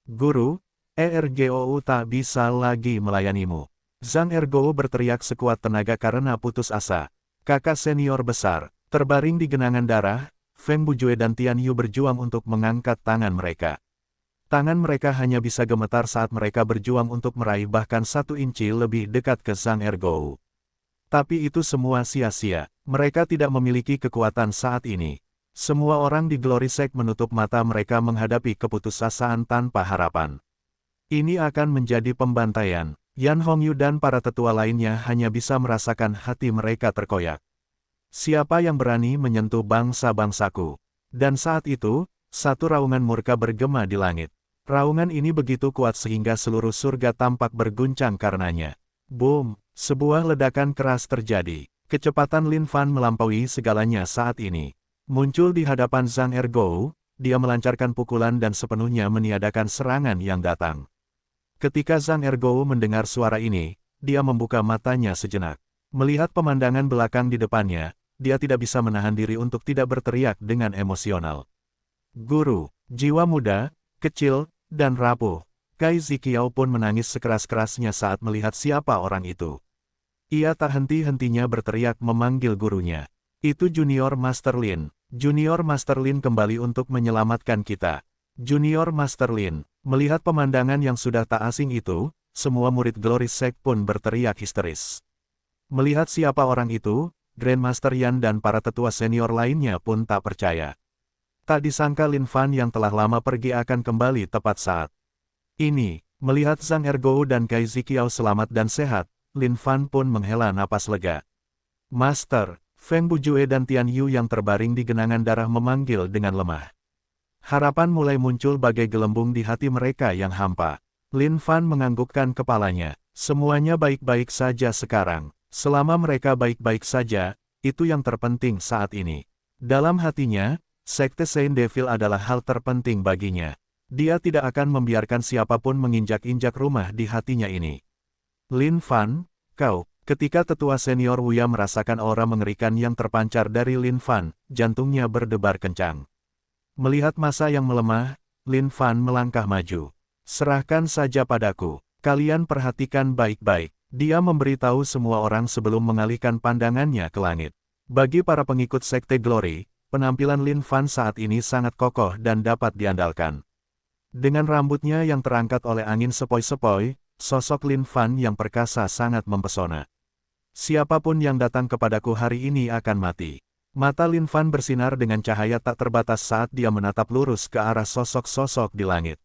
"Guru, ERGOU tak bisa lagi melayanimu." Zhang Ergo berteriak sekuat tenaga karena putus asa. Kakak senior besar, terbaring di genangan darah, Feng Bujue dan Tian Yu berjuang untuk mengangkat tangan mereka. Tangan mereka hanya bisa gemetar saat mereka berjuang untuk meraih bahkan 1 inci lebih dekat ke Zhang Ergou. Tapi itu semua sia-sia. Mereka tidak memiliki kekuatan saat ini. Semua orang di Glory Sect menutup mata mereka menghadapi keputusasaan tanpa harapan. Ini akan menjadi pembantaian. Yan Hongyu dan para tetua lainnya hanya bisa merasakan hati mereka terkoyak. Siapa yang berani menyentuh bangsa-bangsaku? Dan saat itu, satu raungan murka bergema di langit. Raungan ini begitu kuat sehingga seluruh surga tampak berguncang karenanya. Boom! Sebuah ledakan keras terjadi. Kecepatan Lin Fan melampaui segalanya saat ini. Muncul di hadapan Zhang Ergou, dia melancarkan pukulan dan sepenuhnya meniadakan serangan yang datang. Ketika Zhang Ergou mendengar suara ini, dia membuka matanya sejenak. Melihat pemandangan belakang di depannya, dia tidak bisa menahan diri untuk tidak berteriak dengan emosional. Guru, jiwa muda, kecil, dan rapuh. Cai Ziqiao pun menangis sekeras-kerasnya saat melihat siapa orang itu. Ia tak henti-hentinya berteriak memanggil gurunya. Itu Junior Master Lin. Junior Master Lin kembali untuk menyelamatkan kita. Junior Master Lin. Melihat pemandangan yang sudah tak asing itu, semua murid Glory Sect pun berteriak histeris. Melihat siapa orang itu, Grandmaster Yan dan para tetua senior lainnya pun tak percaya. Tak disangka Lin Fan yang telah lama pergi akan kembali tepat saat ini. Melihat Zhang Ergou dan Cai Ziqiao selamat dan sehat, Lin Fan pun menghela napas lega. Master, Feng Bujue dan Tian Yu yang terbaring di genangan darah memanggil dengan lemah. Harapan mulai muncul bagai gelembung di hati mereka yang hampa. Lin Fan menganggukkan kepalanya. Semuanya baik-baik saja sekarang. Selama mereka baik-baik saja, itu yang terpenting saat ini. Dalam hatinya, Sekte Saint Devil adalah hal terpenting baginya. Dia tidak akan membiarkan siapapun menginjak-injak rumah di hatinya ini. Lin Fan, kau, ketika tetua senior Wuya merasakan aura mengerikan yang terpancar dari Lin Fan, jantungnya berdebar kencang. Melihat masa yang melemah, Lin Fan melangkah maju. Serahkan saja padaku. Kalian perhatikan baik-baik. Dia memberitahu semua orang sebelum mengalihkan pandangannya ke langit. Bagi para pengikut Sekte Glory, penampilan Lin Fan saat ini sangat kokoh dan dapat diandalkan. Dengan rambutnya yang terangkat oleh angin sepoi-sepoi, sosok Lin Fan yang perkasa sangat mempesona. Siapapun yang datang kepadaku hari ini akan mati. Mata Lin Fan bersinar dengan cahaya tak terbatas saat dia menatap lurus ke arah sosok-sosok di langit.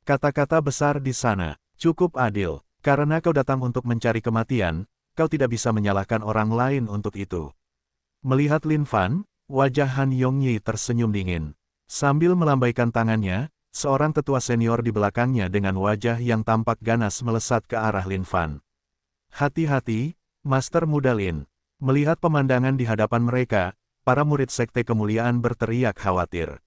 Kata-kata besar di sana, cukup adil. Karena kau datang untuk mencari kematian, kau tidak bisa menyalahkan orang lain untuk itu. Melihat Lin Fan, wajah Han Yongyi tersenyum dingin. Sambil melambaikan tangannya, seorang tetua senior di belakangnya dengan wajah yang tampak ganas melesat ke arah Lin Fan. Hati-hati, Master Muda Lin. Melihat pemandangan di hadapan mereka, para murid Sekte Kemuliaan berteriak khawatir.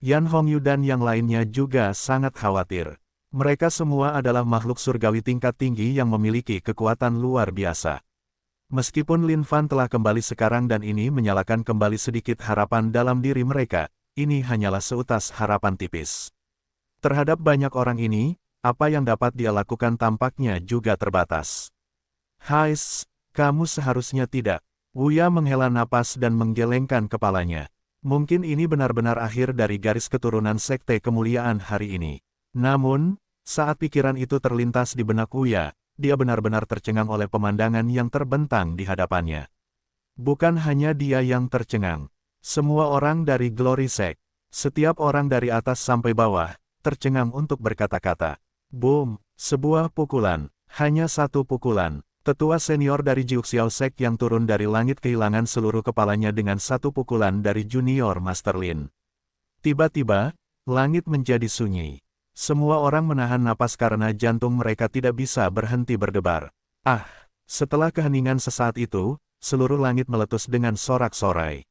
Yan Hongyu dan yang lainnya juga sangat khawatir. Mereka semua adalah makhluk surgawi tingkat tinggi yang memiliki kekuatan luar biasa. Meskipun Lin Fan telah kembali sekarang dan ini menyalakan kembali sedikit harapan dalam diri mereka, ini hanyalah seutas harapan tipis. Terhadap banyak orang ini, apa yang dapat dia lakukan tampaknya juga terbatas. Hais, kamu seharusnya tidak. Wuya menghela napas dan menggelengkan kepalanya. Mungkin ini benar-benar akhir dari garis keturunan Sekte Kemuliaan hari ini. Namun, saat pikiran itu terlintas di benak Wuya, dia benar-benar tercengang oleh pemandangan yang terbentang di hadapannya. Bukan hanya dia yang tercengang. Semua orang dari Glory Sect, setiap orang dari atas sampai bawah, tercengang untuk berkata-kata. Boom! Sebuah pukulan, hanya satu pukulan. Tetua senior dari Jiuxiao Sect yang turun dari langit kehilangan seluruh kepalanya dengan satu pukulan dari Junior Master Lin. Tiba-tiba, langit menjadi sunyi. Semua orang menahan napas karena jantung mereka tidak bisa berhenti berdebar. Setelah keheningan sesaat itu, seluruh langit meletus dengan sorak-sorai.